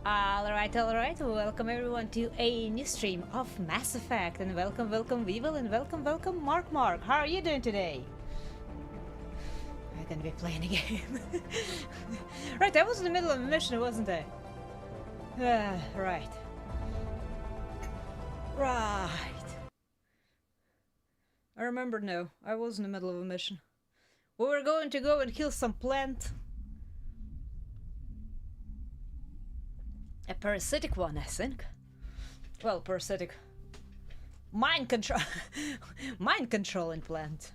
Alright, welcome everyone to a new stream of Mass Effect, and welcome Weevil, and welcome Mark. How are you doing today? I'm gonna be playing a game. Right, I was in the middle of a mission, wasn't I? Right. I remember now, I was in the middle of a mission. We were going to go and kill some plant. A parasitic one, I think. Well, parasitic. Mind control. Mind controlling plant.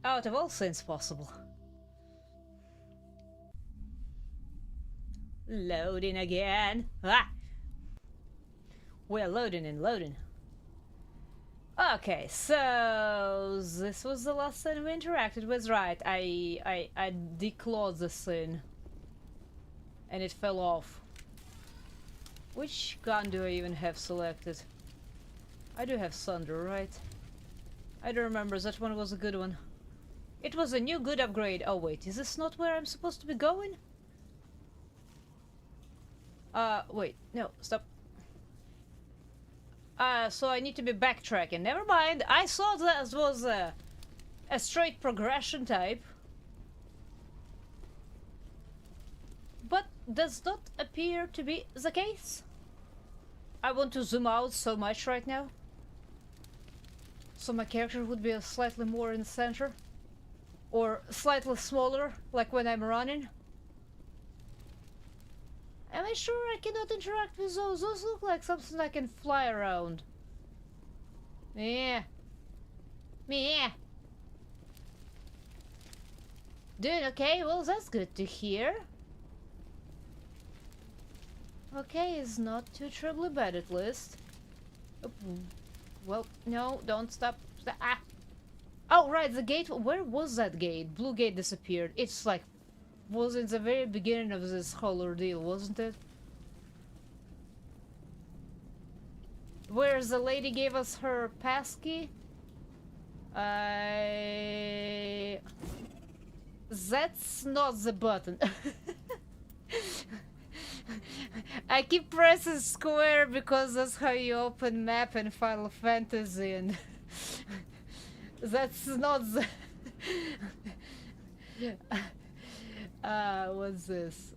Out of all things possible. Loading again. Ah! We're loading and loading. Okay, so this was the last thing we interacted with, right? I declawed this thing. And it fell off. Which gun do I even have selected? I do have Thunder, right? I don't remember, that one was a good one. It was a new good upgrade. Oh wait, is this not where I'm supposed to be going? Wait, no, stop. So I need to be backtracking. Never mind, I thought that was a straight progression type. But does not appear to be the case. I want to zoom out so much right now. So my character would be slightly more in the center. Or slightly smaller, like when I'm running. Am I sure I cannot interact with those? Those look like something I can fly around. Yeah. Doing okay? Well, that's good to hear. Okay, it's not too terribly bad at least. Well, no, don't stop. Ah! Oh, right, the gate. Where was that gate? Blue gate disappeared. It's like, was in the very beginning of this whole ordeal, wasn't it? Where the lady gave us her passkey? That's not the button. I keep pressing square because that's how you open map in Final Fantasy, and that's not the... what's this?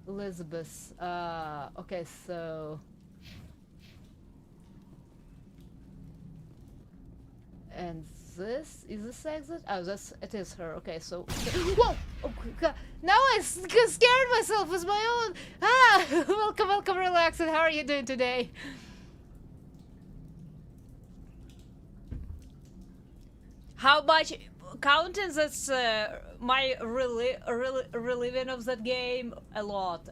Elizabeth. Okay, so... And this is this exit? Oh, it is her. Okay, so whoa! Oh God! Now I scared myself with my own. Ah! welcome, relaxing. How are you doing today? How much counting that's my reliving of that game? A lot.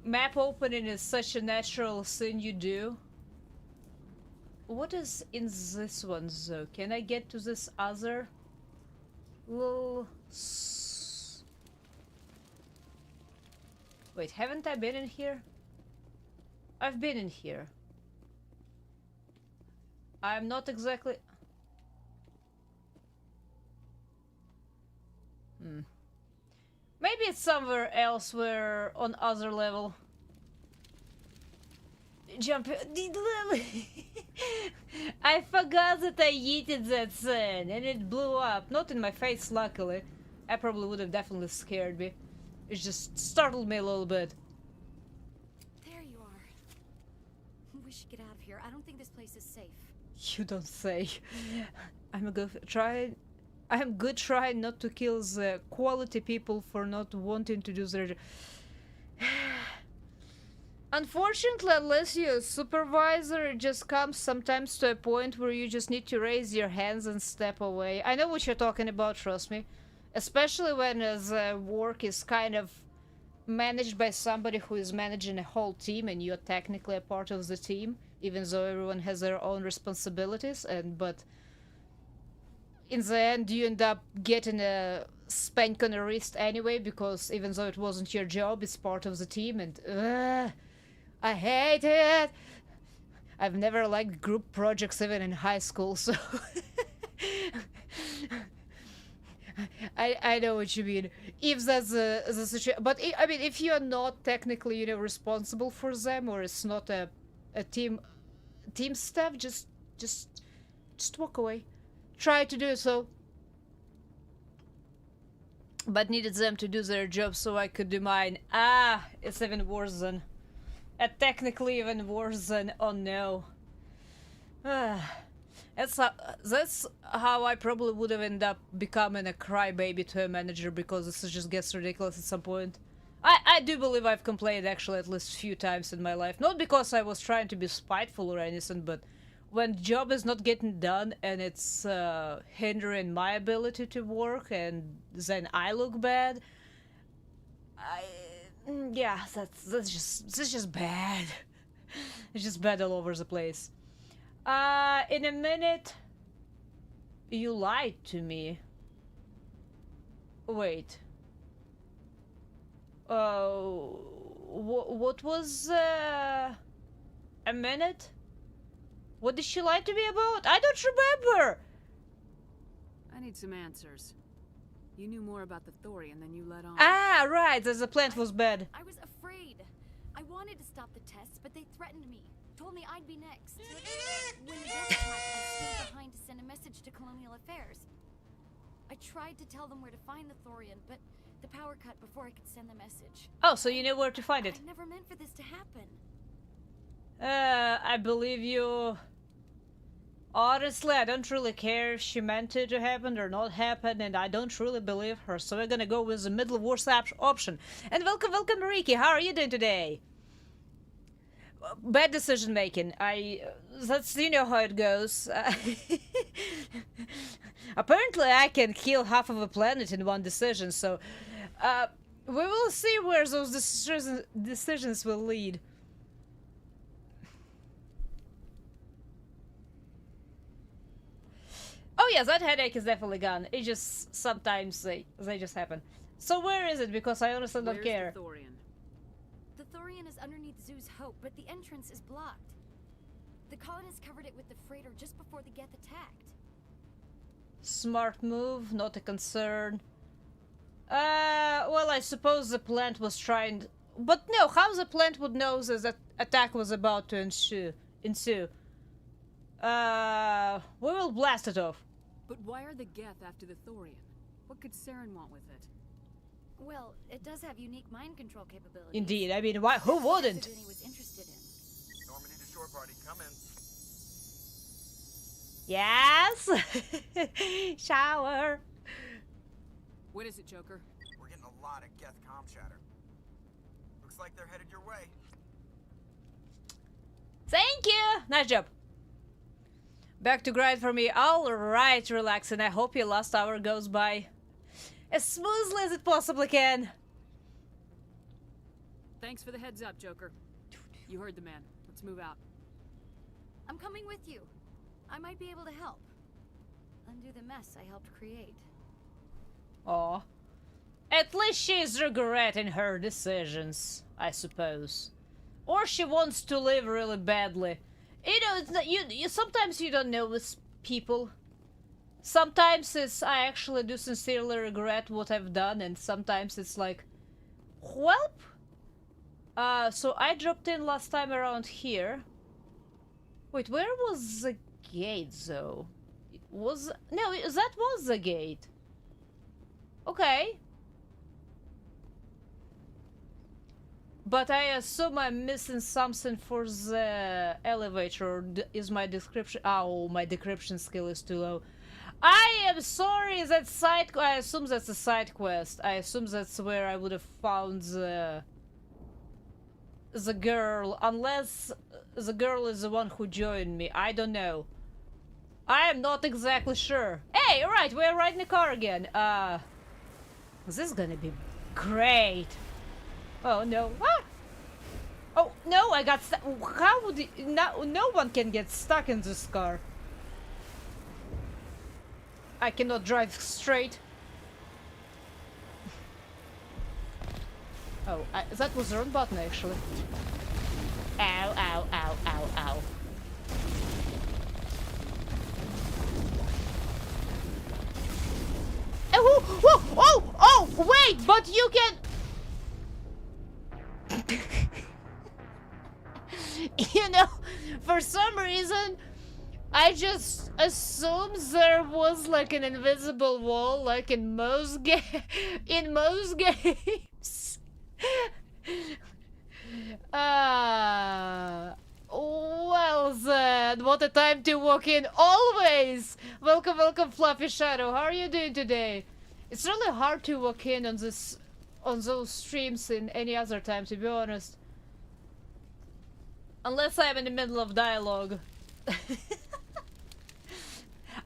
Map opening is such a natural thing you do. What is in this one though? Can I get to this other little... Wait, haven't I been in here? I've been in here. I'm not exactly... Maybe it's somewhere else where on other level. Jump. I forgot that I yeeted that thing and it blew up. Not in my face, luckily. I probably would have definitely scared me. It just startled me a little bit. There you are. We should get out of here. I don't think this place is safe. You don't say. I'm good trying not to kill the quality people for not wanting to do their... Unfortunately, unless you're a supervisor, it just comes sometimes to a point where you just need to raise your hands and step away. I know what you're talking about, trust me. Especially when the work is kind of managed by somebody who is managing a whole team and you're technically a part of the team, even though everyone has their own responsibilities, but in the end you end up getting a spank on the wrist anyway, because even though it wasn't your job, it's part of the team, and I hate it. I've never liked group projects even in high school, so I know what you mean. If that's the situation, but I mean, if you're not technically, you know, responsible for them, or it's not a team stuff, just walk away. Try to do so. But needed them to do their job so I could do mine. Ah, it's even worse than... technically even worse than... Oh no. That's how I probably would have ended up becoming a crybaby to a manager, because this just gets ridiculous at some point. I do believe I've complained actually at least a few times in my life. Not because I was trying to be spiteful or anything, but when job is not getting done and it's hindering my ability to work, and then I look bad, yeah, that's just bad. It's just bad all over the place. In a minute, you lied to me. Wait. What was a minute? What did she lie to me about? I don't remember! I need some answers. You knew more about the Thorian than you let on. Ah, right, the plant was bad. I was afraid. I wanted to stop the tests, but they threatened me. Told me I'd be next. When the death attacked, I stayed behind to send a message to Colonial Affairs. I tried to tell them where to find the Thorian, but the power cut before I could send the message. Oh, so you knew where to find it. I never meant for this to happen. I believe you. Honestly, I don't really care if she meant it to happen or not happen, and I don't really believe her, so we're gonna go with the middle worst option. And welcome, Mariki, how are you doing today? Bad decision making. That's, you know how it goes. Apparently I can kill half of a planet in one decision, so we will see where those decisions will lead. Oh yeah, that headache is definitely gone. It just, sometimes they just happen. So where is it? Because I honestly don't care. The Thorian? The Thorian is underneath Zoo's Hope, but the entrance is blocked. The colonists covered it with the freighter just before the Geth attacked. Smart move, not a concern. Well, I suppose the plant was trying... But no, how the plant would know that attack was about to ensue? We will blast it off. But why are the Geth after the Thorian? What could Saren want with it? Well, it does have unique mind control capabilities. Indeed, I mean, why? Who wouldn't? He was interested in. Normandy to shore party, come in. Yes. Shower. What is it, Joker? We're getting a lot of Geth comm chatter. Looks like they're headed your way. Thank you. Nice job. Back to grind for me. All right, relax, and I hope your last hour goes by as smoothly as it possibly can. Thanks for the heads up, Joker. You heard the man. Let's move out. I'm coming with you. I might be able to help. Undo the mess I helped create. Aw. At least she's regretting her decisions, I suppose. Or she wants to live really badly. You know, it's not, you sometimes you don't know with people. Sometimes it's I actually do sincerely regret what I've done, and sometimes it's like, whelp. So I dropped in last time around here. Wait, where was the gate though? No, that was the gate. Okay. But I assume I'm missing something for the elevator, or is my description... Oh, my decryption skill is too low. I am sorry, that side... I assume that's a side quest. I assume that's where I would have found the girl, unless the girl is the one who joined me. I don't know. I am not exactly sure. Hey, right, we're riding a car again. This is gonna be great. Oh no. Ah! Oh no, I got stuck. How would you... no one can get stuck in this car. I cannot drive straight. Oh, that was the wrong button actually. Ow, ow, ow, ow, ow. Oh, Wait, but you can... You know, for some reason, I just assumed there was like an invisible wall, like in most in most games. Well then, what a time to walk in always! Welcome, welcome, Fluffy Shadow. How are you doing today? It's really hard to walk in on those streams in any other time, to be honest. Unless I'm in the middle of dialogue.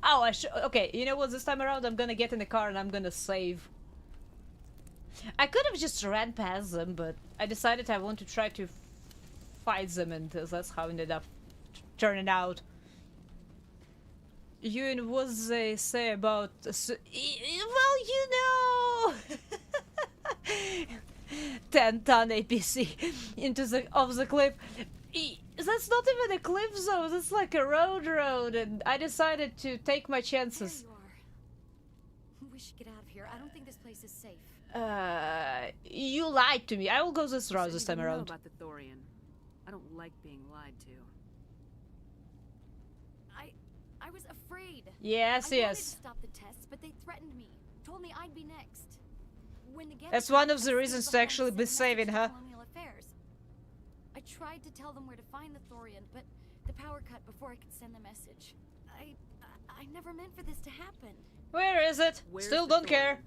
Oh, okay, you know what, this time around I'm gonna get in the car and I'm gonna save. I could have just ran past them, but I decided I want to try to fight them, and that's how it ended up turning out. Ewan, what they say about... Well, you know... 10-ton APC into the cliff. That's not even a cliff zone, that's like a road, and I decided to take my chances. There you are. We should get out of here. I don't think this place is safe. You lied to me. I will go this route this time You know around. about the Thorian. I don't like being lied to. I was afraid. Yes, I wanted to yes. stop the tests, but they threatened me. Told me I'd be next. When the That's one of the reasons to actually be saving her. I tried to tell them where to find the Thorian, but the power cut before I could send the message. I never meant for this to happen. Where is it? Where's Still the don't care.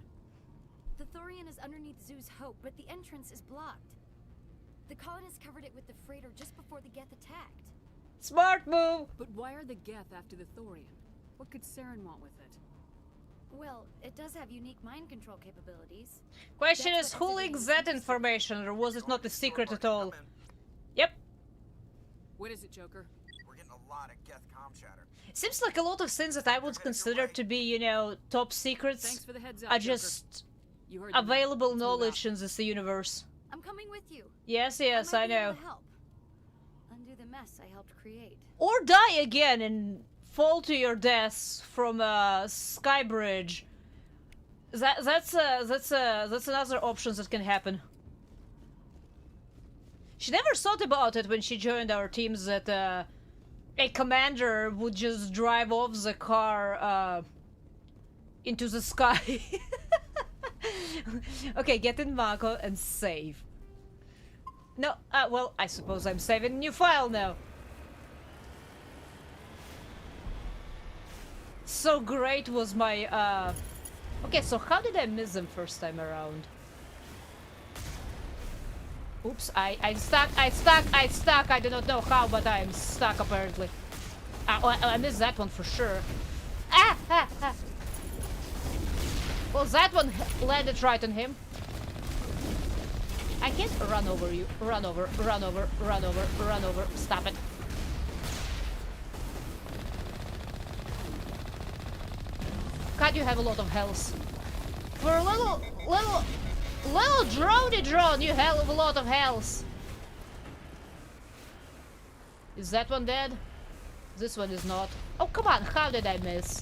The Thorian is underneath Zoo's Hope, but the entrance is blocked. The colonists covered it with the freighter just before the Geth attacked. Smart move. But why are the Geth after the Thorian? What could Saren want with it? Well, it does have unique mind control capabilities. Question That's is, what who everybody leaked was that interested in. information, or was it not a secret at all? Come in. Yep. What is it, Joker? We're getting a lot of Geth comm chatter. Seems like a lot of things that I would consider to be, you know, top secrets Thanks for the heads up, are Joker. just You heard the man. available Let's move out. knowledge in this universe. I'm coming with you. Yes, yes, might I be able know. to help. Undo the mess I helped create. Or die again and fall to your deaths from a sky bridge. That's another option that can happen. She never thought about it when she joined our teams that a commander would just drive off the car into the sky. Okay, get in Mako and save. No, well, I suppose I'm saving a new file now. So great was my, Okay, so how did I miss them first time around? Oops, I'm stuck, I do not know how, but I'm stuck apparently. I missed that one for sure. Well, that one landed right on him. I can't run over you. Run over. Stop it. God, you have a lot of health. For a little droney drone, you have a lot of health. Is that one dead? This one is not. Oh, come on, how did I miss?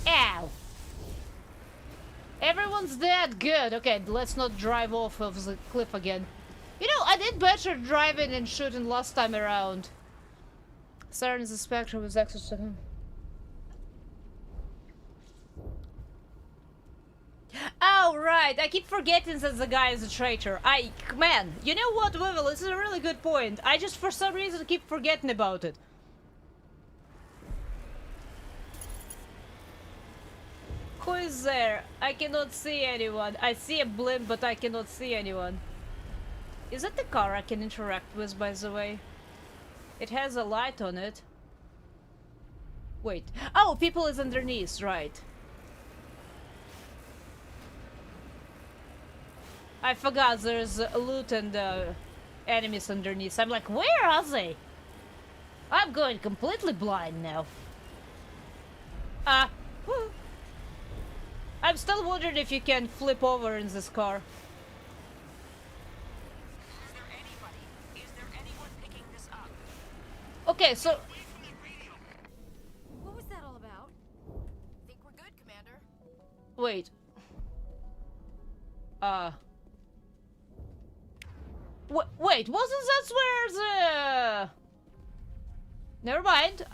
Ow! Everyone's dead, good. Okay, let's not drive off of the cliff again. You know, I did better driving and shooting last time around. Saren is a spectrum with access to him. Oh, right. I keep forgetting that the guy is a traitor. Man, you know what, Wivel? This is a really good point. I just, for some reason, keep forgetting about it. Who is there? I cannot see anyone. I see a blimp, but I cannot see anyone. Is that the car I can interact with, by the way? It has a light on it. Wait. Oh, people is underneath, right. I forgot there's loot and enemies underneath. I'm like, where are they? I'm going completely blind now. Whew. I'm still wondering if you can flip over in this car. Is there anyone picking this up? Okay, so... What was that all about? Think we're good, Commander. Wait. Wait, wasn't that where the... Never mind.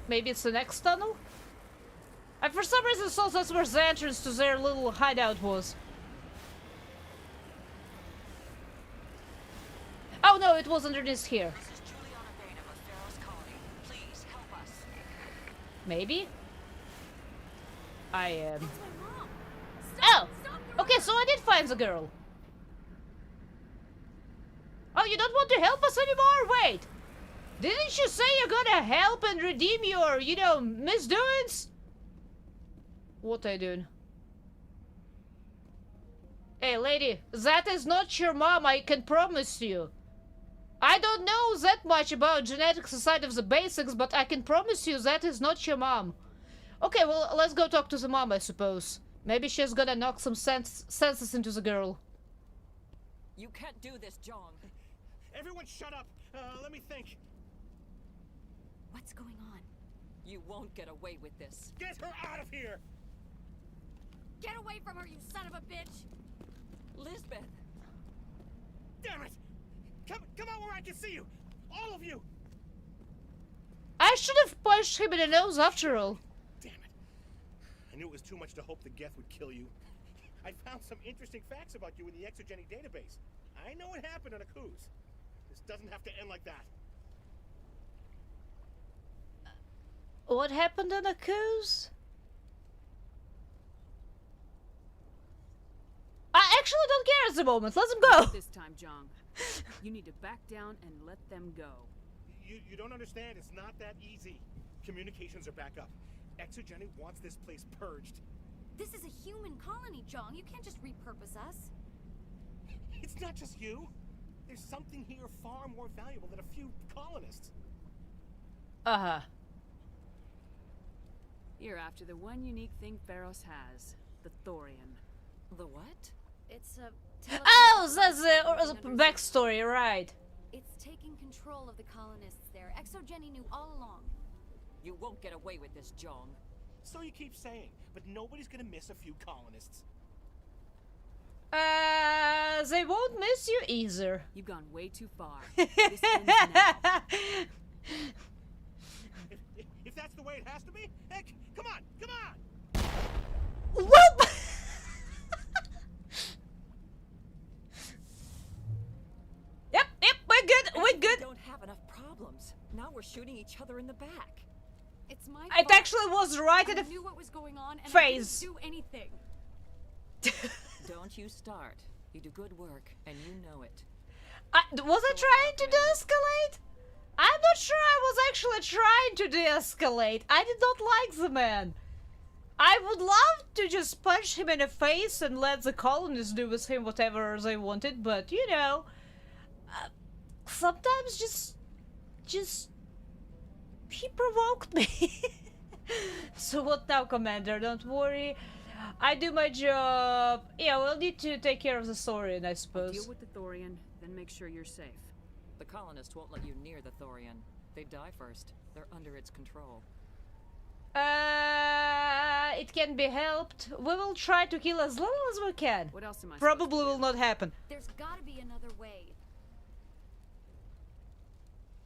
Maybe it's the next tunnel? I for some reason thought that's where the entrance to their little hideout was. Oh no, it was underneath here. This is Juliana Bain of Pharaoh's colony. Please help us. Maybe? I am... That's my mom. Oh! Stop Okay, so I did find the girl. Oh, you don't want to help us anymore? Wait! Didn't you say you're gonna help and redeem your, you know, misdoings? What are you doing? Hey, lady, that is not your mom, I can promise you. I don't know that much about genetics aside of the basics, but I can promise you that is not your mom. Okay, well, let's go talk to the mom, I suppose. Maybe she's gonna knock some senses into the girl. You can't do this, Jong. Everyone shut up! Let me think. What's going on? You won't get away with this. Get her out of here! Get away from her, you son of a bitch! Lisbeth! Damn it! Come out where I can see you! All of you! I should have punched him in the nose after all. Damn it. I knew it was too much to hope the Geth would kill you. I found some interesting facts about you in the exogenic database. I know what happened on a cruise. This doesn't have to end like that. What happened on the cruise? I actually don't care at the moment. Let them go. This time, Jong. You need to back down and let them go. You don't understand. It's not that easy. Communications are back up. Exogenic wants this place purged. This is a human colony, Jong. You can't just repurpose us. It's not just you. There's something here far more valuable than a few colonists. Uh-huh. You're after the one unique thing Pharaohs has. The thorian. The what? It's a... Oh, that's the backstory, right. It's taking control of the colonists there. Exogeny knew all along. You won't get away with this, Jong. So you keep saying, but nobody's gonna miss a few colonists. They won't miss you either. You've gone way too far. This ends now. If that's the way it has to be, heck, come on! Whoop! Yep, we're good, we're We good. don't have enough problems. Now we're shooting each other in the back. It's my It fault. actually was right at I the knew what was going on and phase. I didn't do anything. Don't you start. You do good work, and you know it. Was I trying to de-escalate? I'm not sure I was actually trying to de-escalate. I did not like the man. I would love to just punch him in the face and let the colonists do with him whatever they wanted, but you know, sometimes just he provoked me. So what now, Commander? Don't worry. I do my job. Yeah, we'll need to take care of the Saurian, I suppose. Deal with the thorian, then make sure you're safe. The colonists won't let you near the thorian. They die first. They're under its control. It can be helped. We will try to kill as little as we can. What else am I Probably supposed to will not happen. There's gotta be another way.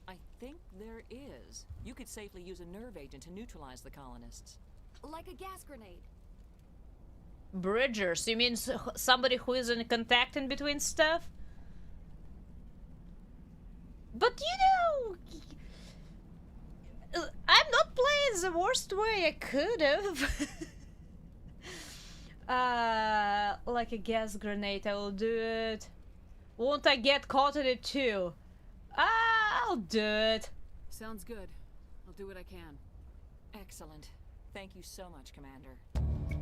I think there is. You could safely use a nerve agent to neutralize the colonists. Like a gas grenade. Bridgers? You mean somebody who is in contact in between stuff? But you know, I'm not playing the worst way I could have. Like a gas grenade, I will do it. Won't I get caught in it too? I'll do it. Sounds good. I'll do what I can. Excellent. Thank you so much, Commander.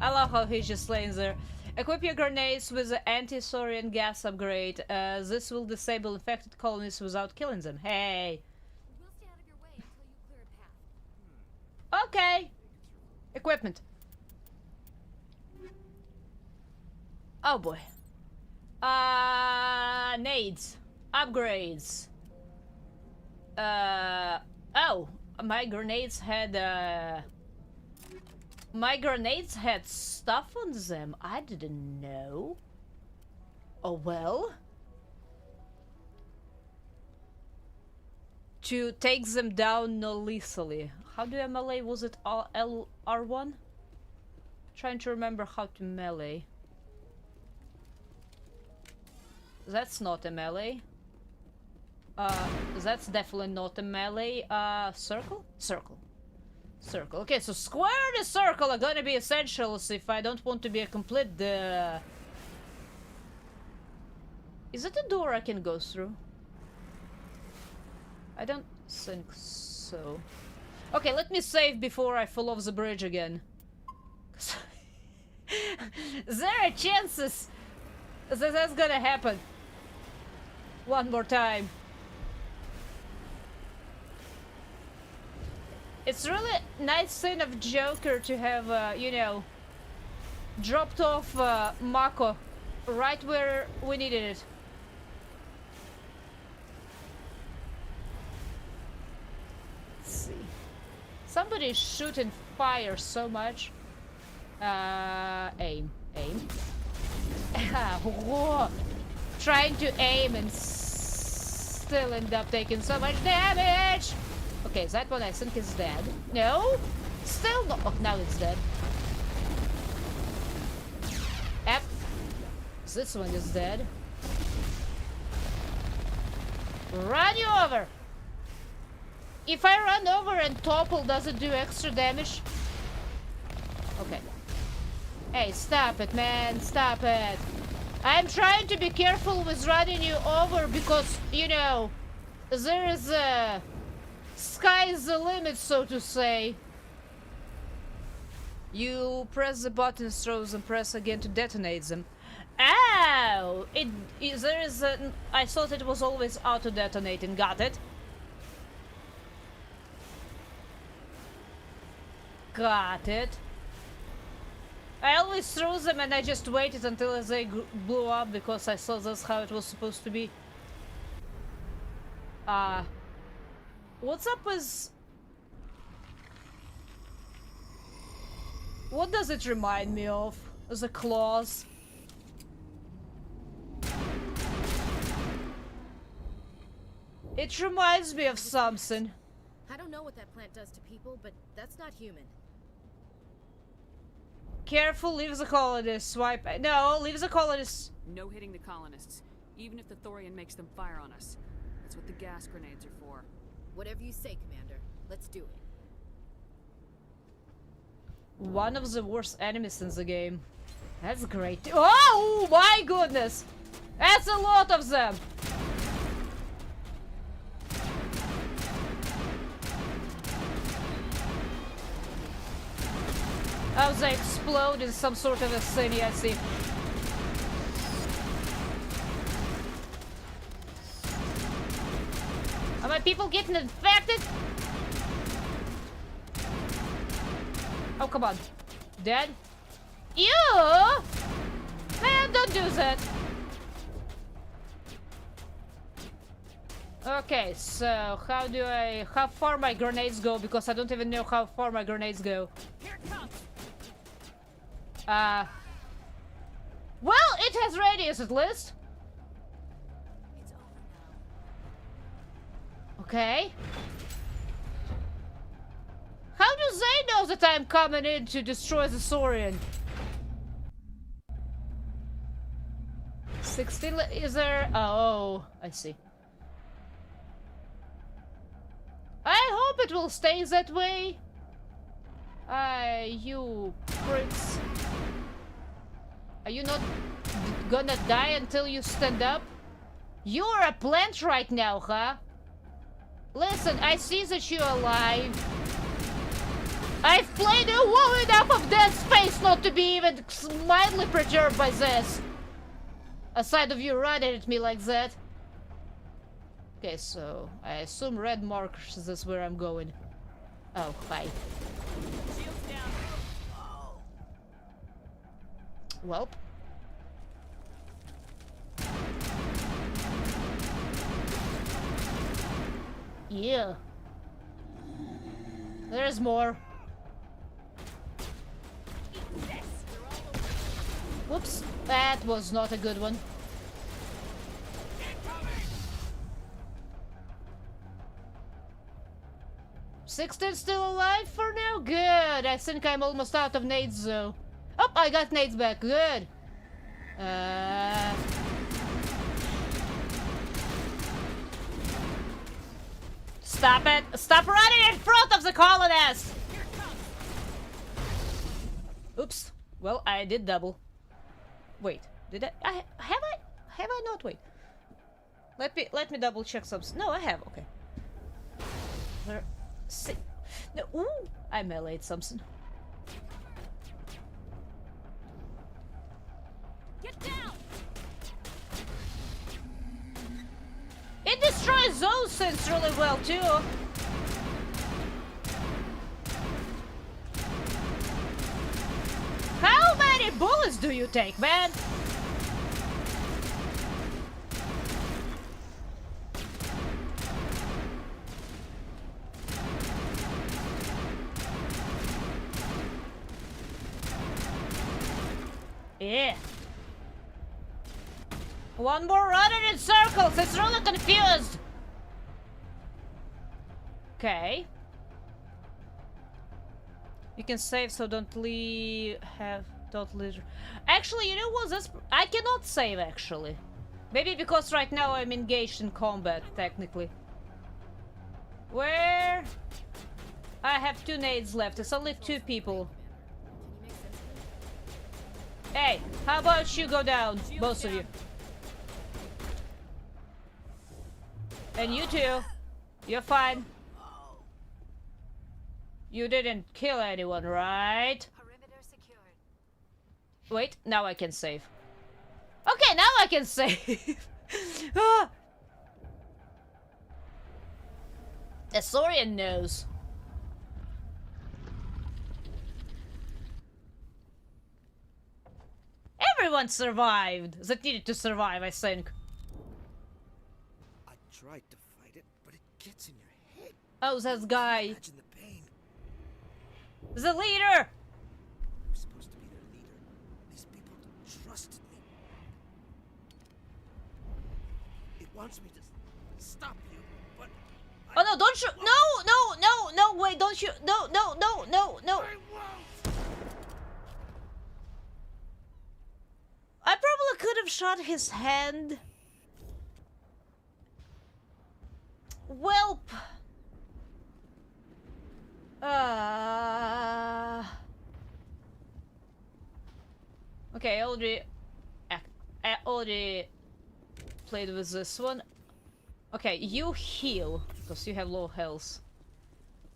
I love how he's just laying there. Equip your grenades with the anti-saurian gas upgrade. This will disable infected colonists without killing them. Hey. We'll stay out of your way until you clear a path. Okay. Equipment. Oh boy. Nades. Upgrades. Oh, my grenades had My grenades had stuff on them. I didn't know. Oh well. To take them down non-lethally. How do I melee? Was it R1? Trying to remember how to melee. That's not a melee. That's definitely not a melee. Circle? Circle. Circle. Okay, so square and a circle are gonna be essentials if I don't want to be a complete Is it a door I can go through? I don't think so. Okay, let me save before I fall off the bridge again. There are chances that that's gonna happen. One more time. It's really nice thing of Joker to have, you know, dropped off Mako right where we needed it. Let's see. Somebody's shooting fire so much. Aim. Whoa. Trying to aim and still end up taking so much damage. Okay, that one I think is dead. No? Still not. Oh, now it's dead. Yep. This one is dead. Run you over! If I run over and topple, does it do extra damage? Okay. Hey, stop it, man. Stop it. I'm trying to be careful with running you over because, you know, there is a... Sky's the limit, so to say. You press the buttons, throws, and press again to detonate them. Ow! There is a... I thought it was always auto-detonating. Got it. Got it. I always threw them and I just waited until they blew up because I saw that's how it was supposed to be. What's up with... What does it remind me of? The claws. It reminds me of something. I don't know what that plant does to people, but that's not human. Careful, leave the colonists. Swipe. No, leave the colonists. No hitting the colonists, even if the Thorian makes them fire on us. That's what the gas grenades are for. Whatever you say, Commander. Let's do it. One of the worst enemies in the game. That's great. Oh my goodness! That's a lot of them! Oh, they explode in some sort of a city, I see. Are my people getting infected? Oh, come on. Dead? Ew! Man, don't do that. Okay, so how far my grenades go? Because I don't even know how far my grenades go. Here it comes! Well, it has radius at least. It's over now. Okay. How do they know that I'm coming in to destroy the Saurian? 16 is there? Oh, I see. I hope it will stay that way. You pricks. Are you not gonna die until you stand up? You're a plant right now, huh? Listen, I see that you're alive. I've played well enough of Dead Space not to be even mildly perturbed by this. Aside of you running at me like that. Okay, so I assume red markers is where I'm going. Oh, hi. Shields down. Welp. Yeah. There's more. Oops, that was not a good one. 16 still alive for now? Good. I think I'm almost out of nades though. Oh, I got nades back. Good. Stop it. Stop running in front of the colonists. Oops. Well, I did double. Wait. Did I have I not? Wait. Let me double check something. No, I have. Okay. Where? See. No. Ooh, I meleeed something. Get down! It destroys those things really well too. How many bullets do you take, man? Yeah. One more running in circles. It's really confused. Okay. You can save, so don't leave. Actually, you know what? I cannot save actually. Maybe because right now I'm engaged in combat, technically. Where? I have 2 nades left. It's only 2 people. Hey, how about you go down, both of you? And you too. You're fine. You didn't kill anyone, right? Perimeter secured. Wait, now I can save. Okay, now I can save. Ah. The Saurian knows. Everyone survived that needed to survive, I think. I tried to fight it, but it gets in your head. Oh, that guy. Imagine the pain. The leader! I'm supposed to be their leader. These people trusted me. It wants me to stop you, but Oh no, don't shoot! No, wait, don't shoot! No. I won't. I probably could have shot his hand. Welp. Okay, I already played with this one. Okay, you heal, because you have low health.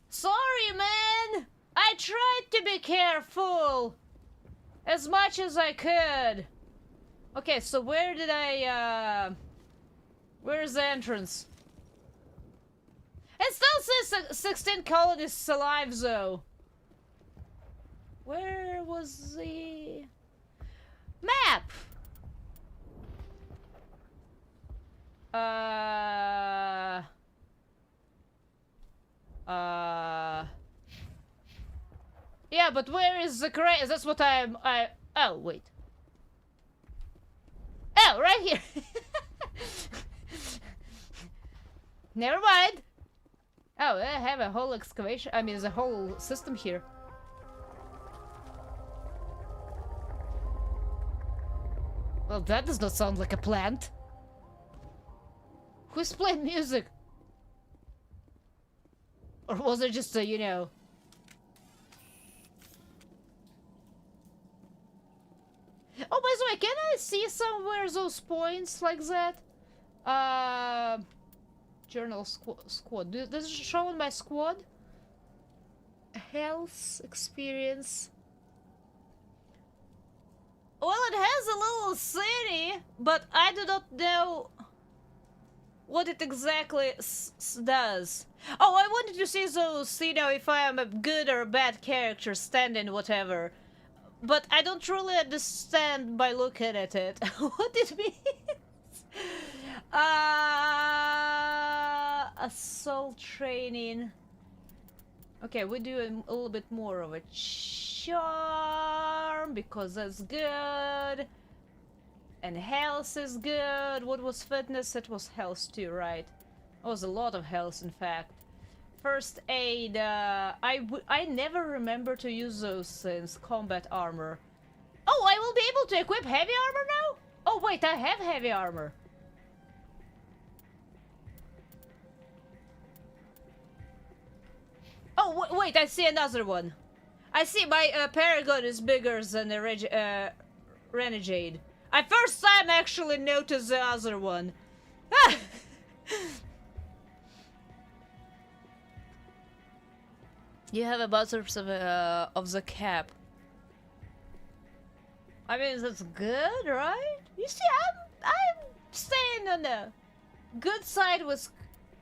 Sorry, man! I tried to be careful! As much as I could! Okay, so where did I, where's the entrance? It still says 16 colonists alive, though. Where was the map? Yeah, but where is the crate? That's what oh, wait. Oh, right here. Never mind. Oh, I have a whole excavation. I mean, there's a whole system here. Well, that does not sound like a plant. Who's playing music? Or was it just a, you know... Oh, by the way, can I see somewhere those points like that? Journal squad. Does it show on my squad? Health, experience. Well, it has a little city, but I do not know what it exactly does. Oh, I wanted to see those, you know, if I am a good or bad character, standing, whatever. But I don't really understand by looking at it what it means. Assault training. Okay, we do a little bit more of a charge. charm because that's good. And health is good. What was fitness? It was health too, right? It was a lot of health, in fact. First aid, I never remember to use those things. Combat armor. Oh, I will be able to equip heavy armor now? Oh wait, I have heavy armor. Oh, wait, I see another one. I see my Paragon is bigger than the Renegade. I first time actually noticed the other one. You have a butters of the cap. I mean, that's good, right? You see, I'm staying on the good side with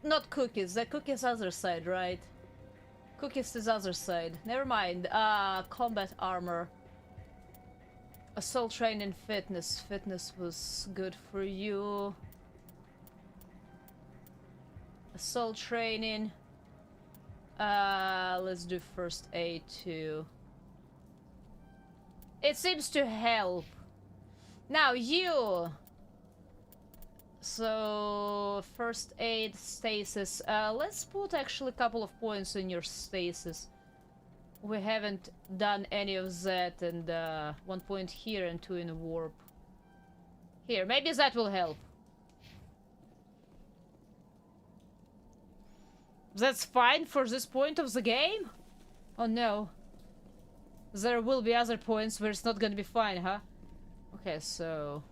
not cookies. The cookies other side, right? Cookies is other side. Never mind. Combat armor. Assault training, fitness. Fitness was good for you. Assault training. Let's do first aid too. It seems to help. Now you. So first aid, stasis. Let's put actually a couple of points in your stasis. We haven't done any of that, and 1 point here and 2 in warp. Here, maybe that will help. That's fine for this point of the game? Oh no. There will be other points where it's not gonna be fine, huh? Okay, so...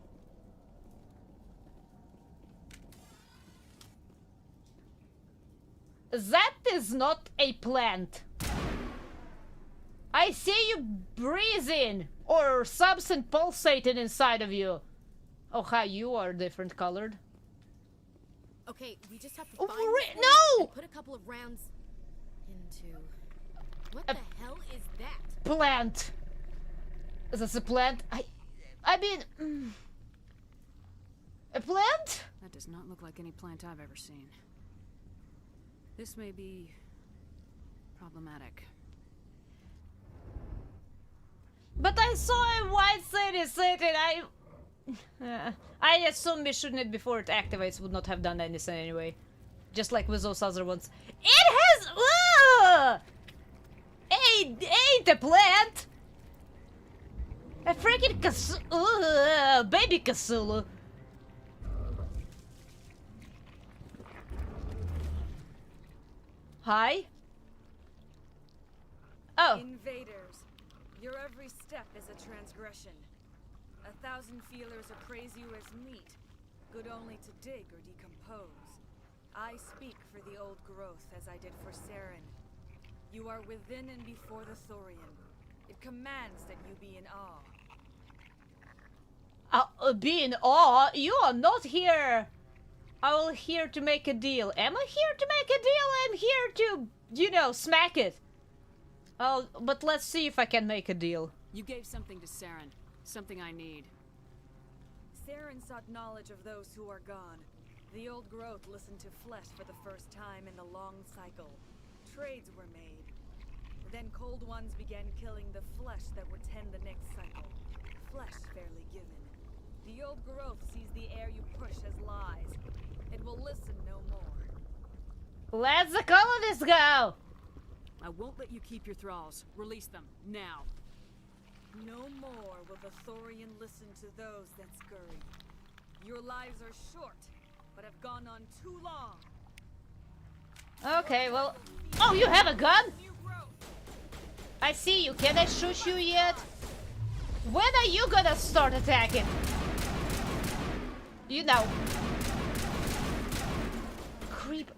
That is not a plant. I see you breathing! Or something pulsating inside of you. Oh, hi, you are different colored. Okay, we just have to Oh, find no! and put a couple of rounds into... What the hell is that? Plant! That's a plant? I mean... A plant? That does not look like any plant I've ever seen. This may be... problematic. But I saw a white city sitting, I assume we shouldn't it before it activates would not have done anything anyway. Just like with those other ones. It has... Ain't a plant! A freaking baby Cthulhu. Hi? Oh. Invaders, your every step is a transgression. 1,000 feelers appraise you as meat, good only to dig or decompose. I speak for the old growth as I did for Saren. You are within and before the Thorian. It commands that you be in awe. Be in awe? You are not here. I will here to make a deal. Am I here to make a deal? I'm here to, you know, smack it. Oh, but let's see if I can make a deal. You gave something to Saren. Something I need. Saren sought knowledge of those who are gone. The old growth listened to flesh for the first time in the long cycle. Trades were made. Then cold ones began killing the flesh that would tend the next cycle. Flesh fairly given. The old growth sees the air you push as lies. It will listen no more. Let the colonists go! I won't let you keep your thralls. Release them, now. No more will the Thorian listen to those that scurry. Your lives are short, but have gone on too long. Okay, well... Oh, you have a gun? I see you. Can I shoot you yet? When are you gonna start attacking? You know. Creep.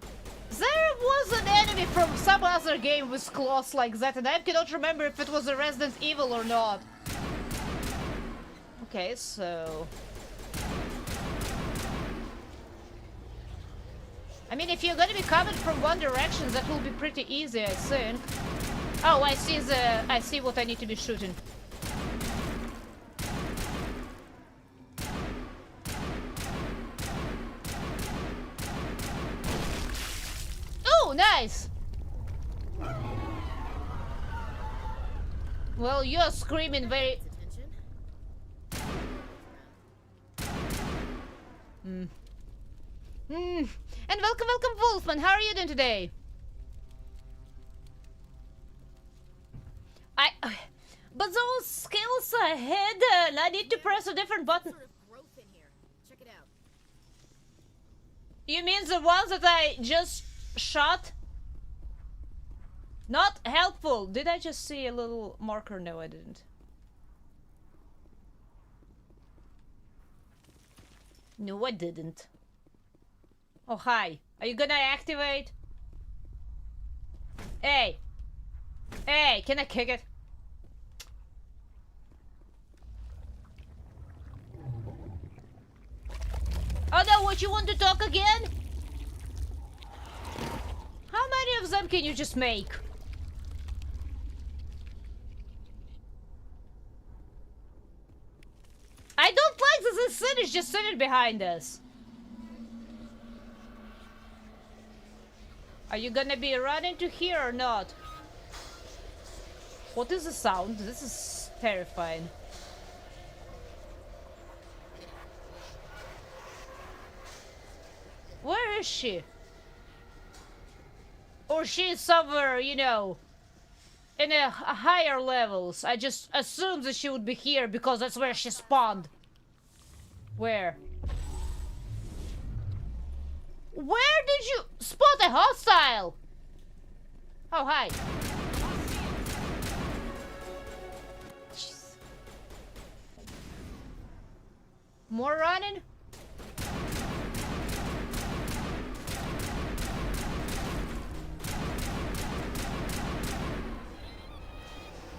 There was an enemy from some other game with claws like that, and I cannot remember if it was a Resident Evil or not. Okay, so... I mean, if you're gonna be coming from one direction, that will be pretty easy, I think. Oh, I see what I need to be shooting. Oh, nice! Well, you're screaming very... And welcome, Wolfman. How are you doing today? But those skills are hidden. I need to press a different button. Sort of growth in here. Check it out. You mean the ones that I just shot? Not helpful. Did I just see a little marker? No, I didn't. No, I didn't. Oh, hi. Are you gonna activate? Hey. Hey, can I kick it? Oh no, what, you want to talk again? How many of them can you just make? I don't like that the sun is just sitting behind us. Are you gonna be running to here or not? What is the sound? This is terrifying. Where is she? Or she's somewhere, you know, in a higher levels. I just assumed that she would be here because that's where she spawned. Where? Where did you spot a hostile? Oh, hi. Jeez. More running?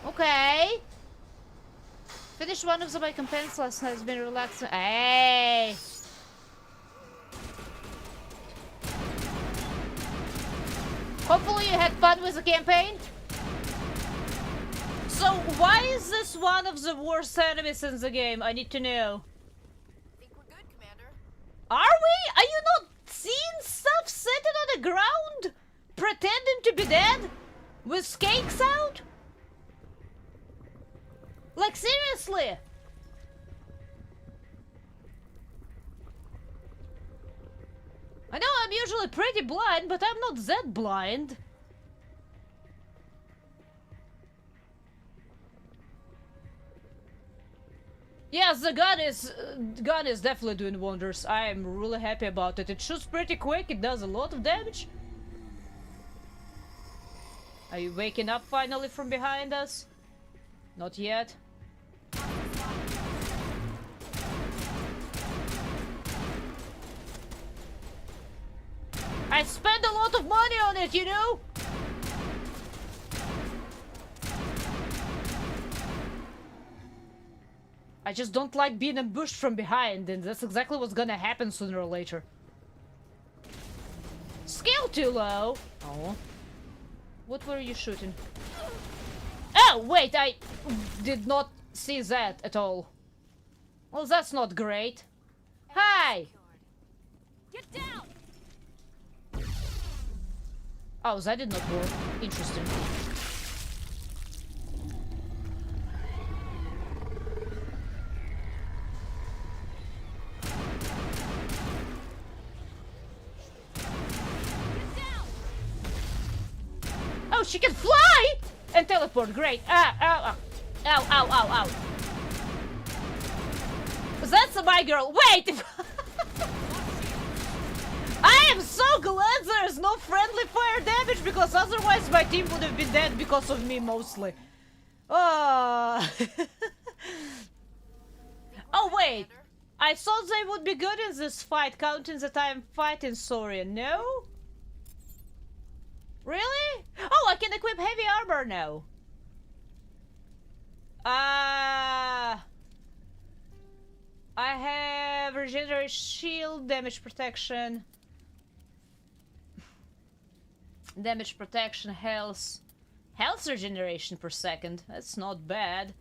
Okay. Finished one of the my companions last night. Has been relaxing. Hey. Hopefully you had fun with the campaign. So why is this one of the worst enemies in the game? I need to know. Think we're good, Commander. Are we? Are you not seeing stuff sitting on the ground? Pretending to be dead? With cakes out? Like, seriously? I know I'm usually pretty blind, but I'm not that blind. Yes, the gun is definitely doing wonders. I am really happy about it. It shoots pretty quick, it does a lot of damage. Are you waking up finally from behind us? Not yet. I spent a lot of money on it, you know? I just don't like being ambushed from behind, and that's exactly what's gonna happen sooner or later. Skill too low. Oh. What were you shooting? Oh, wait, I did not see that at all. Well, that's not great. Hi! Get down! Oh, that did not work. Interesting. Oh, she can fly! And teleport, great. Ow, ow, ow, ow, ow, ow. That's my girl. Wait! I am so glad there's no friendly fire damage, because otherwise my team would have been dead because of me mostly. Oh, oh wait. I thought they would be good in this fight, counting that I'm fighting Saurian. No? Really? Oh, I can equip heavy armor now. I have regenerate shield, damage protection. Damage protection, health. Health regeneration per second. That's not bad.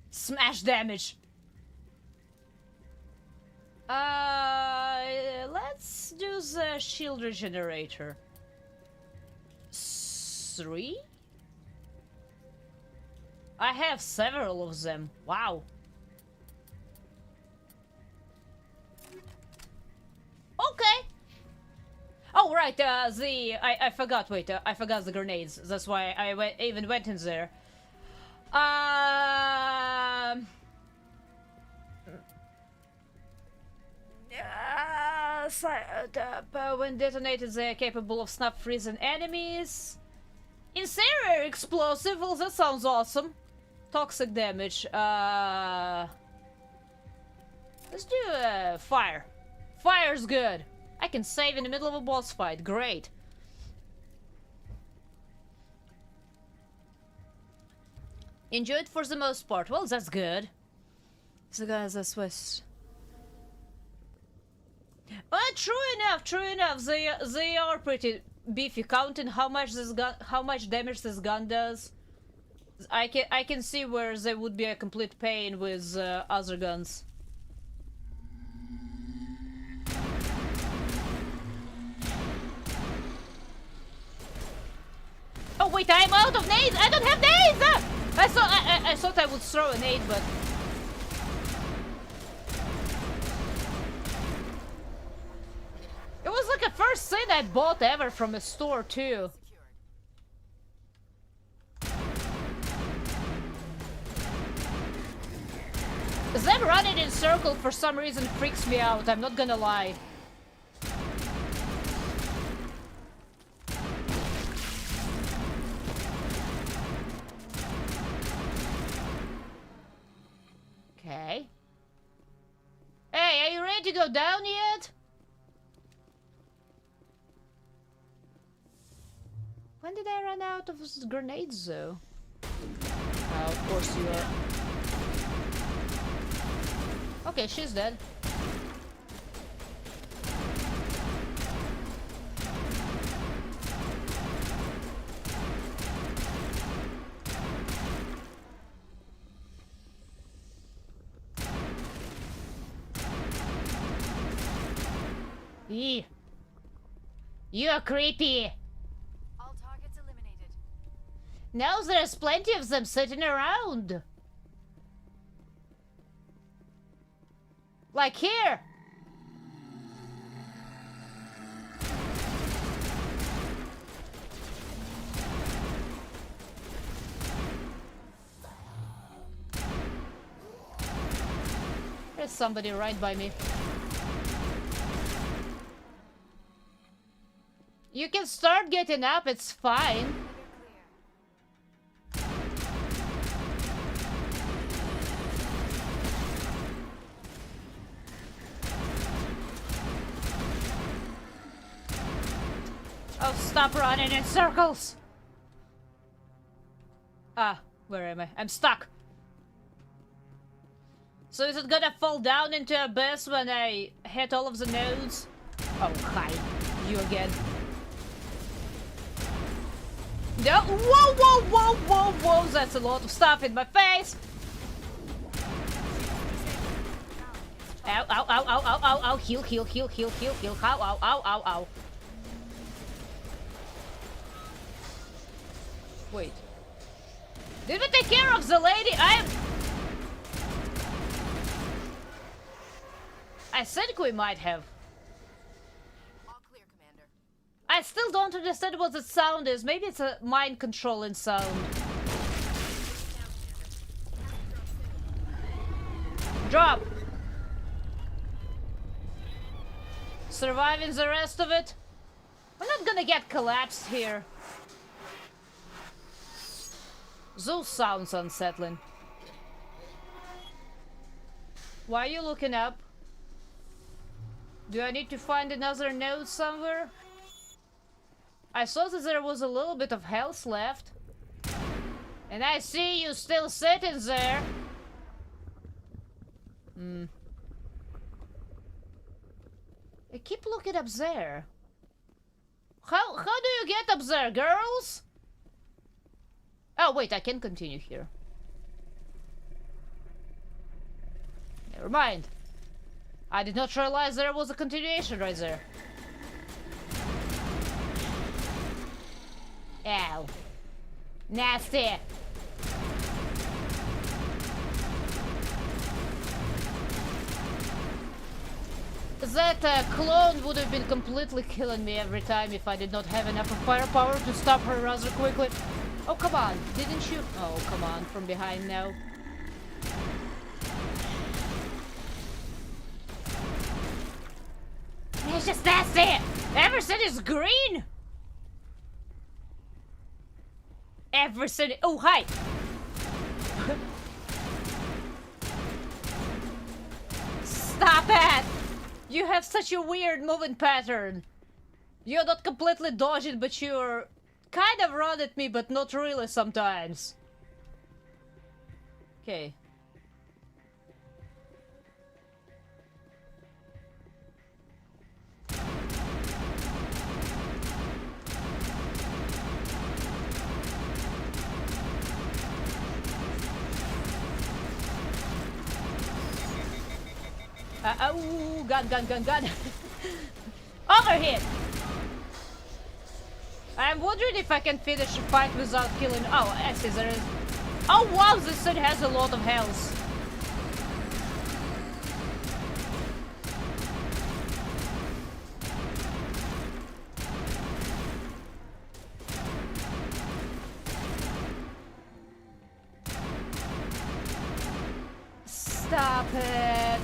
Smash damage. Let's do the shield regenerator. 3? I have several of them. Wow. Okay. Oh right, I forgot. Wait, I forgot the grenades. That's why I even went in there. When detonated, they are capable of snap freezing enemies. Incendiary explosive. Well, that sounds awesome. Toxic damage. Let's do fire. Fire's good. I can save in the middle of a boss fight. Great. Enjoyed for the most part. Well, that's good. The guys are Swiss. True enough. True enough. They are pretty beefy. Counting how much damage this gun does. I can see where they would be a complete pain with other guns. Oh wait, I'm out of nades! I don't have nades! Ah! I thought I would throw a nade, but... It was like a first thing I bought ever from a store too. Them running in circle for some reason freaks me out, I'm not gonna lie. Okay. Hey, are you ready to go down yet? When did I run out of grenades though? Oh, of course you are. Okay, she's dead. Eee. You're creepy. All targets eliminated. Now there's plenty of them sitting around. Like here. There's somebody right by me. You can start getting up, it's fine. Oh, stop running in circles! Ah, where am I? I'm stuck! So is it gonna fall down into abyss when I hit all of the nodes? Oh, hi. You again. No! Whoa, whoa, whoa, whoa, whoa! That's a lot of stuff in my face! Ow, ow, ow, ow, ow, ow, ow! Heal, heal, heal, heal, heal, heal! Ow, ow, ow, ow, ow! Wait. Did we take care of the lady? I think we might have. All clear, Commander. I still don't understand what the sound is. Maybe it's a mind controlling sound. Drop. Surviving the rest of it. We're not gonna get collapsed here. Those sounds unsettling. Why are you looking up? Do I need to find another node somewhere? I saw that there was a little bit of health left. And I see you still sitting there. I keep looking up there. How do you get up there, girls? Oh, wait, I can continue here. Never mind. I did not realize there was a continuation right there. Ow. Nasty. That clone would have been completely killing me every time if I did not have enough of firepower to stop her rather quickly. Oh, come on. Didn't you? Oh, come on. From behind now. It's just nasty! Everything is green! Everything... Oh, hi! Stop it! You have such a weird moving pattern. You're not completely dodging, but you're kind of run at me, but not really sometimes. Okay. Oh, gun. Over here! I'm wondering if I can finish a fight without killing... Oh, I see there is... Oh wow, this thing has a lot of health. Stop it!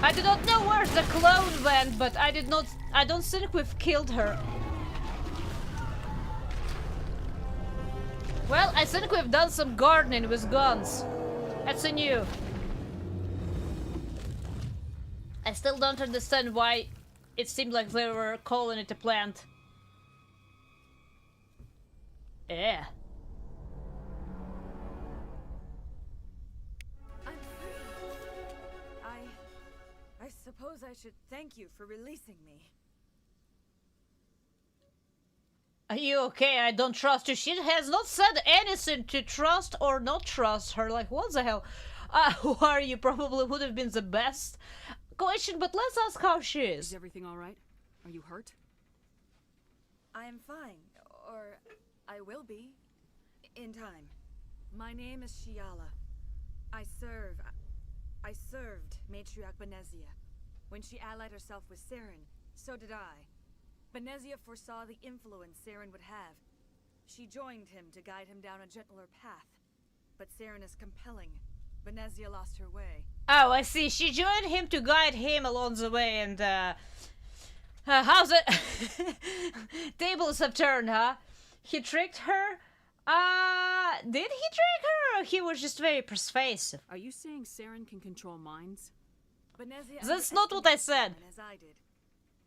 I do not know where the clone went, but I don't think we've killed her. Well, I think we've done some gardening with guns. That's a new. I still don't understand why it seemed like they were calling it a plant. Yeah. I'm free. I suppose I should thank you for releasing me. Are you okay? I don't trust you. She has not said anything to trust or not trust her. Like, what the hell? Who are you? Probably would have been the best question, but let's ask how she is. Is everything all right? Are you hurt? I am fine, or I will be, in time. My name is Shiala. I served Matriarch Benezia. When she allied herself with Saren, so did I. Benezia foresaw the influence Saren would have. She joined him to guide him down a gentler path. But Saren is compelling. Benezia lost her way. Oh, I see. She joined him to guide him along the way, and how's it? Tables have turned, huh? He tricked her? Did he trick her, or he was just very persuasive? Are you saying Saren can control minds? Benezia That's not what I said. underestimated Saren, as I did.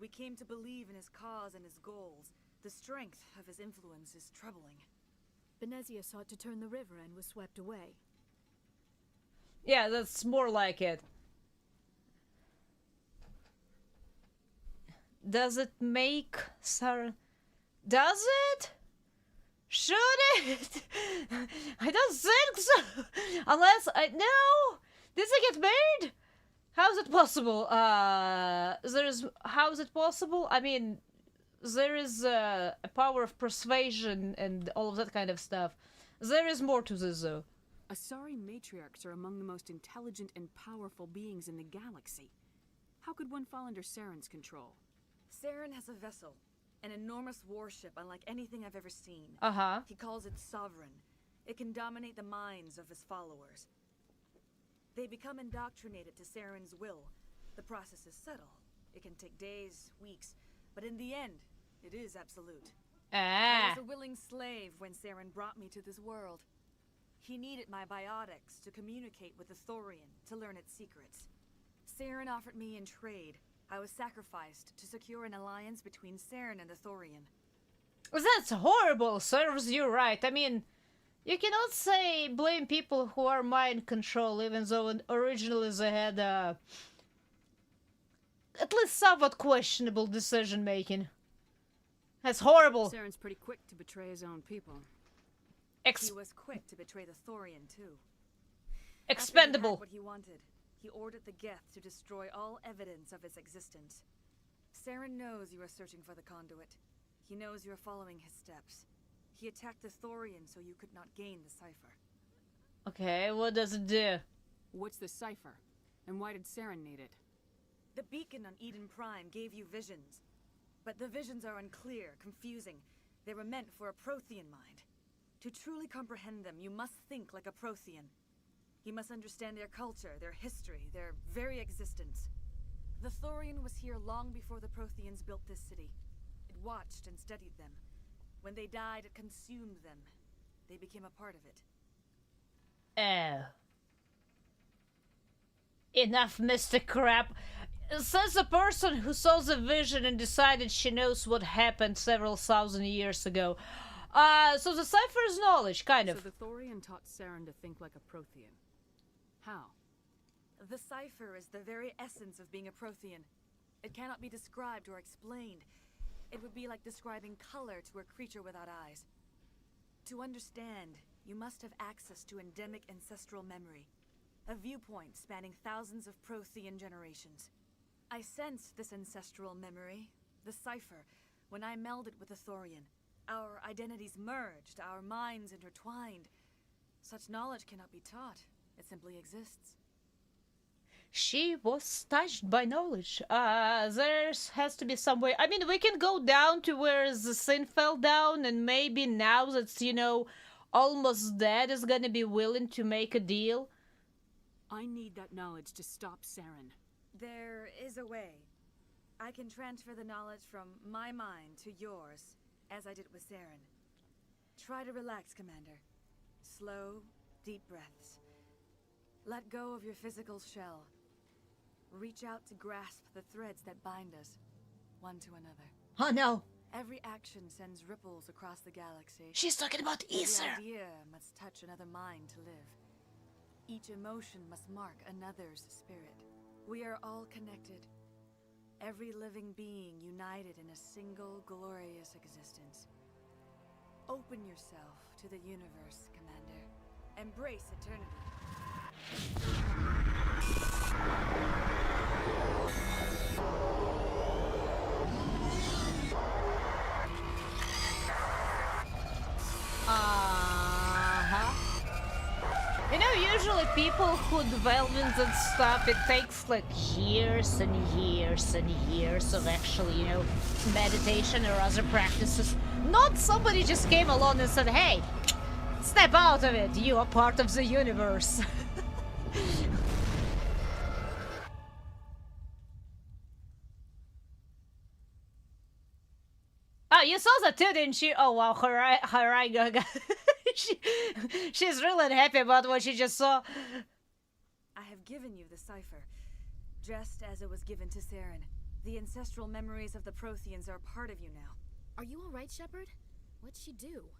We came to believe in his cause and his goals. The strength of his influence is troubling. Benezia sought to turn the river and was swept away. Yeah, that's more like it. Does it make Saren? Does it? Should it? I don't think so. Unless I no. Did they get married? How is it possible? How is it possible? I mean, there is a power of persuasion and all of that kind of stuff. There is more to this, though. Asari matriarchs are among the most intelligent and powerful beings in the galaxy. How could one fall under Saren's control? Saren has a vessel, an enormous warship unlike anything I've ever seen. Uh-huh. He calls it Sovereign. It can dominate the minds of his followers. They become indoctrinated to Saren's will. The process is subtle. It can take days, weeks, but in the end, it is absolute. I was a willing slave when Saren brought me to this world. He needed my biotics to communicate with the Thorian, to learn its secrets. Saren offered me in trade. I was sacrificed to secure an alliance between Saren and the Thorian. That's horrible. Serves you right. I mean, you cannot blame people who are mind control, even though originally they had at least somewhat questionable decision making. That's horrible. Saren's pretty quick to betray his own people. He was quick to betray the Thorian too. Expendable. After he had what he wanted, he ordered the Geth to destroy all evidence of its existence. Saren knows you are searching for the conduit. He knows you are following his steps. He attacked the Thorian so you could not gain the cipher. Okay, what does it do? What's the cipher? And why did Saren need it? The beacon on Eden Prime gave you visions. But the visions are unclear, confusing. They were meant for a Prothean mind. To truly comprehend them, you must think like a Prothean. You must understand their culture, their history, their very existence. The Thorian was here long before the Protheans built this city. It watched and studied them. When they died, it consumed them. They became a part of it. Oh. Enough mystic crap. Says a person who saw the vision and decided she knows what happened several thousand years ago. So the cipher is knowledge, kind of. So the Thorian taught Saren to think like a Prothean. How? The cipher is the very essence of being a Prothean. It cannot be described or explained. It would be like describing color to a creature without eyes. To understand, you must have access to endemic ancestral memory. A viewpoint spanning thousands of Prothean generations. I sensed this ancestral memory, the cipher, when I melded with the Thorian. Our identities merged, our minds intertwined. Such knowledge cannot be taught. It simply exists. She was touched by knowledge. There has to be some way. I mean, we can go down to where the sin fell down, and maybe now that's, you know, almost dead is gonna be willing to make a deal. I need that knowledge to stop Saren. There is a way. I can transfer the knowledge from my mind to yours, as I did with Saren. Try to relax, Commander. Slow, deep breaths. Let go of your physical shell. Reach out to grasp the threads that bind us, one to another. Oh no! Every action sends ripples across the galaxy. She's talking about Ether! The idea must touch another mind to live. Each emotion must mark another's spirit. We are all connected. Every living being united in a single glorious existence. Open yourself to the universe, Commander. Embrace eternity. You know, usually people who delve in that stuff, it takes like years and years and years of actually, you know, meditation or other practices. Not somebody just came along and said, hey, step out of it, you are part of the universe. Oh, you saw that too, didn't you? Oh wow, her eye she's really unhappy about what she just saw. I have given you the cipher, just as it was given to Saren. The ancestral memories of the Protheans are part of you now. Are you alright, Shepard? What'd she do?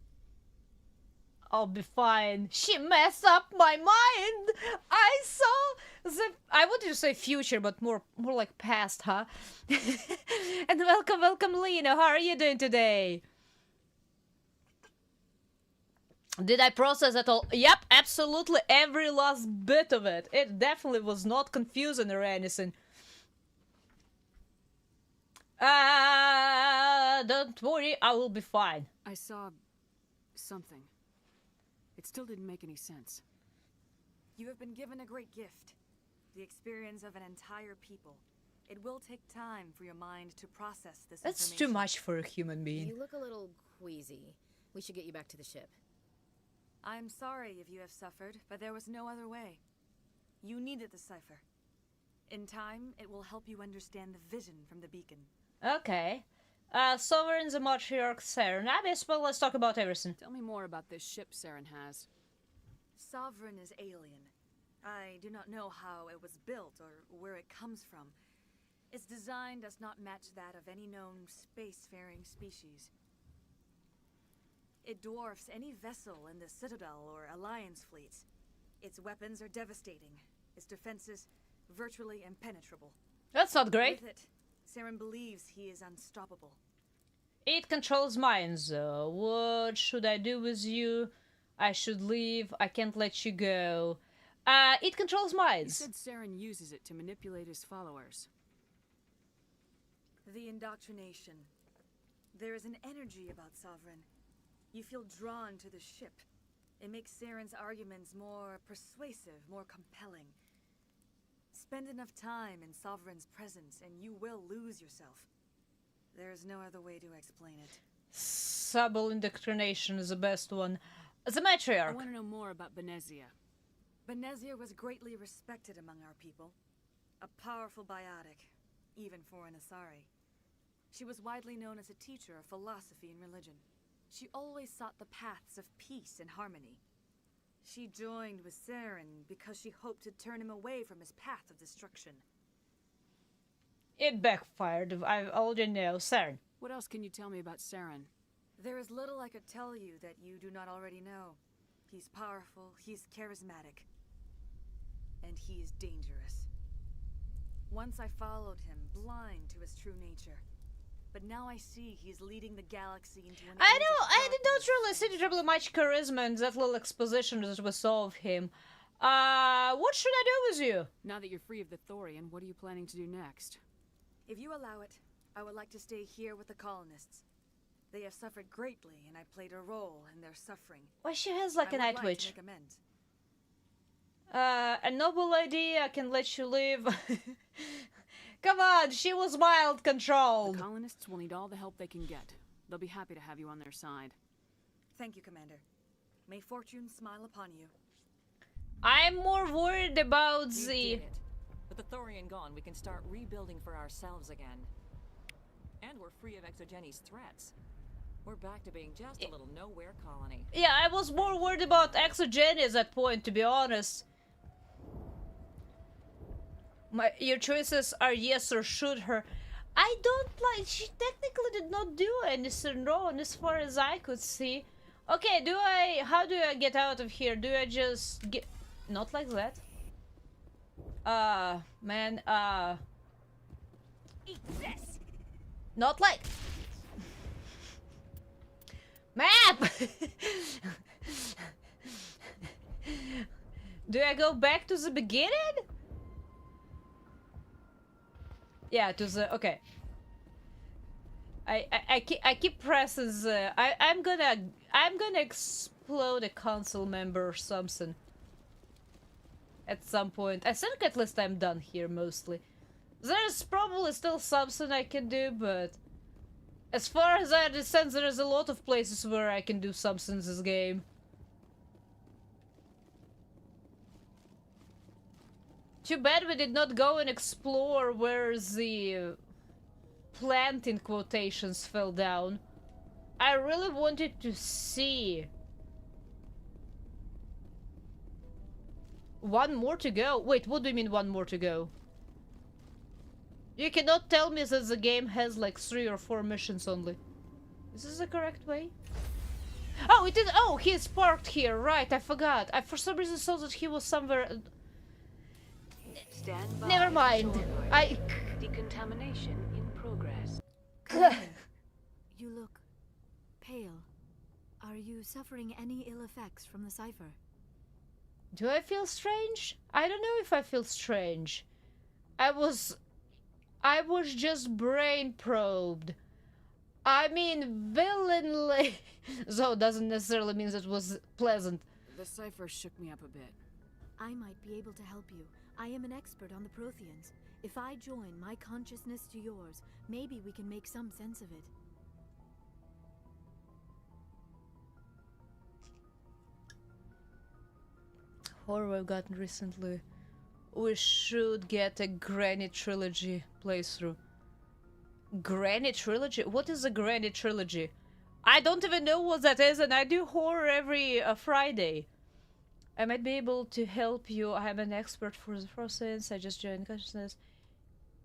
I'll be fine. She messed up my mind. I saw the, I wanted to say future, but more like past, huh? And welcome, Lena. How are you doing today? Did I process it all? Yep, absolutely every last bit of it. It definitely was not confusing or anything. Don't worry, I will be fine. I saw something. It still didn't make any sense. You have been given a great gift. The experience of an entire people. It will take time for your mind to process this That's information. too much for a human being. You look a little queasy. We should get you back to the ship. I'm sorry if you have suffered, but there was no other way. You needed the cipher. In time, it will help you understand the vision from the beacon. Okay. Sovereign, the Matriarch, Saren. Well, let's talk about everything. Tell me more about this ship Saren has. Sovereign is alien. I do not know how it was built or where it comes from. Its design does not match that of any known spacefaring species. It dwarfs any vessel in the Citadel or Alliance fleets. Its weapons are devastating. Its defenses virtually impenetrable. That's not great. With it, Saren believes he is unstoppable. It controls minds, though. What should I do with you? I should leave. I can't let you go. It controls minds. You said Saren uses it to manipulate his followers. The indoctrination. There is an energy about Sovereign. You feel drawn to the ship. It makes Saren's arguments more persuasive, more compelling. Spend enough time in Sovereign's presence and you will lose yourself. There's no other way to explain it. Subtle indoctrination is the best one. The I matriarch. want to know more about Benezia. Benezia was greatly respected among our people. A powerful biotic, even for an Asari. She was widely known as a teacher of philosophy and religion. She always sought the paths of peace and harmony. She joined with Saren because she hoped to turn him away from his path of destruction. It backfired. I already know. Saren. What else can you tell me about Saren? There is little I could tell you that you do not already know. He's powerful, he's charismatic, and he is dangerous. Once I followed him, blind to his true nature. But now I see he's leading the galaxy into an I age know, of I did not darkness really see and terribly much charisma in that little exposition that we saw of him. What should I do with you? Now that you're free of the Thorian, what are you planning to do next? If you allow it, I would like to stay here with the colonists. They have suffered greatly, and I played a role in their suffering. Why she has like I a would night like witch. to make amends. A noble idea, I can let you live. Come on, she was mild The controlled. colonists will need all the help they can get. They'll be happy to have you on their side. Thank you, Commander. May fortune smile upon you. I'm more worried about You the... did it. With the Thorian gone, we can start rebuilding for ourselves again. And we're free of Exogeni's threats. We're back to being just a little nowhere colony. Yeah, I was more worried about Exogeny at that point, to be honest. Your choices are yes or shoot her. I don't like... She technically did not do anything wrong as far as I could see. Okay, how do I get out of here? Do I just get... Not like that. Man, Eat this! not like... Map! Do I go back to the beginning? Yeah, to the... Okay. I keep pressing the... I'm gonna explode a council member or something. At some point. I think at least I'm done here, mostly. There's probably still something I can do, but... As far as I understand, there's a lot of places where I can do something in this game. Too bad we did not go and explore where the plant in quotations fell down. I really wanted to see. One more to go? Wait, what do you mean one more to go? You cannot tell me that the game has like 3 or 4 missions only. Is this the correct way? Oh, it is. Oh, he is parked here. Right, I forgot. I for some reason thought that he was somewhere. Stand by. Never mind. I. Decontamination in progress. You look pale. Are you suffering any ill effects from the cipher? Do I feel strange? I don't know if I feel strange. I was just brain probed. I mean, villainly. Though doesn't necessarily mean that it was pleasant. The cipher shook me up a bit. I might be able to help you. I am an expert on the Protheans. If I join my consciousness to yours, maybe we can make some sense of it. Horror I've gotten recently. We should get a Granny Trilogy playthrough. Granny Trilogy? What is a Granny Trilogy? I don't even know what that is, and I do horror every Friday. I might be able to help you. I'm an expert for the process. I just joined consciousness.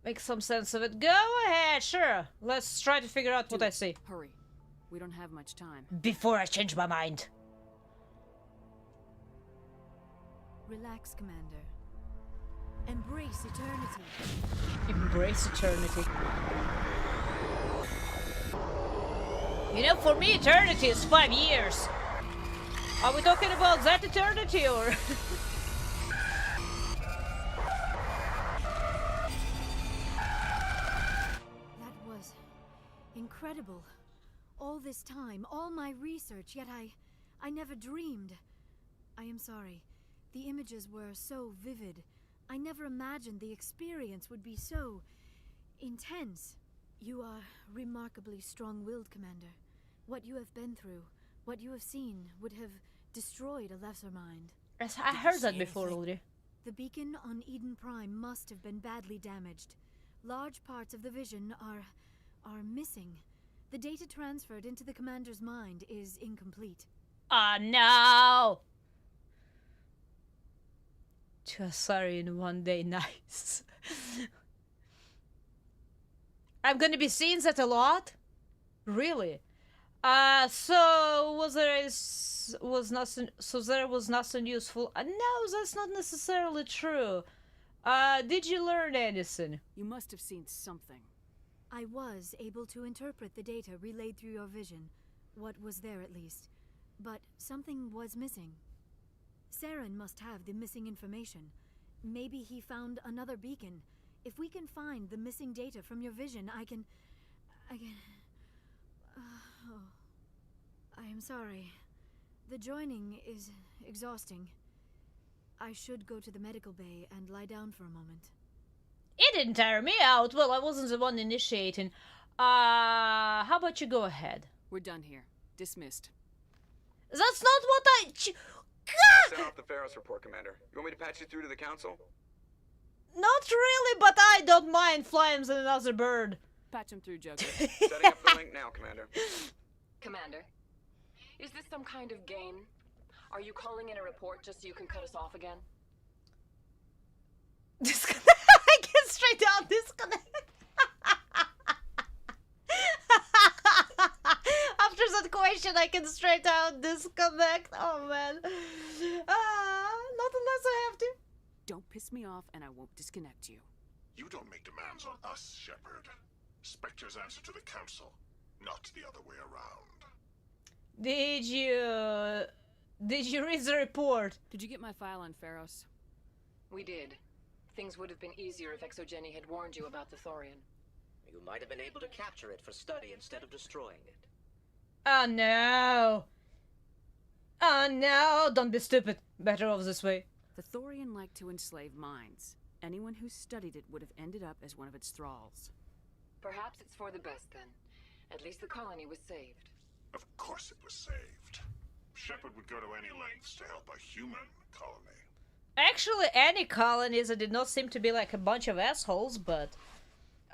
Make some sense of it. Go ahead, sure. Let's try to figure out what I see. Hurry. We don't have much time. Before I change my mind. Relax, Commander. Embrace eternity. Embrace eternity. You know, for me, eternity is 5 years. Are we talking about that eternity or? That was incredible. All this time, all my research, yet I never dreamed. I am sorry. The images were so vivid. I never imagined the experience would be so intense. You are remarkably strong-willed, Commander. What you have been through, what you have seen, would have destroyed a lesser mind. Yes, I heard that before already. The beacon on Eden Prime must have been badly damaged. Large parts of the vision are missing. The data transferred into the Commander's mind is incomplete. Ah, no! Just sorry in one day, nice. I'm gonna be seeing that a lot? Really? So there was nothing useful. No, that's not necessarily true. Did you learn anything? You must have seen something. I was able to interpret the data relayed through your vision. What was there, at least. But something was missing. Saren must have the missing information. Maybe he found another beacon. If we can find the missing data from your vision, I can... I am sorry. The joining is exhausting. I should go to the medical bay and lie down for a moment. It didn't tire me out. Well, I wasn't the one initiating. How about you go ahead? We're done here. Dismissed. That's not what I... Send off the Pharos report, Commander. You want me to patch you through to the Council? Not really, but I don't mind flying with another bird. Patch him through, Joker. Setting up the link now, Commander. Commander, is this some kind of game? Are you calling in a report just so you can cut us off again? I get straight out disconnect. After that question, I can straight out disconnect. Oh man. Not unless I have to. Don't piss me off and I won't disconnect you. You don't make demands on us, Shepard. Spectres answer to the Council, not the other way around. Did you read the report? Did you get my file on Pharos? We did. Things would have been easier if Exogeny had warned you about the Thorian. You might have been able to capture it for study instead of destroying it. Oh no! Oh no! Don't be stupid. Better off this way. The Thorian liked to enslave minds. Anyone who studied it would have ended up as one of its thralls. Perhaps it's for the best then. At least the colony was saved. Of course it was saved. Shepard would go to any lengths to help a human colony. Actually, any colonies, it did not seem to be like a bunch of assholes, but...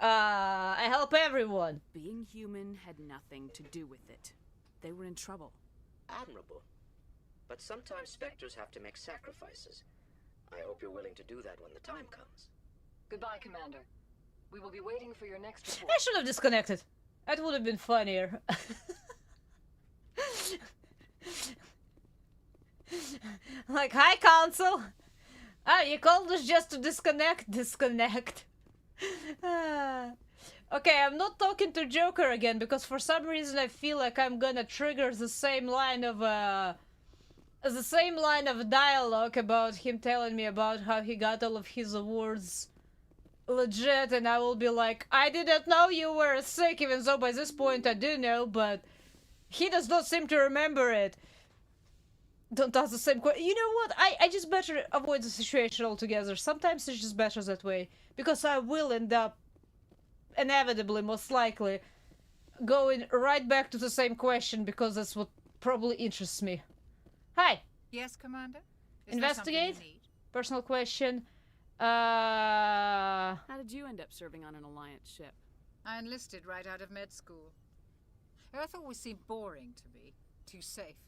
I help everyone. Being human had nothing to do with it. They were in trouble. Admirable. But sometimes Spectres have to make sacrifices. I hope you're willing to do that when the time comes. Goodbye, Commander. We will be waiting for your next report. I should have disconnected. That would have been funnier. Like, hi, Council. You called us just to disconnect? Disconnect. Okay, I'm not talking to Joker again, because for some reason I feel like I'm gonna trigger the same line of dialogue about him telling me about how he got all of his awards legit, and I will be like, I didn't know you were sick, even though by this point I do know, but he does not seem to remember it. Don't ask the same question. You know what? I just better avoid the situation altogether. Sometimes it's just better that way, because I will end up, inevitably, most likely, going right back to the same question, because that's what probably interests me. Hi. Yes, Commander? Is Investigate. Personal question. How did you end up serving on an Alliance ship? I enlisted right out of med school. Earth always seemed boring to me. Too safe.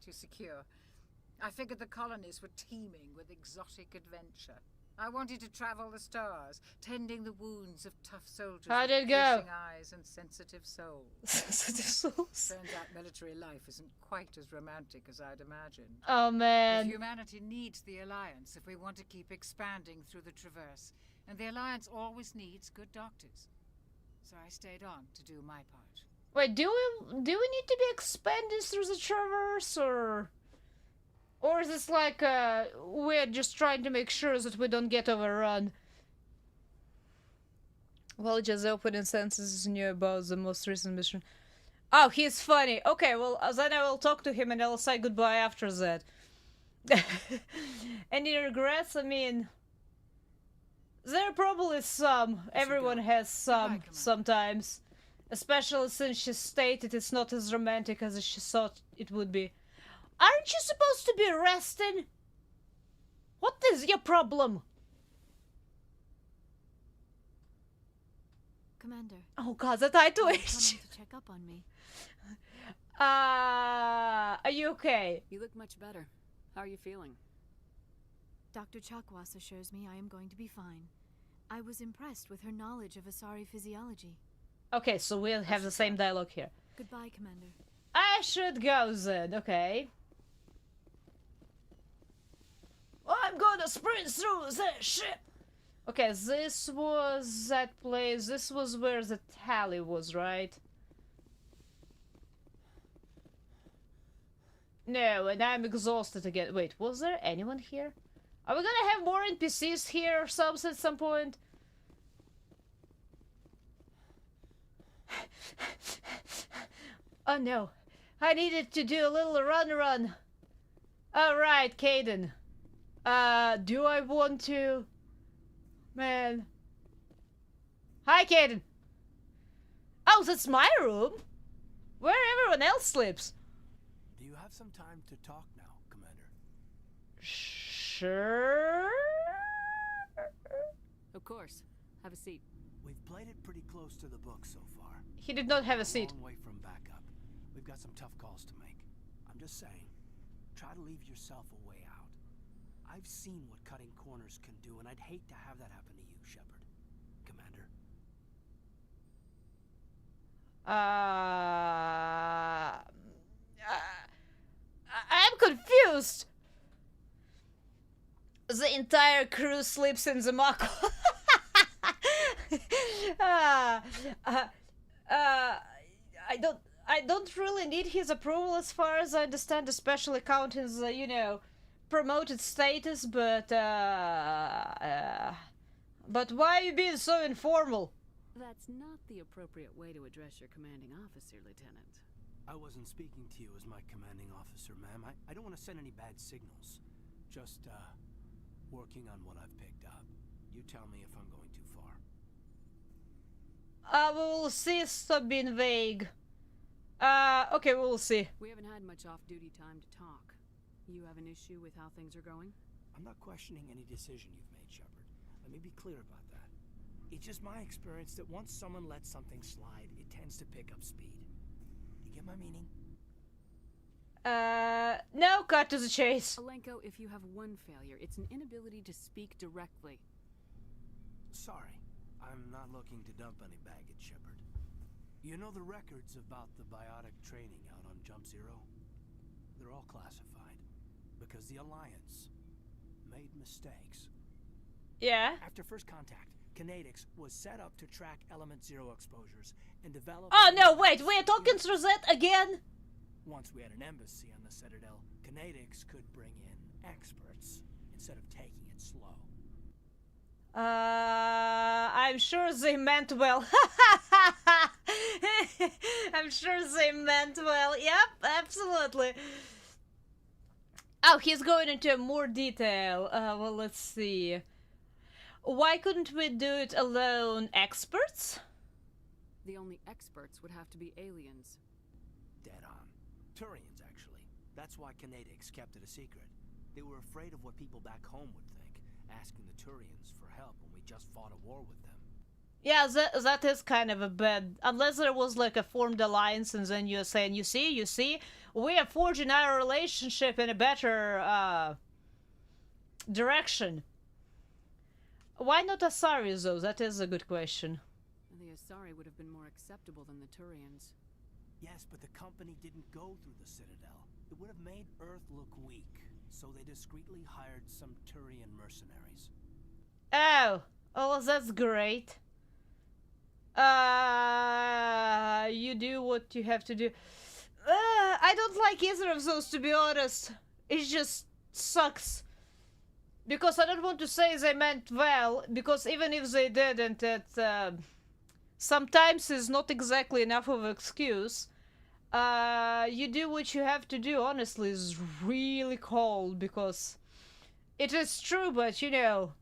Too secure. I figured the colonies were teeming with exotic adventure. I wanted to travel the stars, tending the wounds of tough soldiers How with did it go? piercing eyes and sensitive souls. Sensitive souls. Turns out military life isn't quite as romantic as I'd imagined. Oh man. But humanity needs the Alliance if we want to keep expanding through the Traverse, and the Alliance always needs good doctors. So I stayed on to do my part. Wait, do we need to be expanded through the Traverse, or is this like, we're just trying to make sure that we don't get overrun? Well, just the opening sentences knew about the most recent mission. Oh, he's funny. Okay, well, then I will talk to him and I'll say goodbye after that. Any regrets? I mean, There are probably some. Everyone has some sometimes. Especially since she stated it's not as romantic as she thought it would be. Aren't you supposed to be resting? What is your problem? Commander. Oh god, that eye Coming twitch. to check up on me. Are you okay? You look much better. How are you feeling? Dr. Chakwas assures me I am going to be fine. I was impressed with her knowledge of Asari physiology. Okay, so we'll have the same dialogue here. Goodbye, Commander. I should go then, okay. I'm gonna sprint through the ship! Okay, this was that place. This was where the tally was, right? No, and I'm exhausted again. Wait, was there anyone here? Are we gonna have more NPCs here or something at some point? Oh no, I needed to do a little run. Alright, Caden. Do I want to... Man. Hi, Caden. Oh, that's my room? Where everyone else sleeps. Do you have some time to talk now, Commander? Sure? Of course. Have a seat. We've played it pretty close to the book so far. He did not have a seat. Long way from backup. We've got some tough calls to make. I'm just saying, try to leave yourself a way out. I've seen what cutting corners can do, and I'd hate to have that happen to you, Shepard. Commander. I'm confused. The entire crew sleeps in the Mako. I don't really need his approval as far as I understand, especially counting the, you know, promoted status, but why are you being so informal? That's not the appropriate way to address your commanding officer, Lieutenant. I wasn't speaking to you as my commanding officer, ma'am. I don't want to send any bad signals. Just, working on what I've picked up. You tell me if I'm going too far. We will see. Stop being vague. Okay, we'll see. We haven't had much off-duty time to talk. You have an issue with how things are going? I'm not questioning any decision you've made, Shepard. Let me be clear about that. It's just my experience that once someone lets something slide, it tends to pick up speed. You get my meaning? No, cut to the chase. Alenko, if you have one failure, it's an inability to speak directly. Sorry, I'm not looking to dump any baggage, Shepard. You know the records about the biotic training out on Jump Zero? They're all classified, because the Alliance made mistakes. Yeah? After first contact, Kinetics was set up to track Element Zero exposures and develop... Oh no, wait, we're talking through that again? Once we had an embassy on the Citadel, Kinetics could bring in experts instead of taking it slow. I'm sure they meant well. I'm sure they meant well. Yep, absolutely. Oh, he's going into more detail. Well, let's see. Why couldn't we do it alone? Experts? The only experts would have to be aliens. Dead on. Turians, actually. That's why Kinetics kept it a secret. They were afraid of what people back home would think, asking the Turians for help when we just fought a war with them. Yeah, that is kind of a bad... Unless there was like a formed alliance and then you're saying, you see, we are forging our relationship in a better direction. Why not Asari though? That is a good question. The Asari would have been more acceptable than the Turians. Yes, but the company didn't go through the Citadel. It would have made Earth look weak, so they discreetly hired some Turian mercenaries. Oh, that's great. You do what you have to do. I don't like either of those, to be honest. It just sucks. Because I don't want to say they meant well, because even if they didn't, it sometimes is not exactly enough of an excuse. You do what you have to do, honestly, is really cold, because it is true, but you know,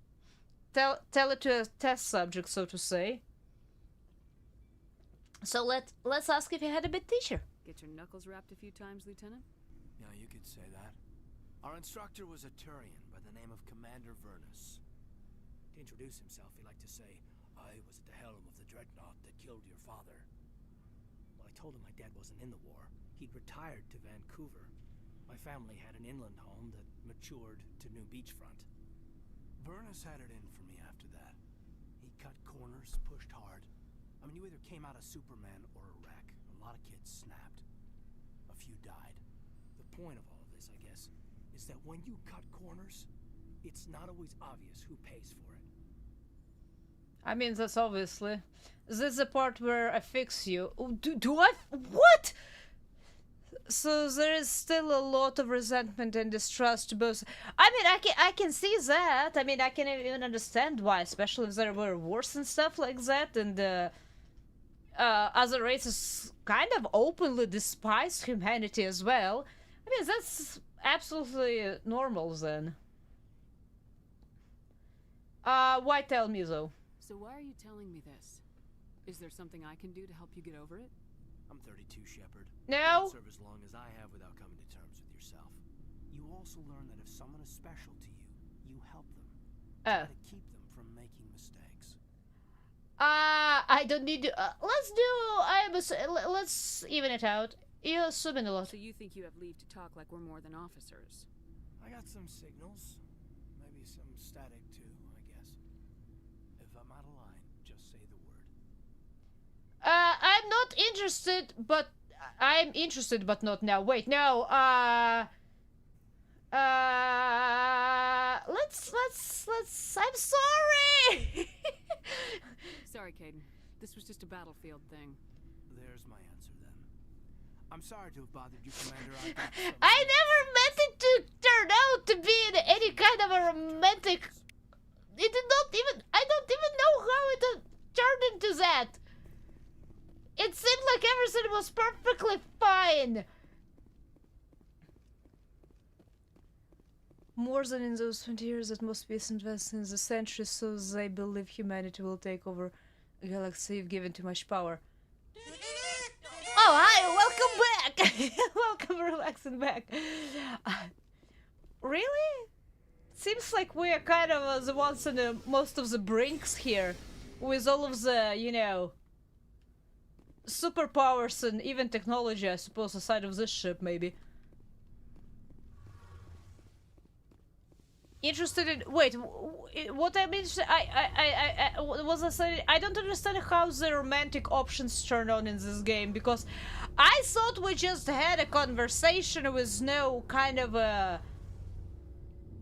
tell it to a test subject, so to say. So let's ask if he had a bad teacher. Get your knuckles rapped a few times, Lieutenant? Yeah, you could say that. Our instructor was a Turian by the name of Commander Vernus. To introduce himself, he liked to say, "I was at the helm of the dreadnought that killed your father." Well, I told him my dad wasn't in the war. He'd retired to Vancouver. My family had an inland home that matured to New Beachfront. Vernus had it in for me after that. He cut corners, pushed hard. I mean, you either came out a Superman or a wreck. A lot of kids snapped. A few died. The point of all of this, I guess, is that when you cut corners, it's not always obvious who pays for it. I mean, that's obviously. This is the part where I fix you. Oh, do I? What? So there is still a lot of resentment and distrust to both. I mean, I can see that. I mean, I can even understand why, especially if there were wars and stuff like that, and other races kind of openly despise humanity as well. I mean, that's absolutely normal then. Why tell me though? So why are you telling me this? Is there something I can do to help you get over it? I'm 32, Shepard. No. You don't serve as long as I have without coming to terms with yourself. You also learn that if someone is special to you, you help them. Try to keep them from making mistakes. I don't need to. Let's even it out. You're assuming a lot. So you think you have leave to talk like we're more than officers? I got some signals. Maybe some static too, I guess. If I'm out of line, just say the word. I'm not interested, but I'm interested, but not now. Wait, no. Let's. I'm sorry. Sorry, Caden. This was just a battlefield thing. There's my answer then. I'm sorry to have bothered you, Commander. I never meant it to turn out to be in any kind of a romantic. It did not even. I don't even know how it turned into that. It seemed like everything was perfectly fine. More than in those 20 years, it must be invested in the century, so they believe humanity will take over a galaxy if given too much power. Oh, hi! Welcome back! Welcome, relaxing back. Really? Seems like we are kind of the ones on the most of the brinks here, with all of the, you know, superpowers and even technology, I suppose, aside of this ship, maybe. Interested in. Wait, what I mean, I don't understand how the romantic options turn on in this game, because I thought we just had a conversation with no kind of a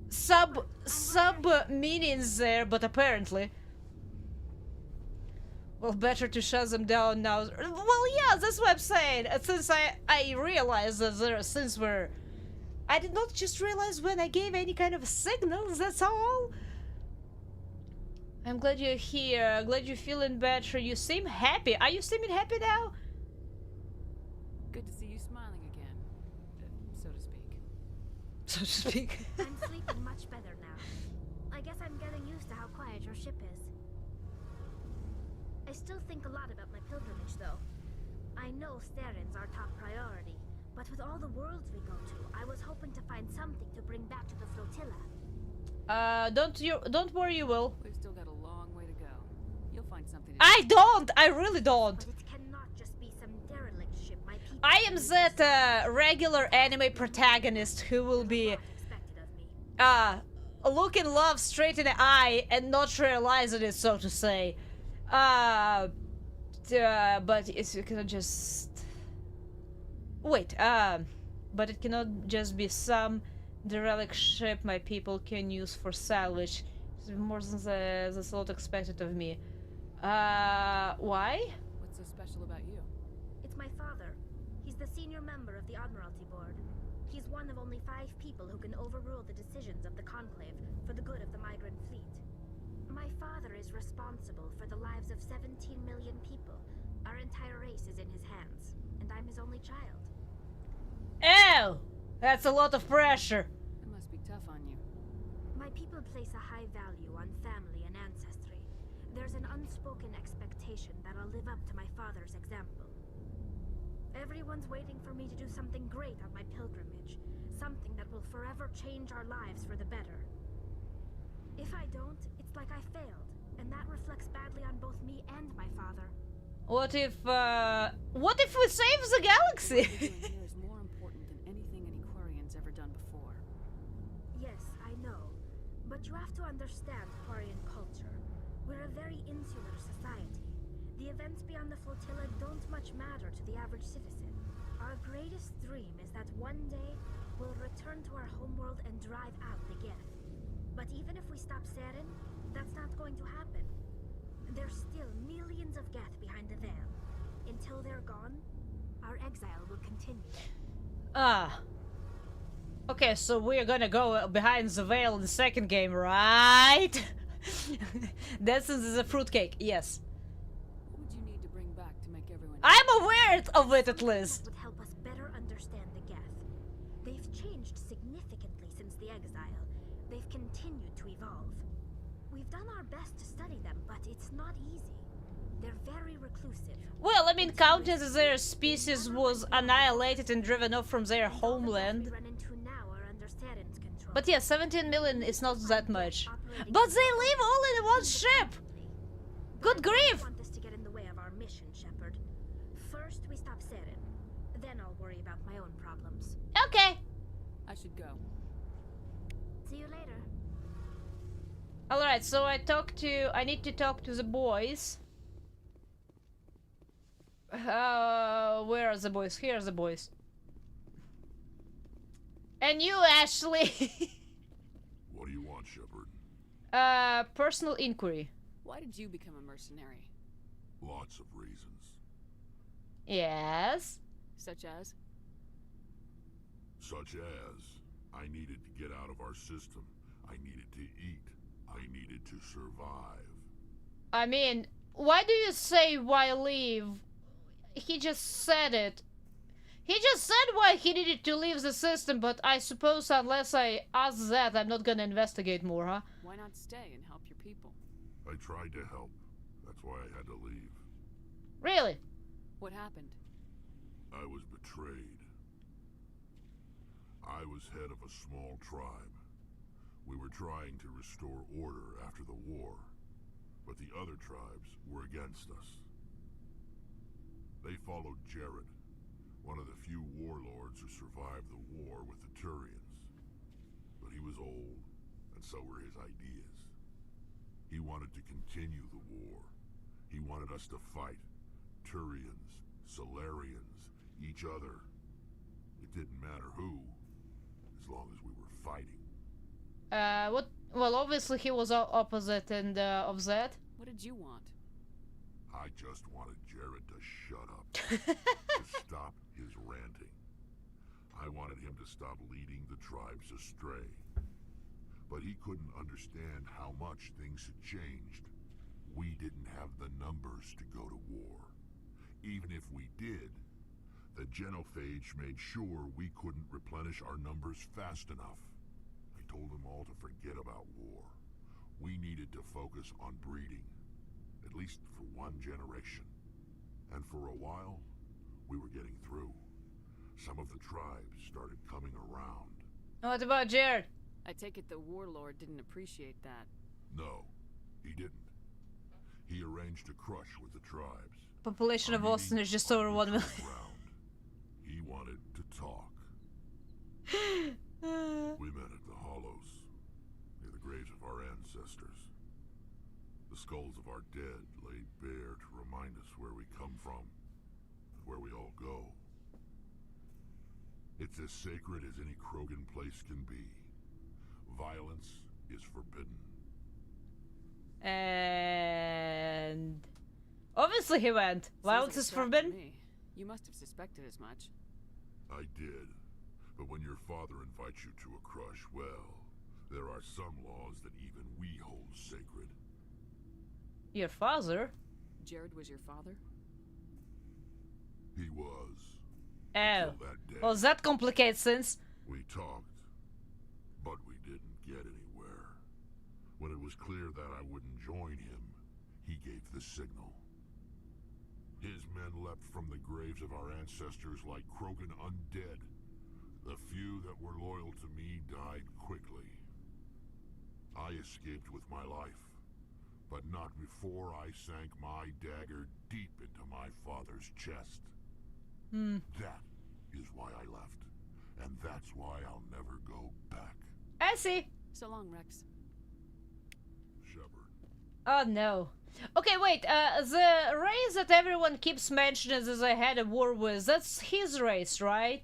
sub meanings there, but apparently. Well, better to shut them down now. Well, yeah, that's what I'm saying. Since I realized that there are things where I did not just realize when I gave any kind of signals, that's all. I'm glad you're here. Glad you're feeling better. You seem happy. Are you seeming happy now? Good to see you smiling again, so to speak. So to speak. I'm sleeping much better now. I guess I'm getting used to how quiet your ship is. I still think a lot about my pilgrimage, though. I know Steren's our top priority. But with all the worlds we go to, I was hoping to find something to bring back to the flotilla. Don't worry, you will. We've still got a long way to go. You'll find something to I really don't. But it cannot just be some derelict ship my people. I am that regular anime protagonist who will be looking love straight in the eye and not realizing it, so to say. But it's, you cannot just wait. But it cannot just be some derelict ship my people can use for salvage. It's more than the thought expected of me. Why? What's so special about you? It's my father. He's the senior member of the Admiralty Board. He's one of only 5 people who can overrule the decisions of the Conclave for the good of the migrant fleet. My father is responsible for the lives of 17 million people. Our entire race is in his hands, and I'm his only child. Oh! That's a lot of pressure. It must be tough on you. My My people place a high value on family and ancestry. There's an unspoken expectation that I'll live up to my father's example. Everyone's waiting for me to do something great on my pilgrimage. Something that will forever change our lives for the better. If I don't, it's like I failed, and that reflects badly on both me and my father. What if we save the galaxy? What you're doing here is more important than anything any Quarian's ever done before. Yes, I know. But you have to understand Quarian culture. We're a very insular society. The events beyond the flotilla don't much matter to the average citizen. Our greatest dream is that one day we'll return to our homeworld and drive out the Geth. But even if we stop Saren, that's not going to happen. There's still millions of Geth behind the veil. Until they're gone, our exile will continue. Okay, so we're gonna go behind the veil in the second game, right? This is a fruitcake, yes. What would you need to bring back to make everyone... I'm aware of it at least. Would help us better understand the Geth. They've changed significantly since the exile. They've continued to evolve. We've done our best to study them, but it's not easy. They're very reclusive. Well, I mean, counting as their species was annihilated and driven off from their homeland. We run into now are under Saren's control. But yeah, 17 million is not that much. But they live all in one ship! Good grief! I want this to get in the way of our mission, Shepard. First, we stop Saren. Then I'll worry about my own problems. Okay. I should go. See you later. Alright, so I need to talk to the boys. Where are the boys? Here are the boys. And you, Ashley! What do you want, Shepard? Personal inquiry. Why did you become a mercenary? Lots of reasons. Yes? Such as? Such as, I needed to get out of our system. I needed to eat. I needed to survive. I mean, why do you say why leave? He just said it. He just said why he needed to leave the system, but I suppose unless I ask that, I'm not gonna investigate more, huh? Why not stay and help your people? I tried to help. That's why I had to leave. Really? What happened? I was betrayed. I was head of a small tribe. We were trying to restore order after the war, but the other tribes were against us. They followed Jared, one of the few warlords who survived the war with the Turians. But he was old, and so were his ideas. He wanted to continue the war. He wanted us to fight. Turians, Solarians, each other. It didn't matter who, as long as we were fighting. What? Well, obviously he was opposite and of that. What did you want? I just wanted Jared to shut up. To stop his ranting. I wanted him to stop leading the tribes astray. But he couldn't understand how much things had changed. We didn't have the numbers to go to war. Even if we did, the genophage made sure we couldn't replenish our numbers fast enough. I told them all to forget about war. We needed to focus on breeding, at least for one generation. And for a while, we were getting through. Some of the tribes started coming around. What about Jared? I take it the warlord didn't appreciate that. No, he didn't. He arranged a crush with the tribes. Population of Austin is just over 1 million. He wanted to talk. We met at the Hollows, near the graves of our ancestors. The skulls of our dead laid bare to remind us where we come from, and where we all go. It's as sacred as any Krogan place can be. Violence is forbidden. And obviously he went. Violence is forbidden. You must have suspected as much. I did. But when your father invites you to a crush, well, there are some laws that even we hold sacred. Your father? Jared was your father? He was. Oh. Well, that complicates things. We talked, but we didn't get anywhere. was clear that I wouldn't join him, he gave the signal. His men leapt from the graves of our ancestors like Krogan undead. The few that were loyal to me died quickly. I escaped with my life, but not before I sank my dagger deep into my father's chest. That is why I left, and that's why I'll never go back. I see. So long, Rex. Shepard. Oh no. Okay, wait, the race that everyone keeps mentioning that they had a war with, that's his race, right?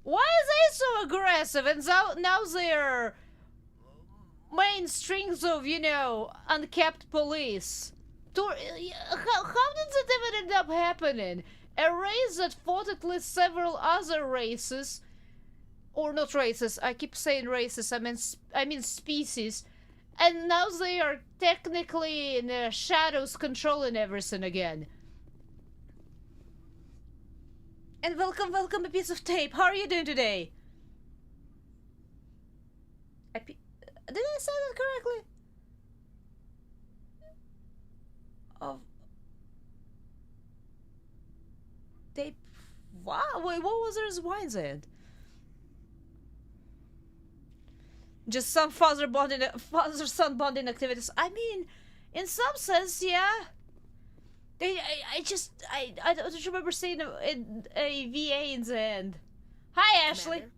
Why are they so aggressive and now they're main strings of, you know, unkept police? How did that even end up happening? A race that fought at least several other races, or not races, I keep saying races, I mean species, and now they are technically in the shadows controlling everything again. And welcome, a piece of tape. How are you doing today? Did I say that correctly? Of tape. Wow, wait, what was their wine's end? Just some father-son bonding activities. I mean, in some sense, yeah. I don't remember seeing a VA in the end. Hi, Ashley. Commander?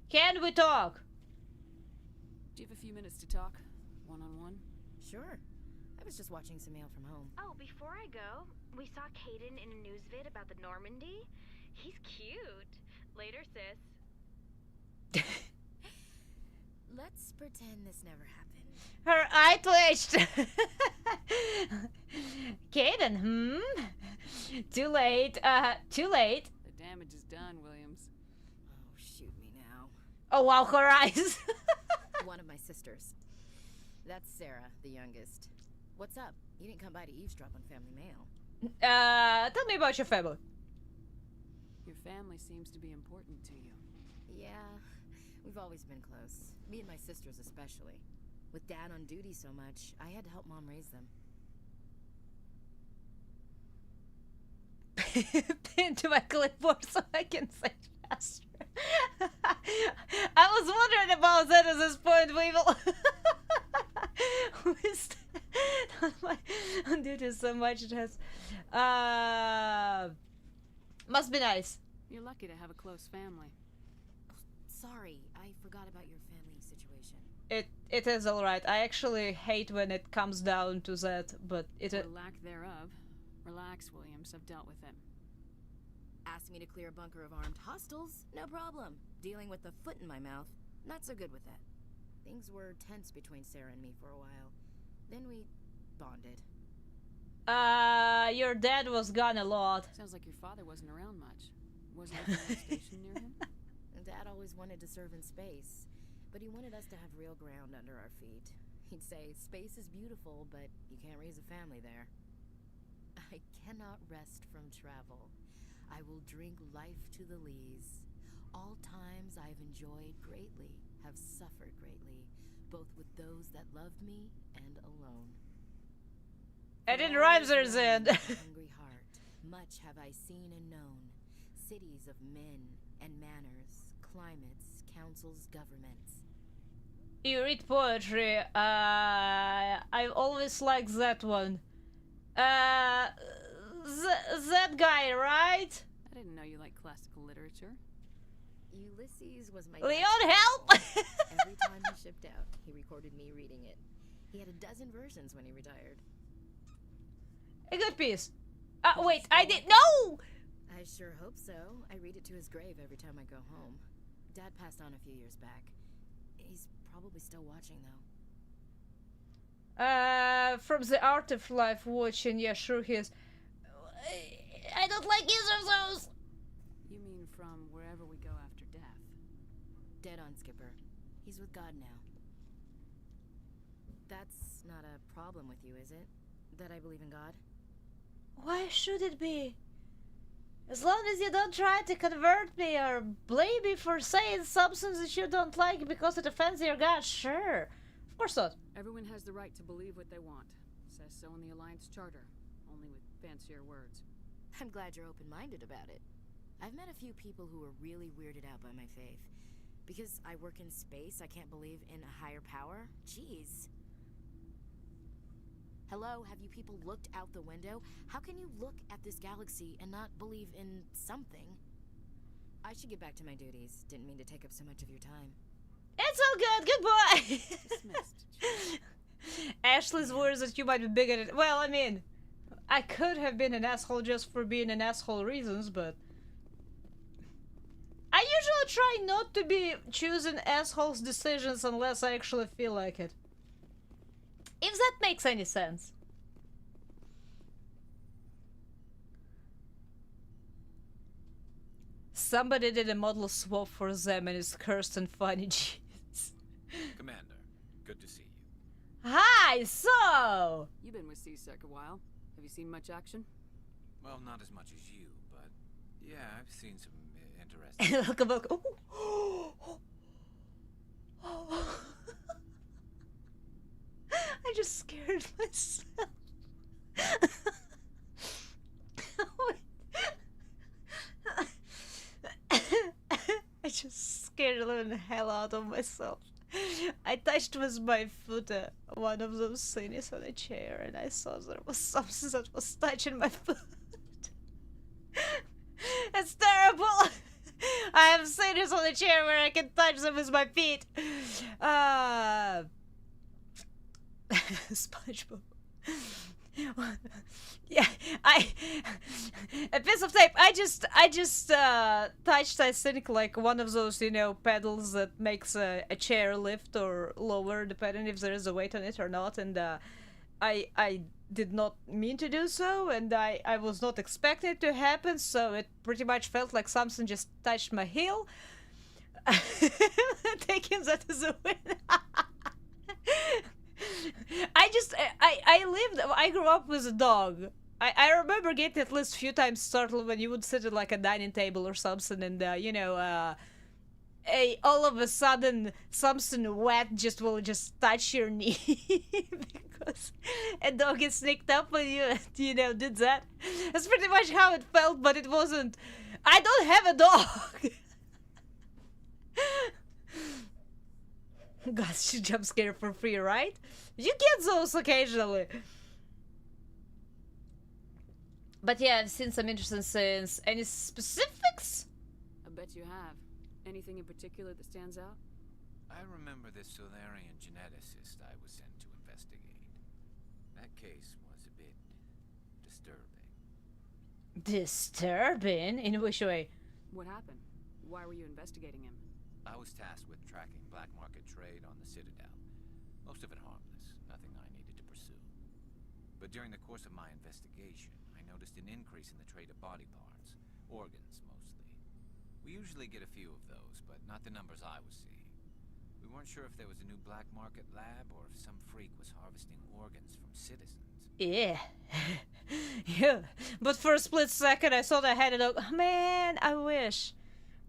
Can we talk? Do you have a few minutes to talk? One-on-one? Sure. I was just watching some mail from home. Oh, before I go, we saw Caden in a news vid about the Normandy. He's cute. Later, sis. Let's pretend this never happened. Her eye twitched. Caden, Too late. Too late. The damage is done, Williams. Oh, shoot me now. Oh, wow, her eyes. One of my sisters. That's Sarah, the youngest. What's up? You didn't come by to eavesdrop on family mail. Tell me about your family. Your family seems to be important to you. Yeah, we've always been close. Me and my sisters especially. With Dad on duty so much, I had to help Mom raise them. Pin to my clipboard so I can say faster. I was wondering about that at this point, Weevil. Who is that? On duty so much it has. Must be nice. You're lucky to have a close family. Oh, sorry, I forgot about your family situation. It is alright. I actually hate when it comes down to that, but it Or lack thereof. Relax, Williams. I've dealt with him. Asked me to clear a bunker of armed hostiles? No problem. Dealing with the foot in my mouth? Not so good with that. Things were tense between Sarah and me for a while. Then we bonded. Your dad was gone a lot. Sounds like your father wasn't around much. Wasn't there a station near him? Dad always wanted to serve in space, but he wanted us to have real ground under our feet. He'd say, space is beautiful, but you can't raise a family there. I cannot rest from travel. I will drink life to the lees. All times I have enjoyed greatly, have suffered greatly, both with those that loved me and alone. I didn't rhyme there, Zed. Hungry heart, much have I seen and known. Cities of men and manners, climates, councils, governments. You read poetry. I always liked that one. That guy, right? I didn't know you liked classical literature. Ulysses was my Leon, help! Every time he shipped out, he recorded me reading it. He had 12 versions when he retired. A good piece. Wait, I did. No! I sure hope so. I read it to his grave every time I go home. Dad passed on a few years back. He's probably still watching, though. From the Art of Life watching, yeah, sure he is. I don't like either of those! You mean from wherever we go after death? Dead on, Skipper. He's with God now. That's not a problem with you, is it? That I believe in God? Why should it be? As long as you don't try to convert me or blame me for saying something that you don't like because it offends your God, sure. Of Of course not. Everyone has the right to believe what they want. Says so in the Alliance Charter, only with fancier words. I'm glad you're open-minded about it. I've met a few people who are really weirded out by my faith. Because I work in space, I can't believe in a higher power? Jeez. Hello, have you people looked out the window? How can you look at this galaxy and not believe in something? I should get back to my duties. Didn't mean to take up so much of your time. It's all good. Goodbye. Ashley's words that you might be bigoted. Well, I mean, I could have been an asshole just for being an asshole reasons, but I usually try not to be choosing assholes' decisions unless I actually feel like it. If that makes any sense. Somebody did a model swap for them and it's cursed and funny. Jeez. Commander, good to see you. Hi, so! You've been with CSEC a while. Have you seen much action? Well, not as much as you, but yeah, I've seen some interesting... Welcome, welcome. Oh. I just scared myself. I just scared the living hell out of myself. I touched with my foot one of those things on a chair and I saw there was something that was touching my foot. It's terrible! I have things on the chair where I can touch them with my feet. SpongeBob. Yeah, a piece of tape. I just touched, I think, like one of those, you know, pedals that makes a chair lift or lower depending if there is a weight on it or not, and I did not mean to do so, and I was not expecting it to happen, so it pretty much felt like something just touched my heel. Taking that as a win. I grew up with a dog. I remember getting at least a few times startled when you would sit at like a dining table or something and, you know, all of a sudden something wet will just touch your knee because a dog is sneaked up on you and, you know, did that. That's pretty much how it felt, but it wasn't. I don't have a dog! God, she jump scare for free, right? You get those occasionally. But yeah, I've seen some interesting scenes. Any specifics? I bet you have. Anything in particular that stands out? I remember this Solarian geneticist I was sent to investigate. That case was a bit disturbing. Disturbing? In which way? What happened? Why were you investigating him? I was tasked with tracking black market trade on the Citadel. Most of it harmless, nothing I needed to pursue. But during the course of my investigation, I noticed an increase in the trade of body parts, organs mostly. We usually get a few of those, but not the numbers I was seeing. We weren't sure if there was a new black market lab or if some freak was harvesting organs from citizens. Yeah. Yeah. But for a split second I thought I had it. Man, I wish.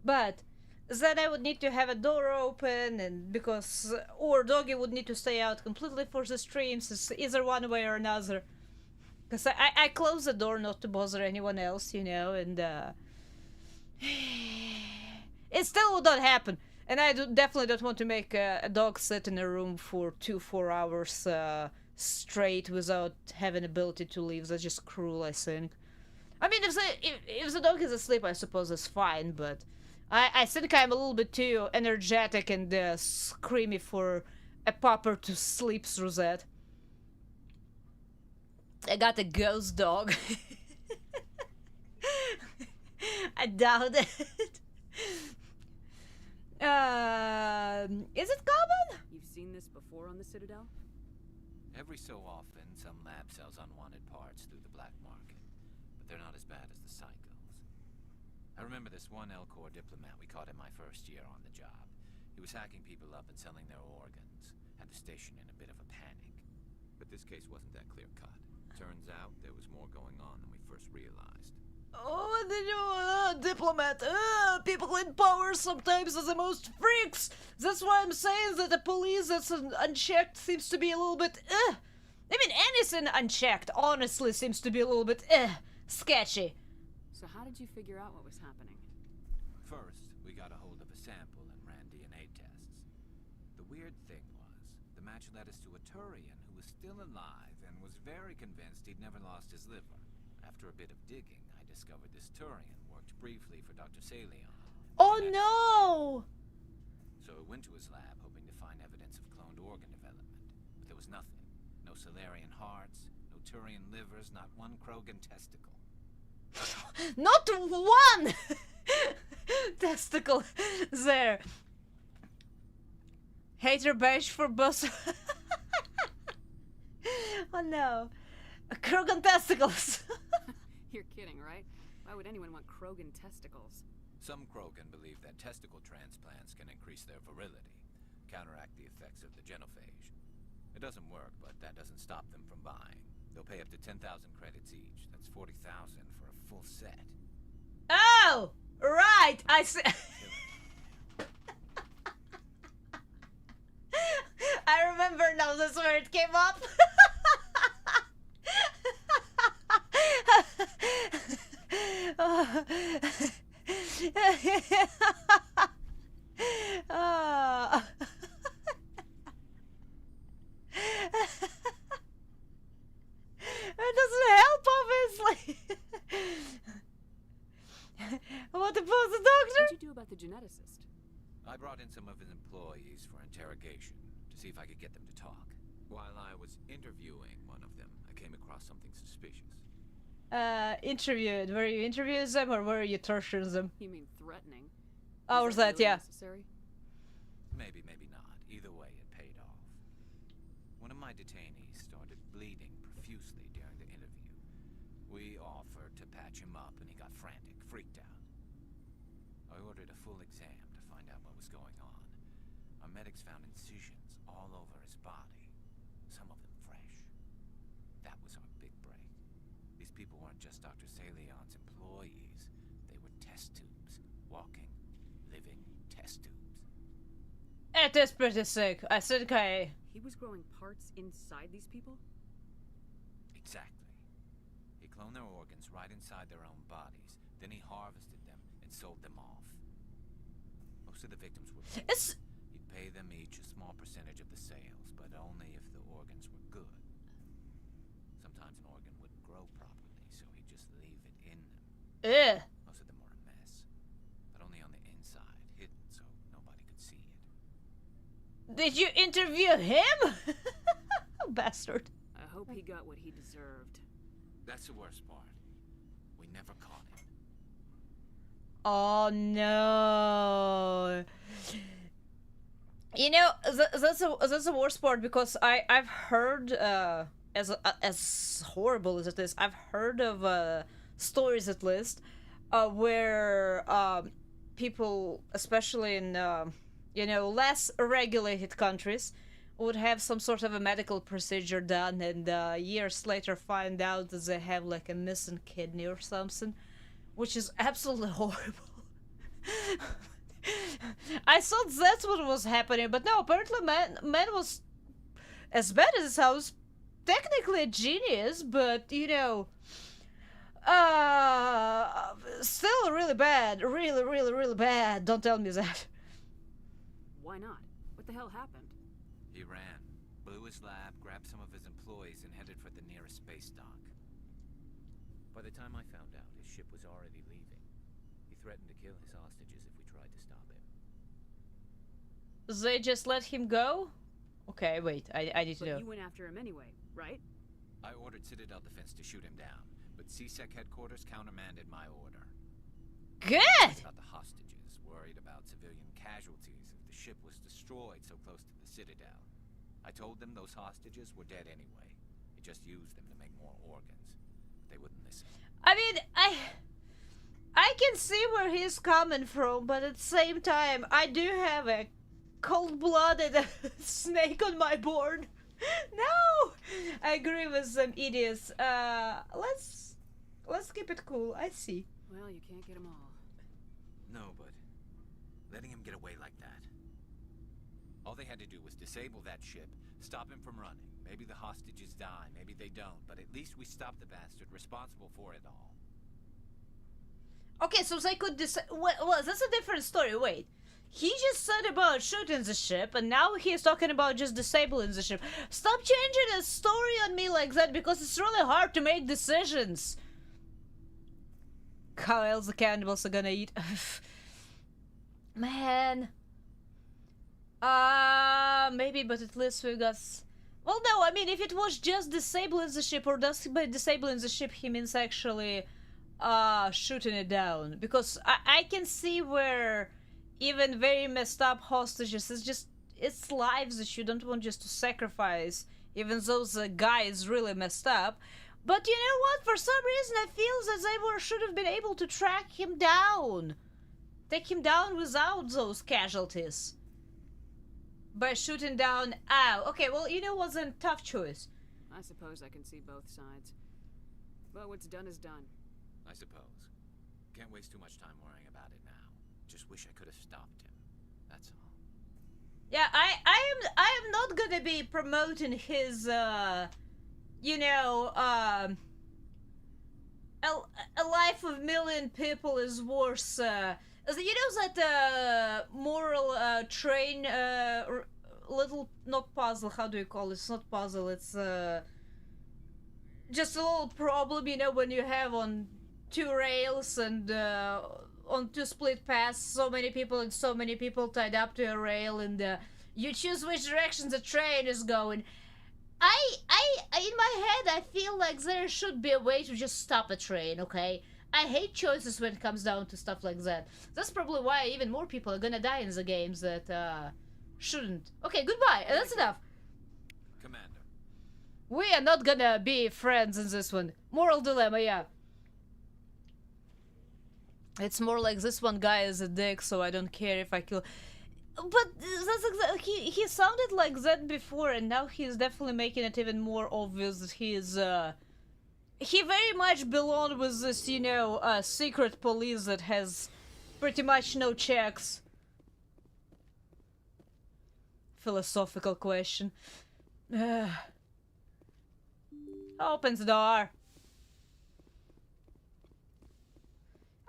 But then I would need to have a door open, and because or doggy would need to stay out completely for the streams. It's either one way or another. Because I close the door not to bother anyone else, you know, and it still would not happen. And I definitely don't want to make a dog sit in a room for 4 hours straight without having ability to leave. That's just cruel, I think. I mean, if the dog is asleep, I suppose it's fine, but I think I'm a little bit too energetic and screamy for a pupper to sleep through that. I got a ghost dog. I doubt it. Is it common? You've seen this before on the Citadel? Every so often, some lab sells unwanted parts through the black market, but they're not as bad as the cycles. I remember this one Elcor diplomat we caught in my first year on the job. He was hacking people up and selling their organs. Had the station in a bit of a panic. But this case wasn't that clear-cut. Turns out there was more going on than we first realized. Oh, the diplomat. People in power sometimes are the most freaks. That's why I'm saying that the police that's unchecked seems to be a little bit. I mean, anything unchecked, honestly, seems to be a little bit sketchy. So how did you figure out what was happening? First, we got a hold of a sample and ran DNA tests. The weird thing was, the match led us to a Turian who was still alive and was very convinced he'd never lost his liver. After a bit of digging, I discovered this Turian worked briefly for Dr. Salion. Oh no! So I went to his lab hoping to find evidence of cloned organ development, but there was nothing. No Salarian hearts, no Turian livers, not one Krogan testicle. Not one testicle there. Hater bash for bus. Oh no. Krogan testicles. You're kidding, right? Why would anyone want Krogan testicles? Some Krogan believe that testicle transplants can increase their virility, counteract the effects of the genophage. It doesn't work, but that doesn't stop them from buying. They'll pay up to 10,000 credits each. That's 40,000 for a full set. Oh! Right! I see. I remember now, that's where it came up. It doesn't help, obviously. What about the doctor? What'd you do about the geneticist? I brought in some of his employees for interrogation to see if I could get them to talk. While I was interviewing one of them, I came across something suspicious. Interviewed. Were you interviewing them or were you torturing them? You mean threatening? Oh, was that, really yeah. Necessary? Maybe, maybe not. Either way, it paid off. One of my detainees started bleeding profusely during the interview. We offered to patch him up and he got frantic, freaked out. I ordered a full exam to find out what was going on. Our medics found incisions all over his body, some of them fresh. That was our big break. These people weren't just Dr. Salion's employees. They were test tubes. Walking, living test tubes. It is pretty sick. I think He was growing parts inside these people? Exactly. He cloned their organs right inside their own bodies. Then he harvested them and sold them off. Most of the victims were poor. He'd pay them each a small percentage of the sales, but only if the organs were good. Sometimes an organ wouldn't grow properly, so he'd just leave it in them. Ugh. Most of them were a mess, but only on the inside, hidden so nobody could see it. Did you interview him? Bastard. I hope he got what he deserved. That's the worst part. We never caught him. Oh no. You know, that's the worst part because I've heard as horrible as it is, I've heard of stories at least where people, especially in you know, less regulated countries, would have some sort of a medical procedure done and years later find out that they have like a missing kidney or something, which is absolutely horrible. I thought that's what was happening, but no, apparently man was, as bad as it sounds, technically a genius, but you know, still really bad, really bad. Don't tell me that. Why not? What the hell happened? He ran, blew his lab, grabbed some of his employees, and headed for the nearest space dock. By the time I found out, his ship was already leaving. He threatened to kill his hostages if we tried to stop him. They just let him go? Okay, wait, I need to know. But you went after him anyway, right? I ordered Citadel Defense to shoot him down, but CSEC headquarters countermanded my order. Good! About the hostages, worried about civilian casualties if the ship was destroyed so close to the Citadel. I told them those hostages were dead anyway. He just used them to make more organs. They wouldn't listen. I mean, I can see where he's coming from, but at the same time, I do have a cold-blooded snake on my board. No! I agree with some idiots. Let's Let's keep it cool. I see. Well, you can't get them all. No, but letting him get away like that. All they had to do was disable that ship, stop him from running. Maybe the hostages die, maybe they don't, but at least we stopped the bastard responsible for it all. Okay, so they could well, that's a different story. Wait. He just said about shooting the ship, and now he's talking about just disabling the ship. Stop changing the story on me like that, because it's really hard to make decisions. How else the cannibals are gonna eat? Man. Maybe, but at least we got... Well, no, I mean, if it was just disabling the ship, or does by disabling the ship he means actually shooting it down? Because I can see where even very messed up hostages, it's lives that you don't want just to sacrifice, even though the guy is really messed up. But you know what? For some reason I feel that they should have been able to track him down. Take him down without those casualties. By shooting down... Ow. Okay, well, you know what's a tough choice. I suppose I can see both sides. But what's done is done. I suppose. Can't waste too much time worrying about it now. Just wish I could have stopped him. That's all. Yeah, I am not gonna be promoting his, you know, a life of million people is worse, you know that, moral, train, little, not puzzle, how do you call it? It's not puzzle, it's, just a little problem, you know, when you have on 2 rails and, on 2 split paths, so many people and so many people tied up to a rail, and, you choose which direction the train is going. In my head, I feel like there should be a way to just stop a train, okay? I hate choices when it comes down to stuff like that. That's probably why even more people are gonna die in the games that, shouldn't. Okay, goodbye. That's enough. Commander. We are not gonna be friends in this one. Moral dilemma, yeah. It's more like this one guy is a dick, so I don't care if I kill... But that's exactly... He sounded like that before, and now he's definitely making it even more obvious that he is, he very much belonged with this, you know, secret police that has pretty much no checks. Philosophical question. Opens the door.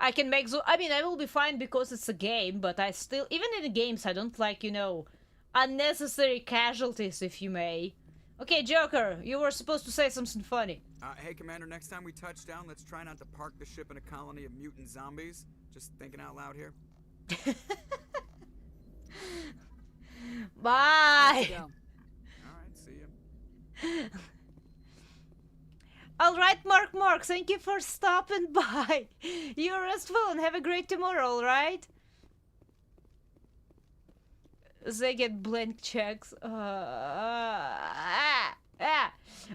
I can make I mean, I will be fine because it's a game, but I still... Even in the games, I don't like, you know, unnecessary casualties, if you may. Okay, Joker, you were supposed to say something funny. Hey, Commander, next time we touch down, let's try not to park the ship in a colony of mutant zombies. Just thinking out loud here. Bye! Alright, see ya. Alright, Mark, thank you for stopping by. You rest well and have a great tomorrow, alright? They get blank checks.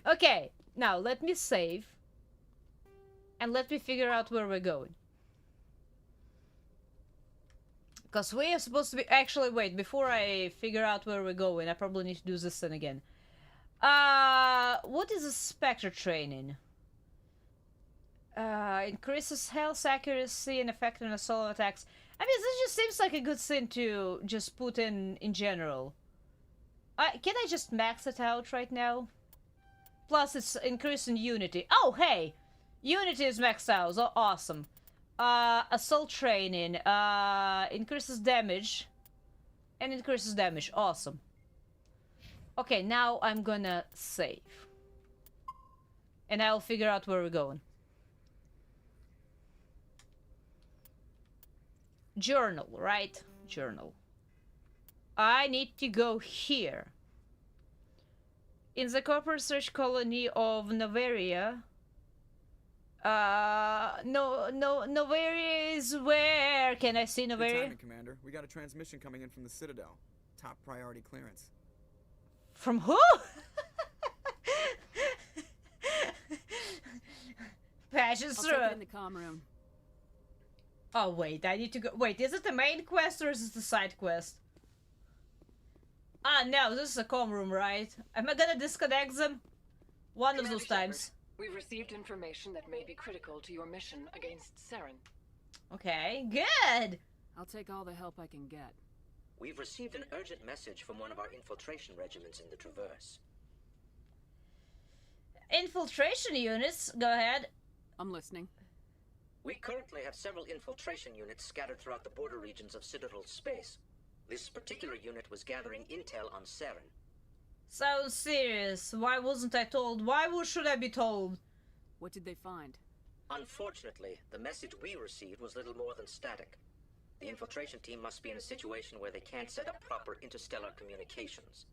Okay, now let me save. And let me figure out where we're going. Because we are supposed to be... Actually, wait, before I figure out where we're going, I probably need to do this thing again. What is a Spectre training? Increases health, accuracy, and effectiveness of solo attacks. I mean, this just seems like a good thing to just put in general. Can I just max it out right now? Plus, it's increasing Unity. Oh, hey! Unity is maxed out. Oh, awesome. Assault training. Increases damage. And increases damage. Awesome. Okay, now I'm gonna save. And I'll figure out where we're going. Journal, right? Journal. I need to go here. In the corporate research colony of Noveria. Noveria is where? Can I see Good Noveria? timing, Commander. We got a transmission coming in from the Citadel. Top priority clearance. From who? Patches I'll through take it it. in the comm room. Oh, wait, I need to go. Wait, is it the main quest or is it the side quest? Ah, no, this is a comm room, right? Am I gonna disconnect them? One of those times. We've received information that may be critical to your mission against Saren. Okay, good! I'll take all the help I can get. We've received an urgent message from one of our infiltration regiments in the Traverse. Infiltration units? Go ahead. I'm listening. We currently have several infiltration units scattered throughout the border regions of Citadel space. This particular unit was gathering intel on Saren. Sounds serious. Why wasn't I told? Why should I be told? What did they find? Unfortunately, the message we received was little more than static. The infiltration team must be in a situation where they can't set up proper interstellar communications.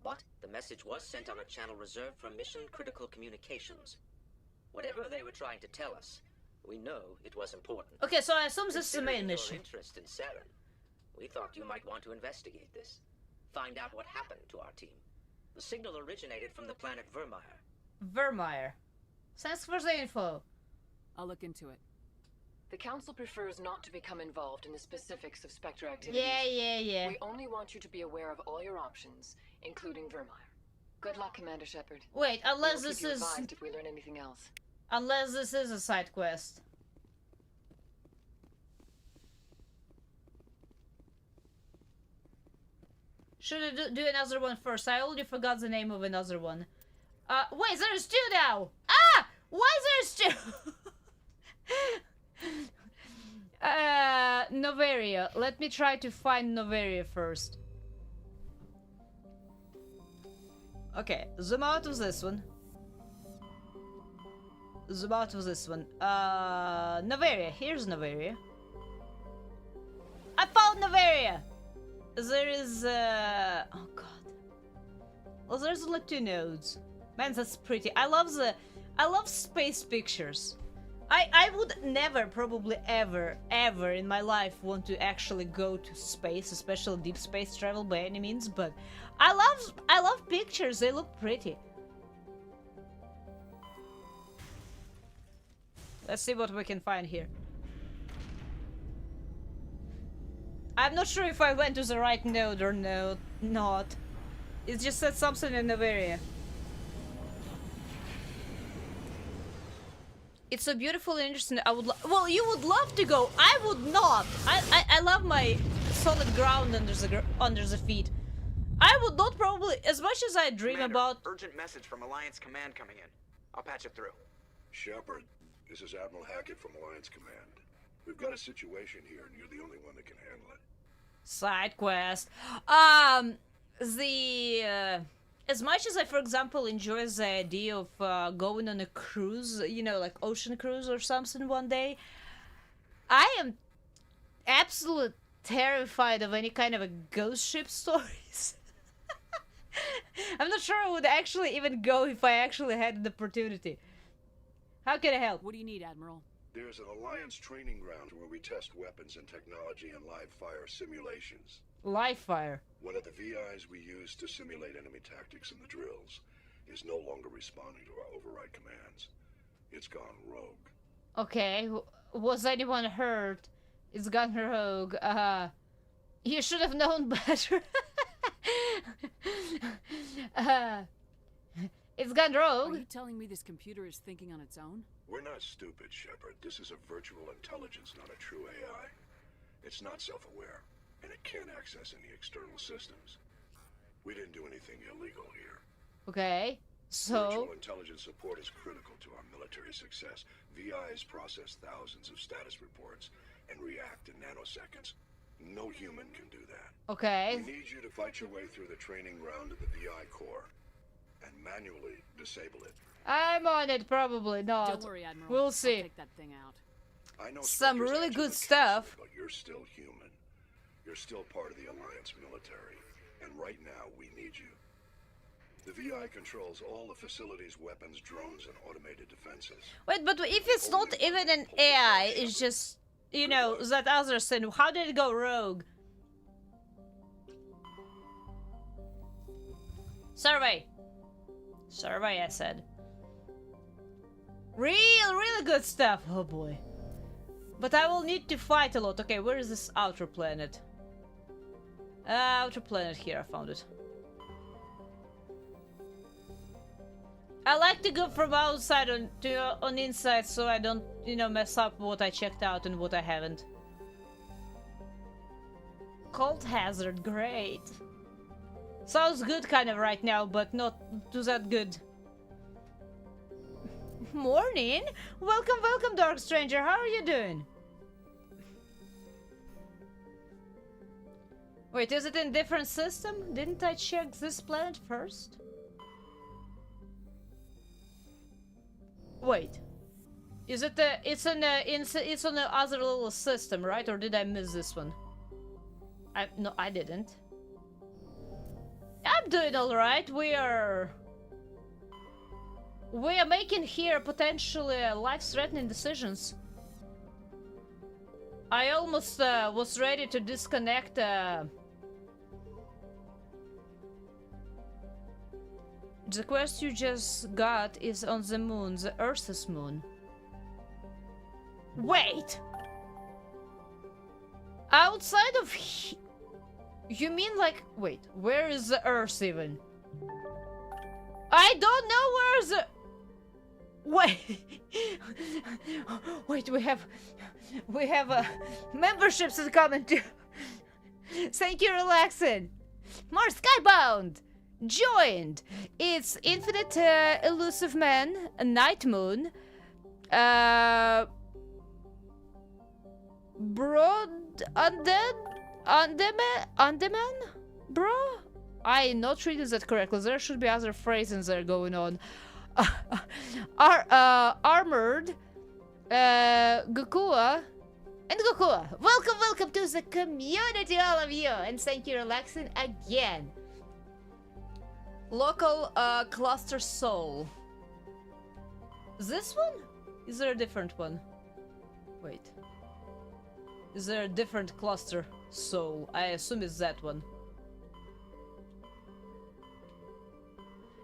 But the message was sent on a channel reserved for mission-critical communications. Whatever they were trying to tell us, we know it was important. Okay, so I assume this is the main mission. Your interest in Saren, we thought you might want to investigate this. Find out what happened to our team. The signal originated from the planet Vermeer. Vermeer. Thanks for the info. I'll look into it. The Council prefers not to become involved in the specifics of Spectre activities. Yeah. We only want you to be aware of all your options, including Vermeer. Good luck, Commander Shepard. Wait, unless We'll this keep you is... advised if we learn anything else. Unless this is a side quest. Should I do another one first? I already forgot the name of another one. Wait, there's two now! Ah! Why there's two? Noveria. Let me try to find Noveria first. Okay, zoom out of this one. Zoom out of this one. Noveria. Here's Noveria. I found Noveria! There is, oh god. Well, there's like 2 nodes. Man, that's pretty. I love space pictures. I would never, probably ever in my life want to actually go to space, especially deep space travel by any means, but I love pictures, they look pretty. Let's see what we can find here. I'm not sure if I went to the right node or not. It just said something in the area. It's so beautiful and interesting. I would well, you would love to go. I would not. I love my solid ground under the feet. I would not probably, as much as I dream Commander, about. Urgent message from Alliance Command coming in. I'll patch it through. Shepard, this is Admiral Hackett from Alliance Command. We've got a situation here, and you're the only one that can handle it. Side quest. As much as I, for example, enjoy the idea of going on a cruise, you know, like ocean cruise or something one day, I am absolutely terrified of any kind of a ghost ship stories. I'm not sure I would actually even go if I actually had the opportunity. How can I help? What do you need, Admiral? There's an Alliance training ground where we test weapons and technology in live fire simulations. Live fire? One of the VIs we use to simulate enemy tactics in the drills is no longer responding to our override commands. It's gone rogue. Okay, was anyone hurt? It's gone rogue. You should have known better. It's gone rogue. Are you telling me this computer is thinking on its own? We're not stupid, Shepard. This is a virtual intelligence, not a true AI. It's not self-aware, and it can't access any external systems. We didn't do anything illegal here. Okay, so... Virtual intelligence support is critical to our military success. VIs process thousands of status reports and react in nanoseconds. No human can do that. Okay. We need you to fight your way through the training ground of the VI core and manually disable it. I'm on it, probably not. Don't worry, Admiral. We'll see. I'll take that thing out. I know some really good stuff. But you're still human. You're still part of the Alliance military, and right now we need you. The VI controls all the facilities, weapons, drones, and automated defenses. Wait, but if it's not even an AI, it's just, you know, that other thing. How did it go rogue? Survey. Survey, I said. Really good stuff. Oh boy. But I will need to fight a lot. Okay, where is this outer planet? Outer planet here, I found it. I like to go from outside on inside so I don't, you know, mess up what I checked out and what I haven't. Cold hazard, great. Sounds good kind of right now, but not too that good. Morning! Welcome, welcome, Dark Stranger. How are you doing? Wait, is it in different system? Didn't I check this planet first? Wait. Is it it's on the other little system, right? Or did I miss this one? No, I didn't. I'm doing alright. We are making here potentially life-threatening decisions. I almost was ready to disconnect the quest you just got is on the moon, the Earth's moon. Wait! Outside of you mean like... Wait, where is the Earth even? I don't know where's the... Wait! Wait, we have memberships that come into... Thank you, relaxing. More Skybound! Joined! It's Infinite Elusive Man, Night Moon, Broad Undeman? Bro? I not reading that correctly. There should be other phrases that are going on. Armored, Gokua, and Gokua. Welcome to the community, all of you, and thank you, relaxing again. Local cluster soul. This one? Is there a different one? Wait. Is there a different cluster soul? I assume it's that one.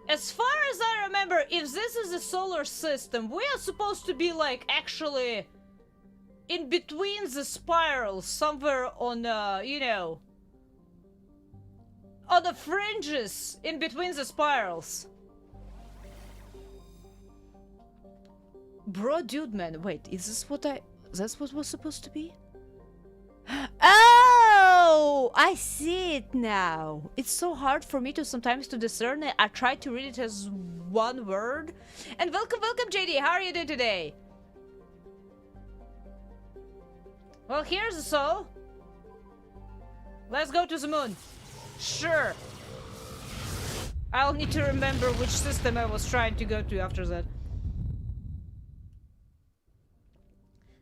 As far as I remember, if this is a solar system, we are supposed to be like actually in between the spirals, somewhere on you know, on the fringes in between the spirals. Bro, dude, man, wait, is this what that's what was supposed to be? Oh, I see it now. It's so hard for me to sometimes to discern it. I try to read it as one word. And welcome, JD. How are you doing today? Well, here's the soul. Let's go to the moon. Sure. I'll need to remember which system I was trying to go to after that.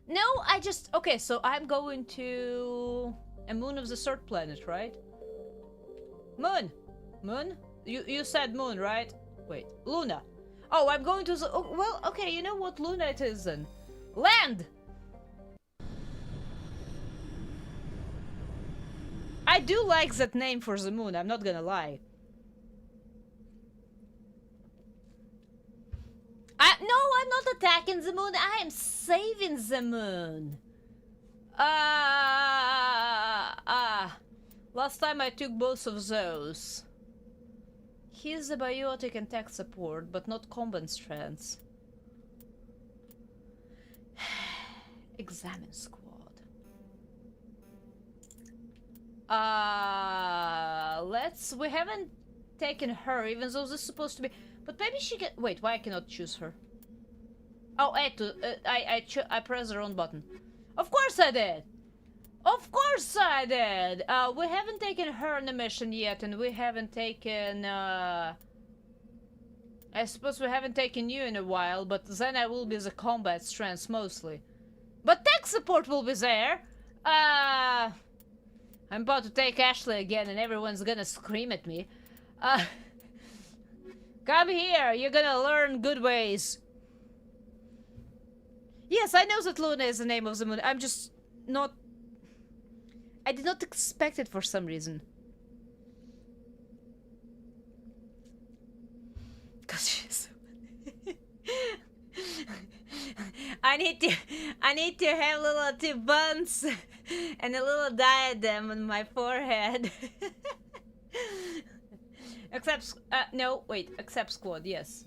No, okay, so I'm going to a moon of the third planet, right? Moon! Moon? You said moon, right? Wait, Luna. Oh, I'm going to the... Oh, well, okay, you know what Luna it is then? Land! I do like that name for the moon, I'm not gonna lie. No, I'm not attacking the moon. I am saving the moon. Last time I took both of those. He's a biotic and tech support, but not combat strengths. Examine squad. We haven't taken her, even though this is supposed to be... But maybe she can... Wait, why I cannot choose her? Oh, I pressed the wrong button. Of course I did! Of course I did! We haven't taken her on the mission yet, and we haven't taken, I suppose we haven't taken you in a while, but then I will be the combat strengths mostly. But tech support will be there! I'm about to take Ashley again, and everyone's gonna scream at me. Come here, you're gonna learn good ways. Yes, I know that Luna is the name of the moon. I'm just not... I did not expect it for some reason. Cause she's... I need to have little two buns and a little diadem on my forehead. Accept, no, wait, accept squad, yes.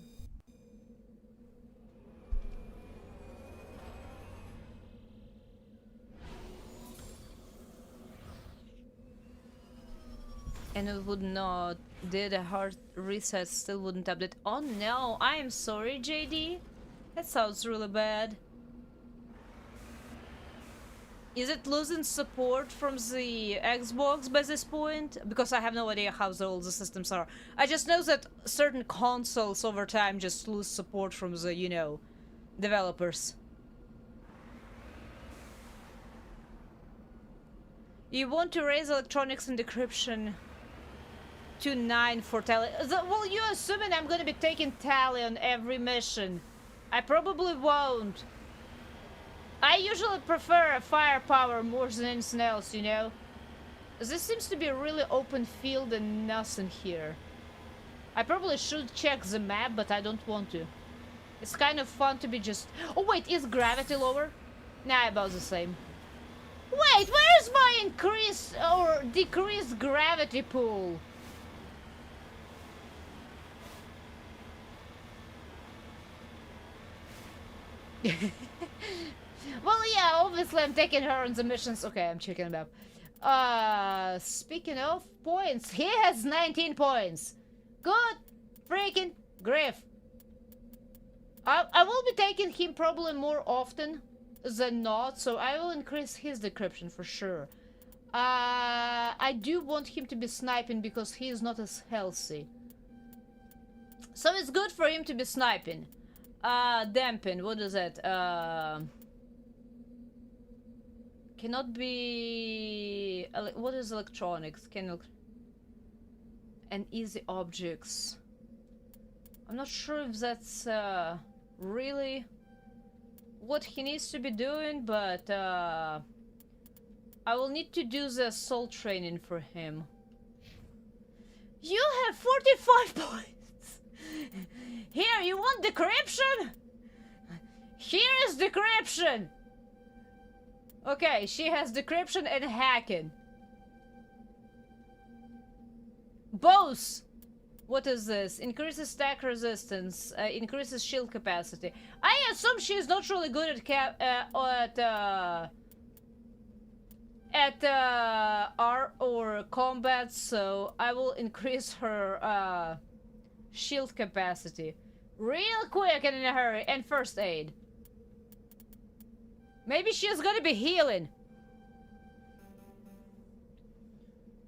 And it would not. Did a hard reset still wouldn't update? Oh no, I am sorry, JD. That sounds really bad. Is it losing support from the Xbox by this point? Because I have no idea how old the systems are. I just know that certain consoles over time just lose support from the, you know, developers. You want to raise electronics and decryption to 9 for tally. Well, you assuming I'm gonna be taking tally on every mission. I probably won't. I usually prefer firepower more than anything else, you know? This seems to be a really open field and nothing here. I probably should check the map, but I don't want to. It's kind of fun to be just... Oh wait, is gravity lower? Nah, about the same. Wait, where's my increased or decreased gravity pool? Well, yeah, obviously I'm taking her on the missions. Okay, I'm checking it up. Speaking of points, he has 19 points. Good freaking grief. I will be taking him probably more often than not, so I will increase his decryption for sure. I do want him to be sniping because he is not as healthy. So it's good for him to be sniping. Dampen, what is that? Cannot be... What is electronics? And easy objects. I'm not sure if that's really what he needs to be doing, but I will need to do the assault training for him. You have 45 points! Here, you want decryption? Here is decryption! Okay, she has decryption and hacking. Both! What is this? Increases stack resistance, increases shield capacity. I assume she is not really good at R or combat, so I will increase her shield capacity real quick and in a hurry. And first aid. Maybe she's gonna be healing.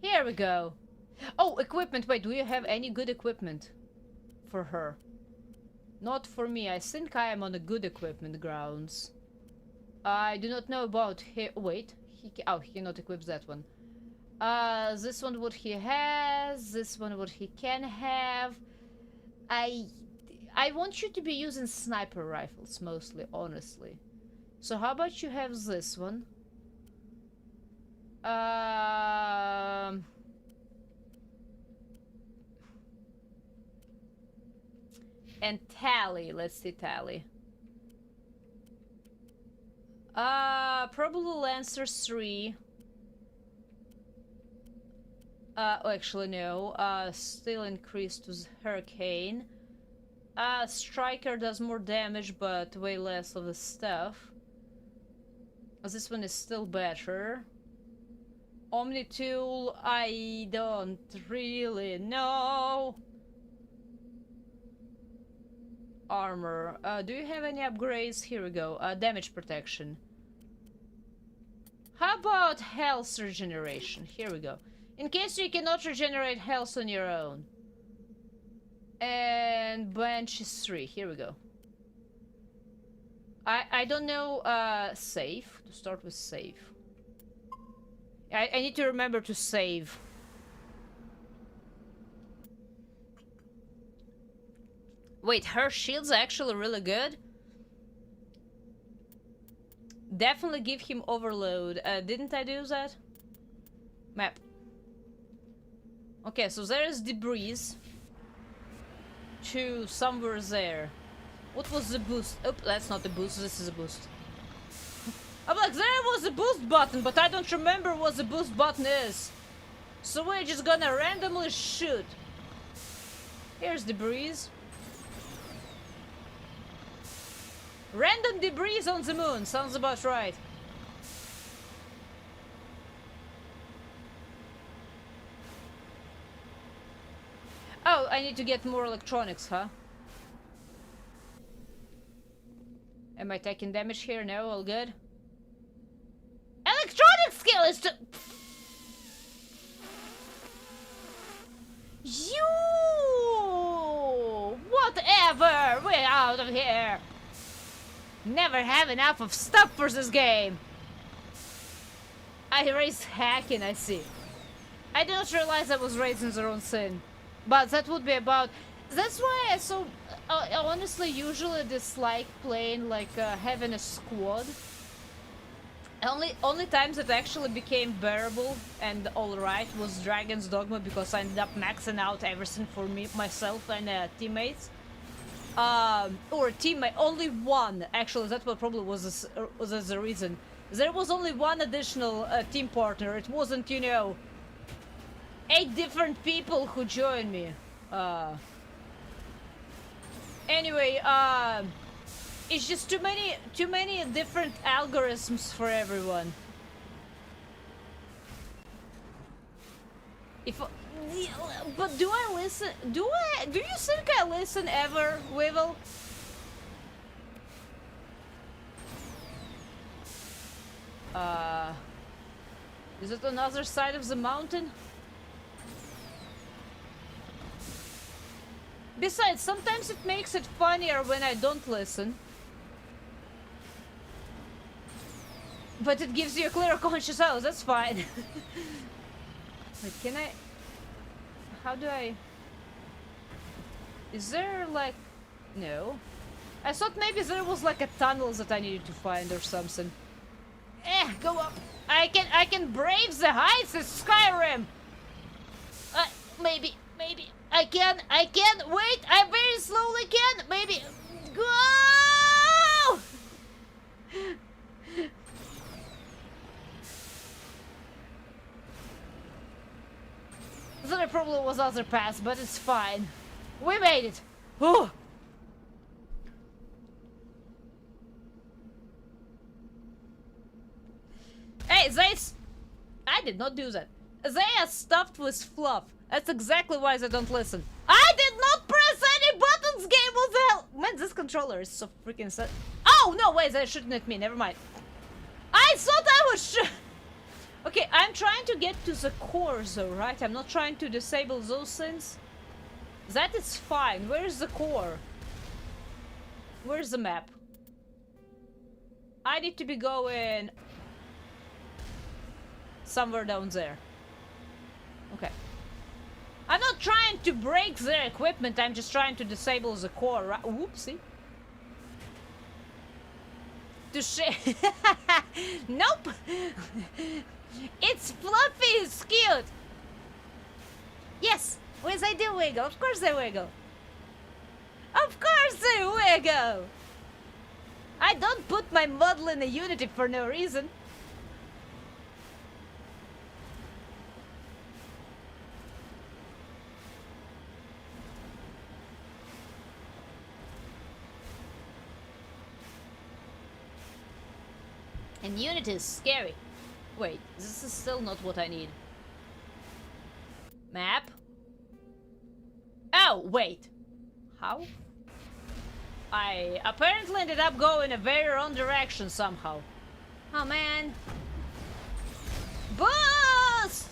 Here we go. Oh, equipment. Wait, do you have any good equipment for her? Not for me. I think I am on a good equipment grounds. I do not know about he. Wait, he cannot equip that one. This one what he has. This one what he can have. I want you to be using sniper rifles mostly, honestly. So how about you have this one? And tally. Let's see tally. Probably Lancer 3. Oh, actually no. Still increased to Hurricane. Striker does more damage, but way less of the stuff. This one is still better. Omni Tool, I don't really know. Armor. Do you have any upgrades? Here we go. Damage protection. How about health regeneration? Here we go. In case you cannot regenerate health on your own. And bench is 3. Here we go. I don't know. Save. To start with save. I need to remember to save. Wait, her shield's actually really good? Definitely give him overload. Didn't I do that? Map. Okay, so there is debris. To somewhere there. What was the boost? Oh, that's not the boost. This is a boost. I'm like, there was a boost button, but I don't remember what the boost button is. So we're just gonna randomly shoot. Here's debris. Random debris on the moon. Sounds about right. Oh, I need to get more electronics, huh? Am I taking damage here? No, all good. Electronic skill is to... You! Whatever! We're out of here! Never have enough of stuff for this game! I raised hacking, I see. I didn't realize I was raising the wrong sin. But that would be about... That's why I so... I honestly usually dislike playing, like, having a squad. Only times it actually became bearable and alright was Dragon's Dogma, because I ended up maxing out everything for me, myself and teammates. Or teammate, only one, actually, that probably was the reason. There was only one additional team partner. It wasn't, you know, 8 different people who joined me. Anyway, it's just too many different algorithms for everyone. But do I listen? Do you think I listen ever, Weevil? Is it on the other side of the mountain? Besides, sometimes it makes it funnier when I don't listen. But it gives you a clear conscious, oh, that's fine. Wait, can I... How do I... Is there, like... No. I thought maybe there was, like, a tunnel that I needed to find or something. Go up. I can brave the heights of Skyrim. Maybe. I can, wait, I very slowly can, maybe, go! There probably was other paths, but it's fine. We made it! Whew. Hey, I did not do that. They are stuffed with fluff. That's exactly why they don't listen. I did not press any buttons, game, what the hell? Man, this controller is so freaking sad. Oh, no, wait, they're shooting at me, never mind. I thought I was Okay, I'm trying to get to the core though, right? I'm not trying to disable those things. That is fine. Where's the core? Where's the map? I need to be going... somewhere down there. Okay. I'm not trying to break their equipment, I'm just trying to disable the core, right? Whoopsie. Nope! It's fluffy, it's cute! Yes! Yes, they do wiggle, of course they wiggle! Of course they wiggle! I don't put my model in a Unity for no reason. And Unity is scary. Wait, this is still not what I need. Map? Oh, wait. How? I apparently ended up going a very wrong direction somehow. Oh man. Boost!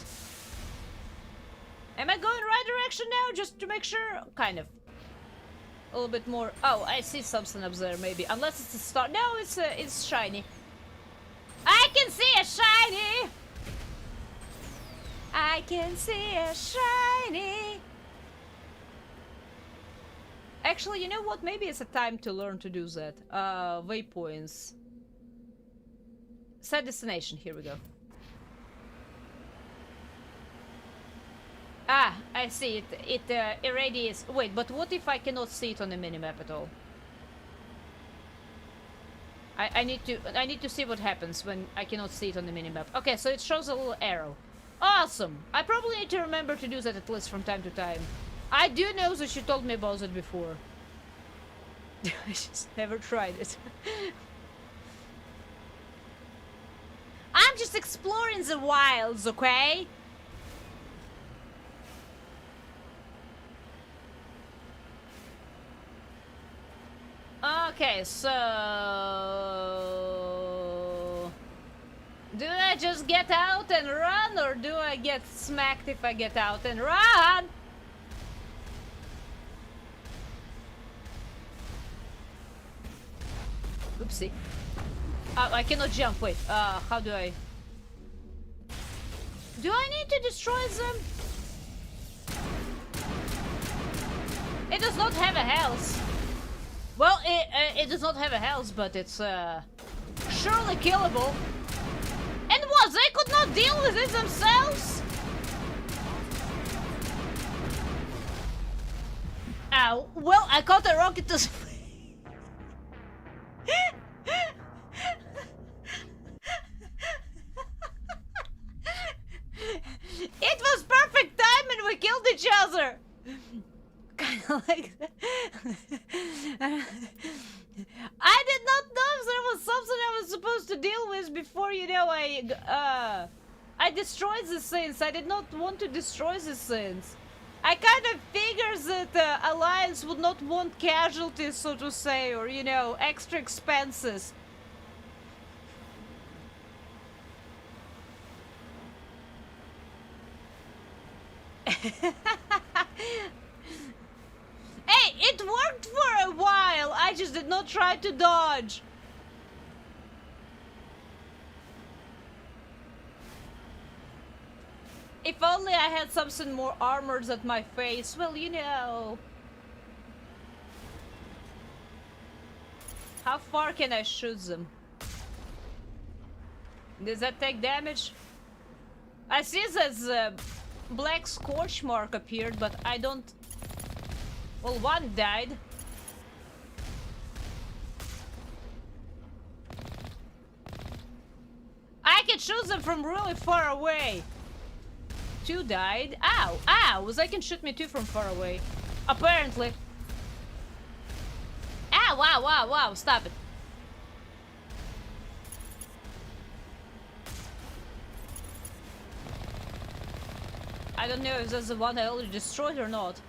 Am I going right direction now? Just to make sure? Kind of. A little bit more. Oh, I see something up there maybe. Unless it's a star. No, it's shiny. I can see a shiny! I can see a shiny! Actually, you know what? Maybe it's a time to learn to do that. Waypoints. Set destination. Here we go. Ah, I see it. It irradiates. Wait, but what if I cannot see it on the minimap at all? I need to see what happens when I cannot see it on the minimap. Okay, so it shows a little arrow. Awesome! I probably need to remember to do that at least from time to time. I do know that you told me about it before. I just never tried it. I'm just exploring the wilds, okay? Okay, so... Do I just get out and run, or do I get smacked if I get out and run? Oopsie. I cannot jump, wait. How do I... Do I need to destroy them? It does not have a health. Well, it does not have a health, but it's surely killable. And what? They could not deal with it themselves? Ow. Well, I caught a rocket to... It was perfect time and we killed each other! Kinda like that. I did not know if there was something I was supposed to deal with before, you know, I destroyed the things. I did not want to destroy the things. I kind of figured that Alliance would not want casualties, so to say, or, you know, extra expenses. Hey, it worked for a while. I just did not try to dodge. If only I had something more armored at my face. Well, you know. How far can I shoot them? Does that take damage? I see that the black scorch mark appeared, but I don't... Well, one died. I can shoot them from really far away. Two died. Ow! Ow! They can shoot me too from far away. Apparently. Ow! Wow! Wow! Wow! Stop it. I don't know if that's the one I already destroyed or not.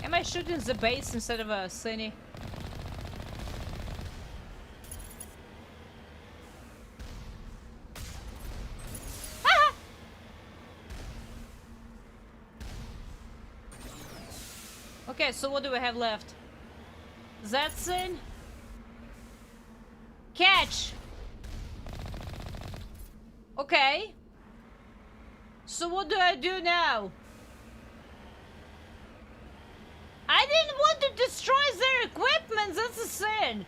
Am I shooting the base instead of a cine? Ah! Okay, so what do we have left? That's in. Catch! Okay. So what do I do now? I didn't want to destroy their equipment, that's a sin!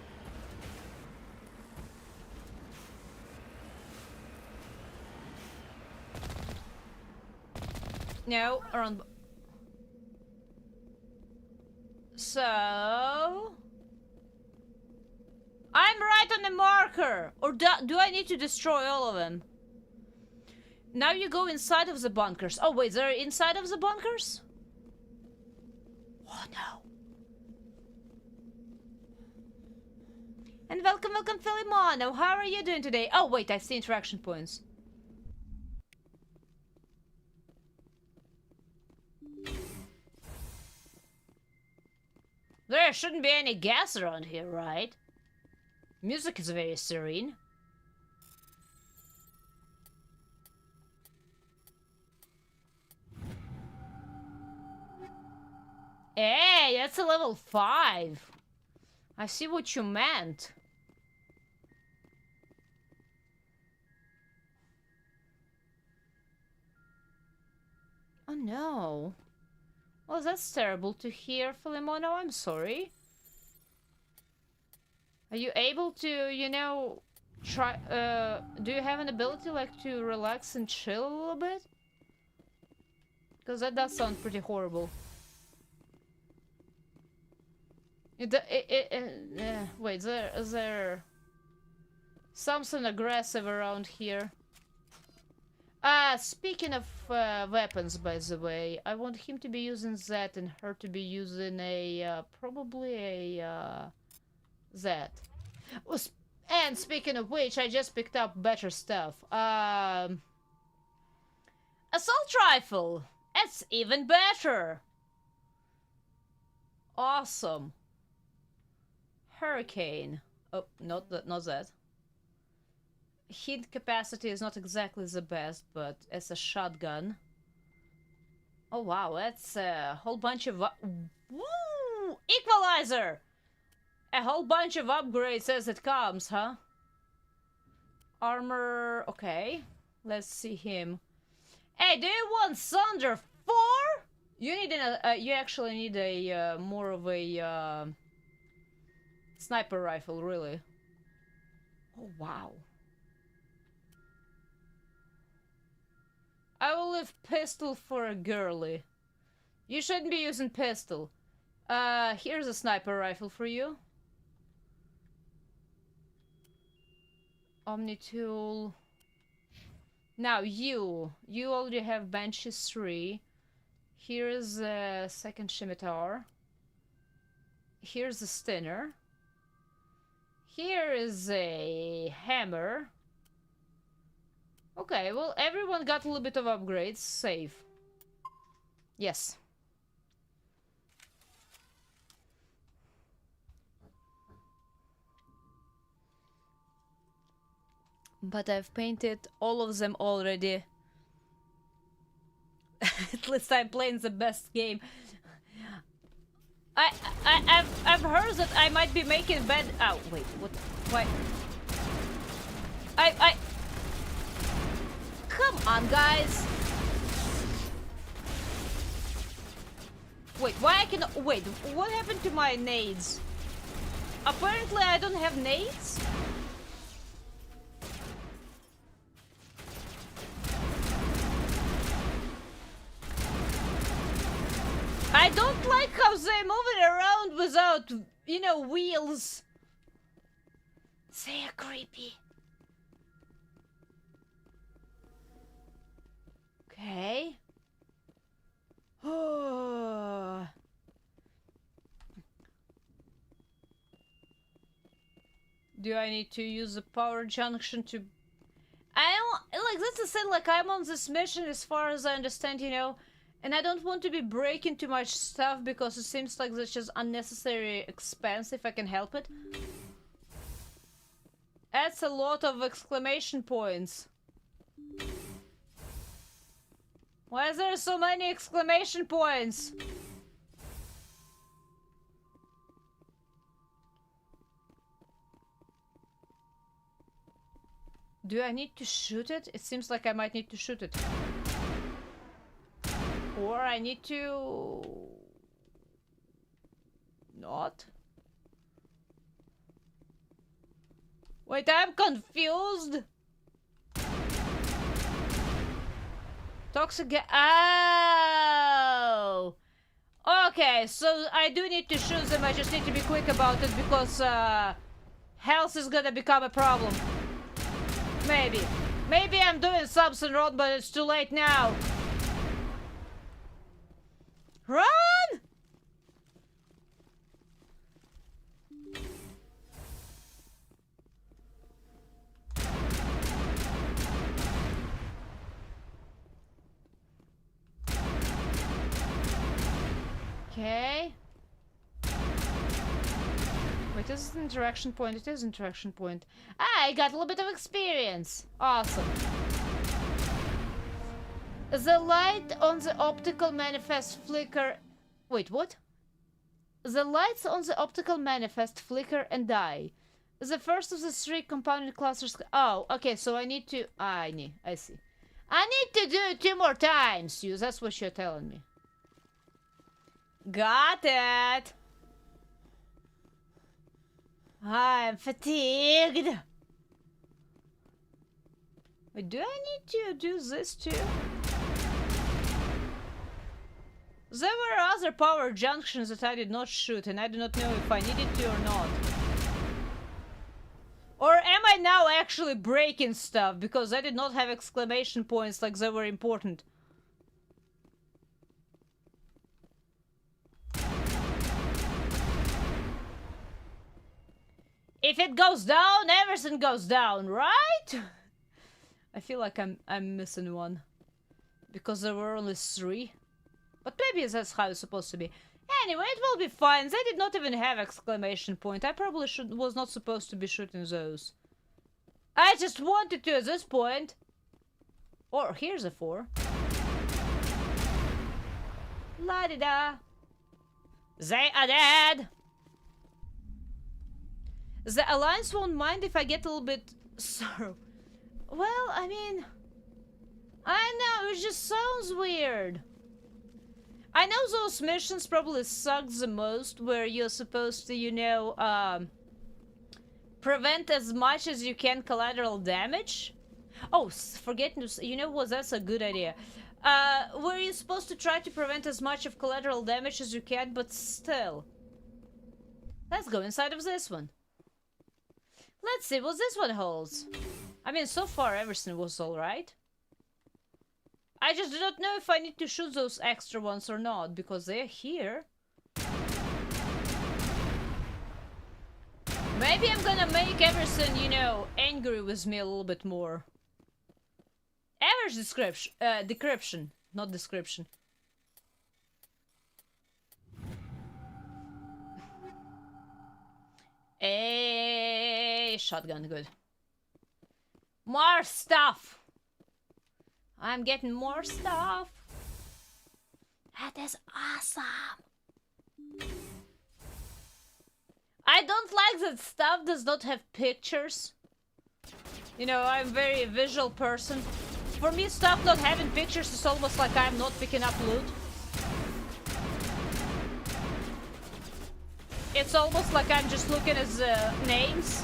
No, around... So... I'm right on the marker! Or do I need to destroy all of them? Now you go inside of the bunkers. Oh wait, they're inside of the bunkers? Oh no. And welcome, Philemon. How are you doing today? Oh wait, I see interaction points. There shouldn't be any gas around here, right? Music is very serene. Hey, that's a level 5. I see what you meant. Oh no. Well, that's terrible to hear, Filimono. I'm sorry. Are you able to, you know, try... do you have an ability, like, to relax and chill a little bit? Because that does sound pretty horrible. Wait, is there something aggressive around here? Speaking of weapons, by the way, I want him to be using that and her to be using a, probably a, that. And speaking of which, I just picked up better stuff. Assault rifle! That's even better! Awesome. Hurricane. Oh, not that. Hit capacity is not exactly the best, but as a shotgun. Oh wow, that's a whole bunch of... Woo! Equalizer! A whole bunch of upgrades as it comes, huh? Armor... okay. Let's see him. Hey, do you want Thunder 4? You need you actually need a more of a sniper rifle, really. Oh wow. I will leave pistol for a girly. You shouldn't be using pistol. Here's a sniper rifle for you. Omni tool. Now you already have benches 3. Here's a second scimitar. Here's a stinner. Here is a hammer. Okay, well, everyone got a little bit of upgrades. Save. Yes. But I've painted all of them already. At least I'm playing the best game. I've heard that I might be making bad... Oh, wait, what? Why? Come on, guys! Wait, why I can... Wait, what happened to my nades? Apparently I don't have nades? I don't like how they're moving around without, you know, wheels. They are creepy. Okay. Do I need to use the power junction to... I don't... Like, that's the thing, like, I'm on this mission as far as I understand, you know, and I don't want to be breaking too much stuff because it seems like that's just unnecessary expense if I can help it. That's a lot of exclamation points. Why is there so many exclamation points? Do I need to shoot it? It seems like I might need to shoot it. Or I need to... not? Wait, I'm confused! Toxic... Oh! Okay, so I do need to shoot them, I just need to be quick about it because health is gonna become a problem. Maybe. Maybe I'm doing something wrong, but it's too late now. Run! Okay. Wait, is this an interaction point? It is an interaction point. I got a little bit of experience. Awesome. The light on the optical manifest flicker... Wait, what? The lights on the optical manifest flicker and die. The first of the 3 compounded clusters... Oh, okay, so I need to... I see. I need to do it 2 more times, you. That's what you're telling me. Got it! I'm fatigued. Wait, do I need to do this too? There were other power junctions that I did not shoot, and I do not know if I needed to or not. Or am I now actually breaking stuff because I did not have exclamation points like they were important? If it goes down, everything goes down, right? I feel like I'm missing one. Because there were only 3. But maybe that's how it's supposed to be. Anyway, it will be fine. They did not even have exclamation point. I probably was not supposed to be shooting those. I just wanted to at this point. Or here's a 4. La-di-da. They are dead. The Alliance won't mind if I get a little bit sorrow. Well, I mean, I know, it just sounds weird. I know those missions probably suck the most, where you're supposed to, you know, prevent as much as you can collateral damage. Oh, forget, you know what, that's a good idea. Where you're supposed to try to prevent as much of collateral damage as you can, but still. Let's go inside of this one. Let's see what this one holds. I mean, so far everything was alright. I just do not know if I need to shoot those extra ones or not, because they're here. Maybe I'm gonna make everything, you know, angry with me a little bit more. Average description, decryption, not description. Hey, shotgun, good. More stuff. I'm getting more stuff. That is awesome. I don't like that stuff does not have pictures. You know, I'm a very visual person. For me, stuff not having pictures is almost like I'm not picking up loot. It's almost like I'm just looking at the names.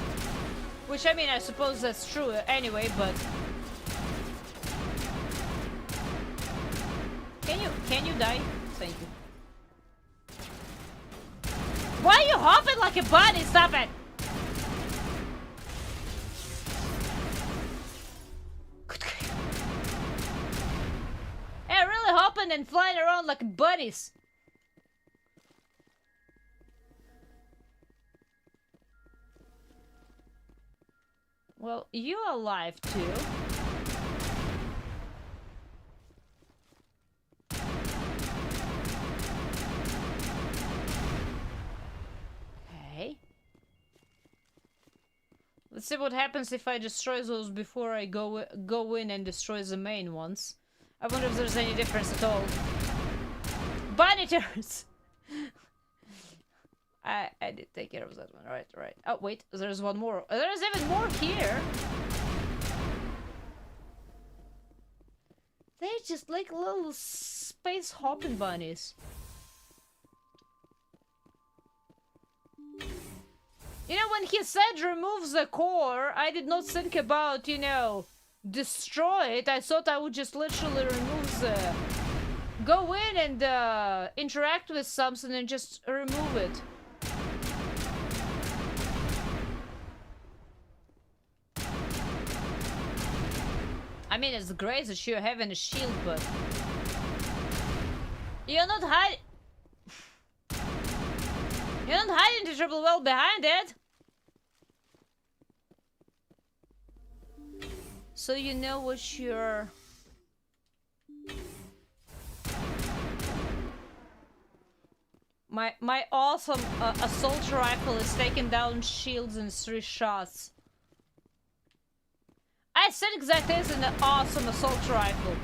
Which, I mean, I suppose that's true anyway, but... Can you die? Thank you. Why are you hopping like a bunny? Stop it! Hey, really hopping and flying around like bunnies. Well, you're alive too. Okay. Let's see what happens if I destroy those before I go in and destroy the main ones. I wonder if there's any difference at all. Bunny turns! I did take care of that one. Right. Oh, wait. There's one more. There's even more here. They're just like little space hopping bunnies. You know, when he said remove the core, I did not think about, you know, destroy it. I thought I would just literally remove the... Go in and interact with something and just remove it. I mean, it's great that you're having a shield, but... You're not hiding... You're not hiding terribly well behind it! So you know what you're... My awesome assault rifle is taking down shields in 3 shots. I think that is an awesome assault rifle.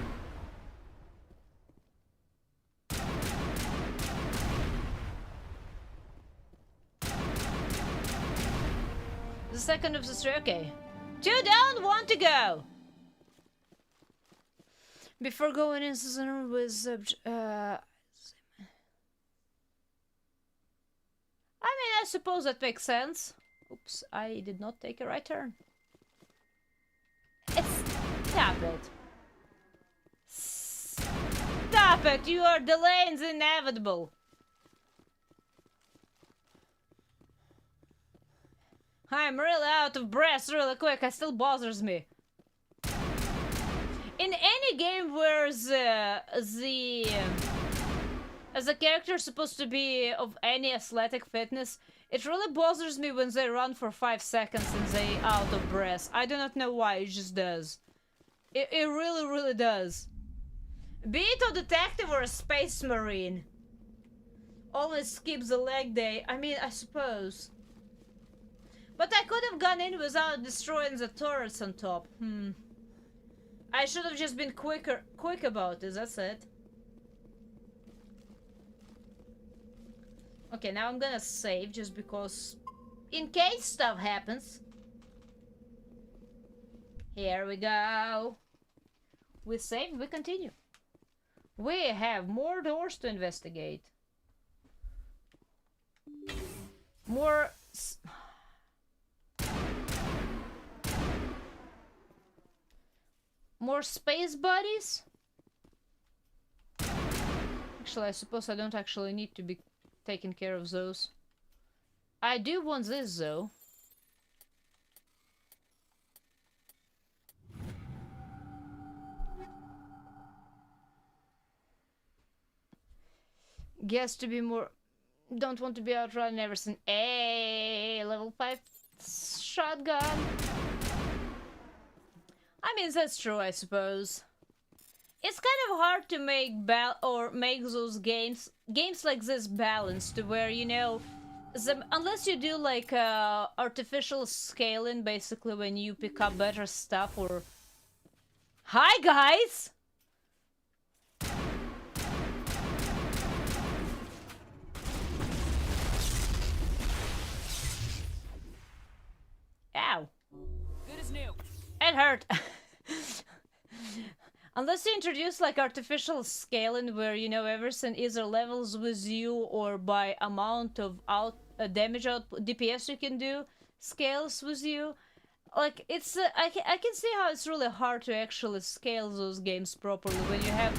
The second of the 3, okay. 2 down, 1 to go. Before going into the room with I mean, I suppose that makes sense. Oops, I did not take a right turn. Stop it. Stop it! You are delaying the inevitable. I'm really out of breath really quick. It still bothers me. In any game where as a character is supposed to be of any athletic fitness, it really bothers me when they run for 5 seconds and they out of breath. I do not know why, it just does. It really, really does. Be it a detective or a space marine. Always skip the leg day. I mean, I suppose. But I could have gone in without destroying the turrets on top. I should have just been quick about this, that's it. Okay, now I'm gonna save just because in case stuff happens. Here we go. We save, we continue. We have more doors to investigate. More... More space buddies? Actually, I suppose I don't actually need to be taking care of those. I do want this, though. Guess to be more... Don't want to be outrun everything. Hey, level 5 shotgun. I mean, that's true, I suppose. It's kind of hard to make make those games like this balanced to where, you know, unless you do like artificial scaling, basically when you pick up better stuff or... Hi, guys! Ow. Good as new. It hurt. Unless you introduce like artificial scaling where, you know, everything either levels with you or by amount of damage output, DPS you can do, scales with you. Like, it's... I can see how it's really hard to actually scale those games properly when you have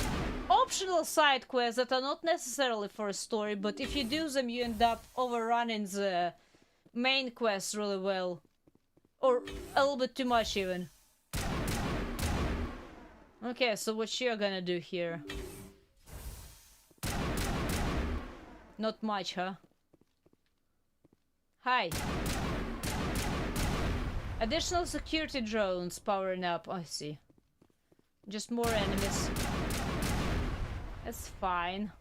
optional side quests that are not necessarily for a story, but if you do them, you end up overrunning the main quests really well. Or a little bit too much, even. Okay, so what you're gonna do here? Not much, huh? Hi. Additional security drones powering up. I see. Just more enemies. That's fine.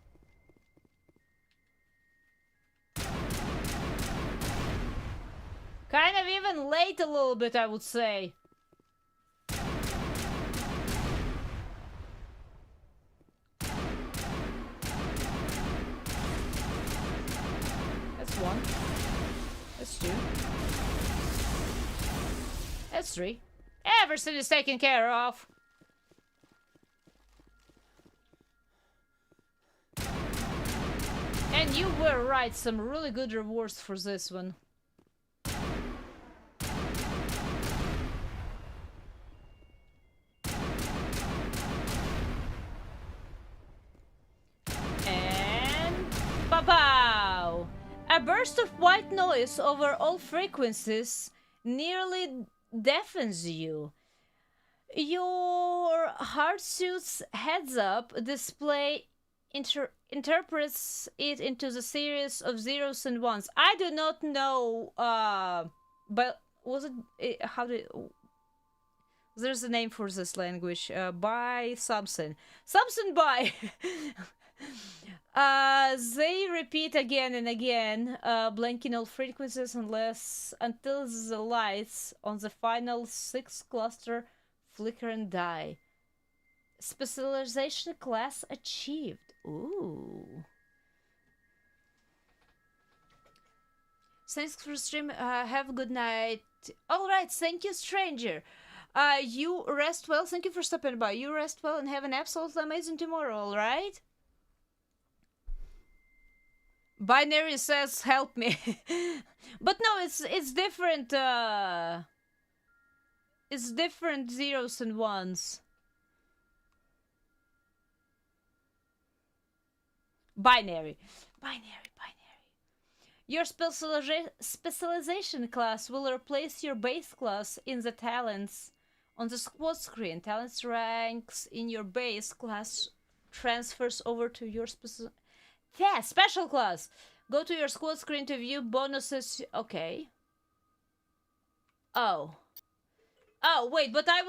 Kind of even late a little bit, I would say. That's one. That's two. That's three. Everything is taken care of. And you were right, some really good rewards for this one. Pow! A burst of white noise over all frequencies nearly deafens you. Your hardsuit's heads-up display interprets it into the series of zeros and ones. I do not know, but was it how did... There's a name for this language. By something. Something by... They repeat again and again, blanking all frequencies until the lights on the final 6 cluster flicker and die. Specialization class achieved. Ooh. Thanks for the stream. Have a good night. Alright, thank you, stranger. You rest well. Thank you for stopping by. You rest well and have an absolutely amazing tomorrow, alright? Binary says help me. But no, it's different, it's different zeros and ones. Binary. Your specialization class will replace your base class in the talents on the squad screen. Talents ranks in your base class transfers over to your special class. Go to your squad screen to view bonuses. Okay. Oh, wait, but I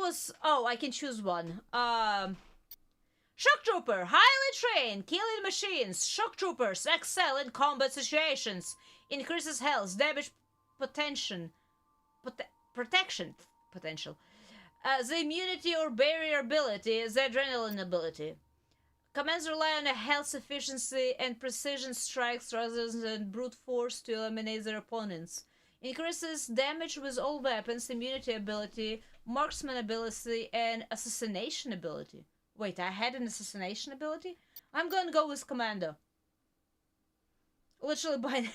can choose one. Shock Trooper, highly trained, killing machines. Shock Troopers excel in combat situations. Increases health, damage protection potential. The immunity or barrier ability is the adrenaline ability. Commands rely on a health efficiency and precision strikes rather than brute force to eliminate their opponents. Increases damage with all weapons, immunity ability, marksman ability, and assassination ability. Wait, I had an assassination ability? I'm gonna go with Commando. Literally binary.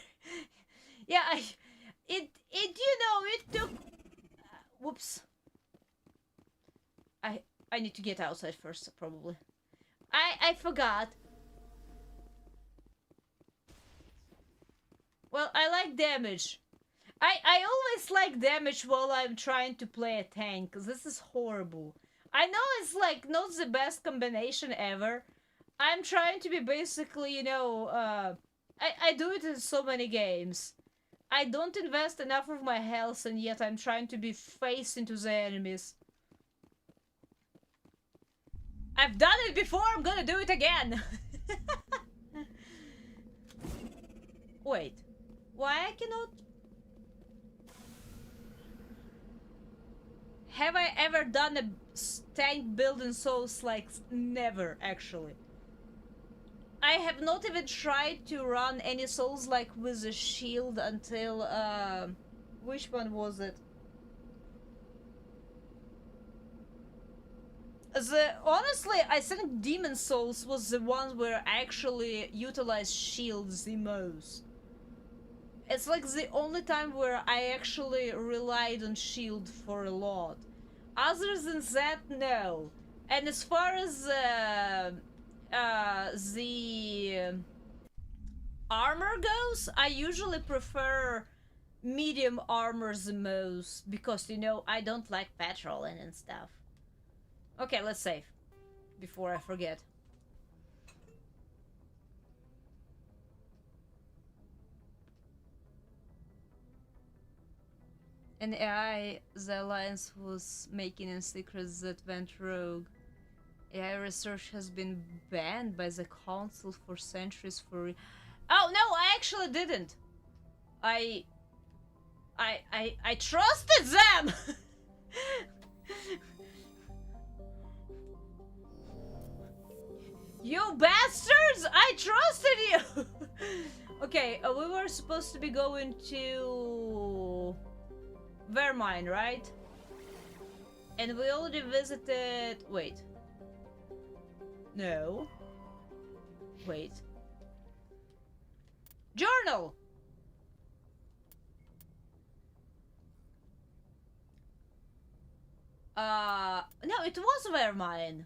Yeah, it took... whoops. I need to get outside first, probably. I forgot. Well, I like damage. I always like damage while I'm trying to play a tank, because this is horrible. I know it's like not the best combination ever. I'm trying to be basically, you know, I do it in so many games. I don't invest enough of my health, and yet I'm trying to be face into the enemies. I've done it before, I'm gonna do it again! Wait. Why I cannot... Have I ever done a tank build in Souls? Like, never, actually. I have not even tried to run any Souls like with a shield until, which one was it? Honestly, I think Demon Souls was the one where I actually utilized shields the most. It's like the only time where I actually relied on shield for a lot. Other than that, no. And as far as the armor goes, I usually prefer medium armor the most because, you know, I don't like patrolling and stuff. Okay, let's save before I forget. An AI the Alliance was making in secret that went rogue. AI research has been banned by the Council for centuries for... Oh no, I actually didn't! I trusted them! You bastards! I trusted you! Okay, we were supposed to be going to... Vermine, right? And we already visited... Wait. No. Wait. Journal! No, it was Vermine.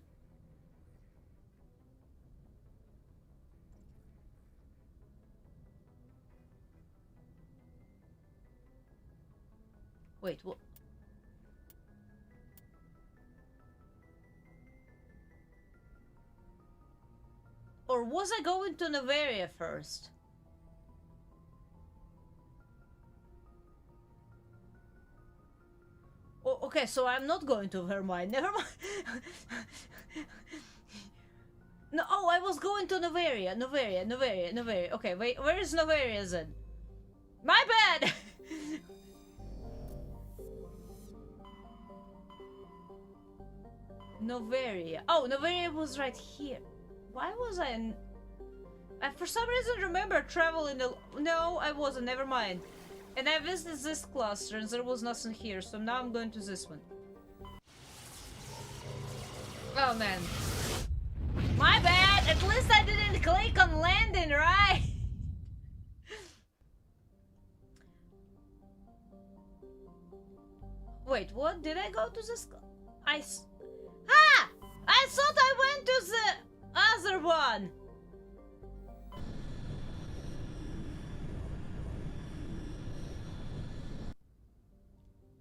Wait, what? Or was I going to Novaria first? Oh, okay, so I'm not going to Vermine. Never mind. No, oh, I was going to Novaria. Novaria. Okay, wait, where is Novaria then? My bad! Novaria. Oh, Novaria was right here. Why was I in... I for some reason remember traveling... No, I wasn't. Never mind. And I visited this cluster and there was nothing here, so now I'm going to this one. Oh, man. My bad! At least I didn't click on landing, right? Wait, what? Did I go to this... Ah! I thought I went to the other one!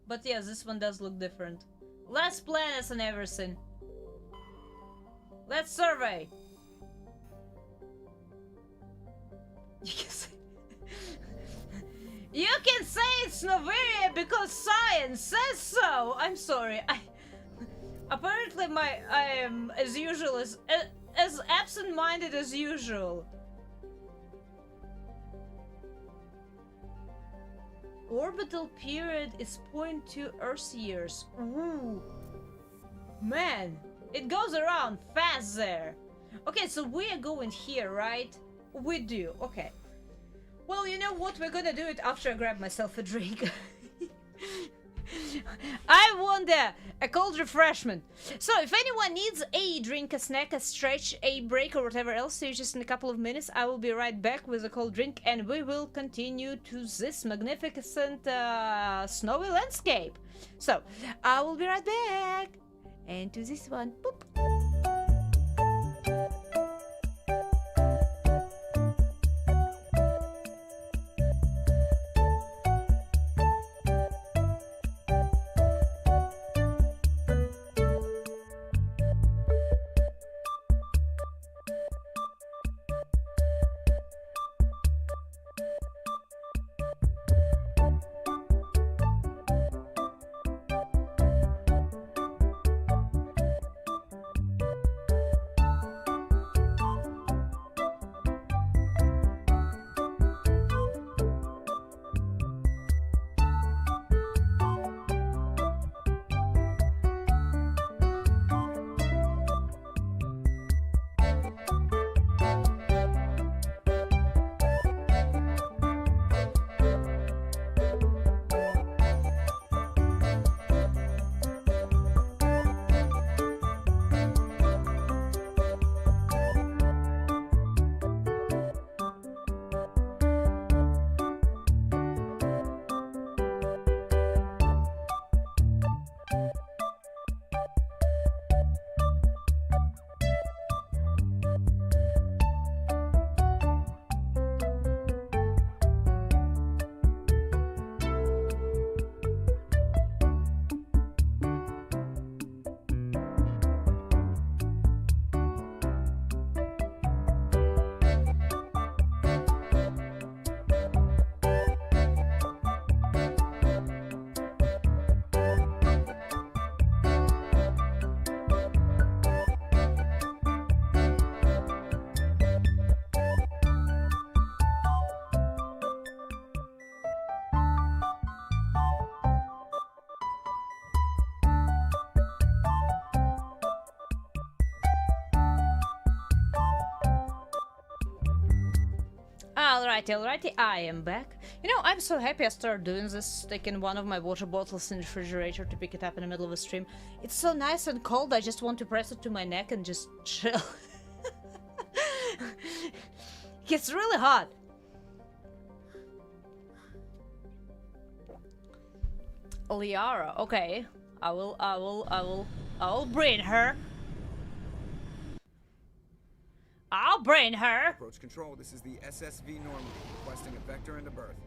But yeah, this one does look different. Less planets and everything. Let's survey! You can say it's Novaria because science says so! I'm sorry, apparently I am, as usual, as absent-minded as usual. Orbital period is 0.2 Earth years. Ooh. Man, it goes around fast there. Okay, so we are going here, right? We do, okay. Well, you know what? We're gonna do it after I grab myself a drink. I want a cold refreshment. So if anyone needs a drink, a snack, a stretch, a break, or whatever else, so just in a couple of minutes I will be right back with a cold drink, and we will continue to this magnificent snowy landscape. So I will be right back, and to this one. Boop. Alrighty, I am back. You know, I'm so happy I started doing this, taking one of my water bottles in the refrigerator to pick it up in the middle of a stream. It's so nice and cold, I just want to press it to my neck and just chill. It's really hot. Liara, okay. I will bring her. I'll bring her. Approach control, this is the SSV Normandy, requesting a vector into berth.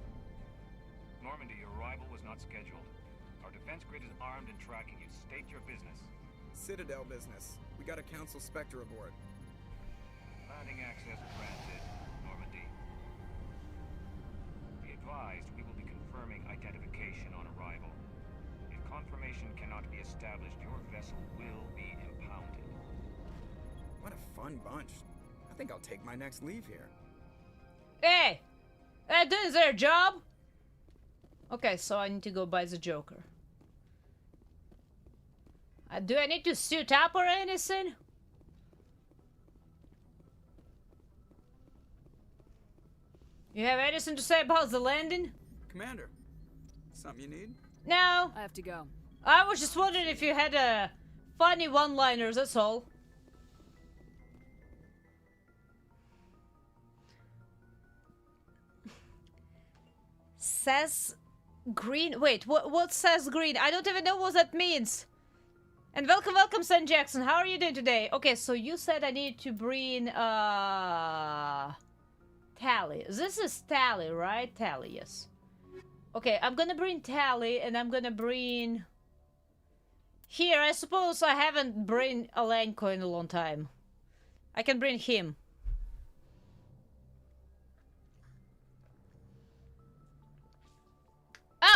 Normandy, your arrival was not scheduled. Our defense grid is armed and tracking you. State your business. Citadel business. We got a Council Spectre aboard. Landing access granted, Normandy. Be advised, we will be confirming identification on arrival. If confirmation cannot be established, your vessel will be impounded. What a fun bunch. I think I'll take my next leave here. Hey! They're doing their job! Okay, so I need to go buy the Joker. Do I need to suit up or anything? You have anything to say about the landing? Commander, something you need? No. I have to go. I was just wondering if you had funny one-liners, that's all. Says green. Wait, what says green? I don't even know what that means. And welcome, San Jackson. How are you doing today? Okay, so you said I need to bring Tally. This is Tally, right? Tally, yes. Okay, I'm gonna bring Tally, and I'm gonna bring here. I suppose I haven't bring Alenko in a long time. I can bring him.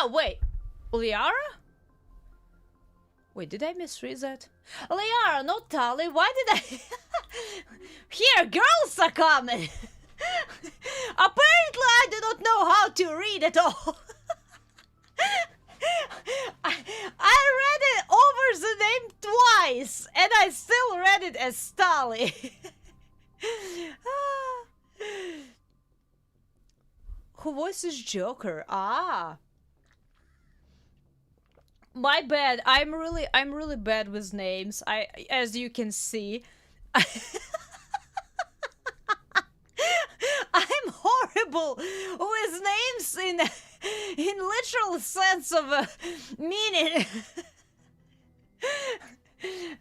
Oh, wait. Liara? Wait, did I misread that? Liara, not Tali. Why did I... Here, girls are coming! Apparently I do not know how to read at all. I read it over the name twice, and I still read it as Stali. Who voices Joker? Ah. My bad. I'm really bad with names. As you can see. I'm horrible with names in literal sense of meaning.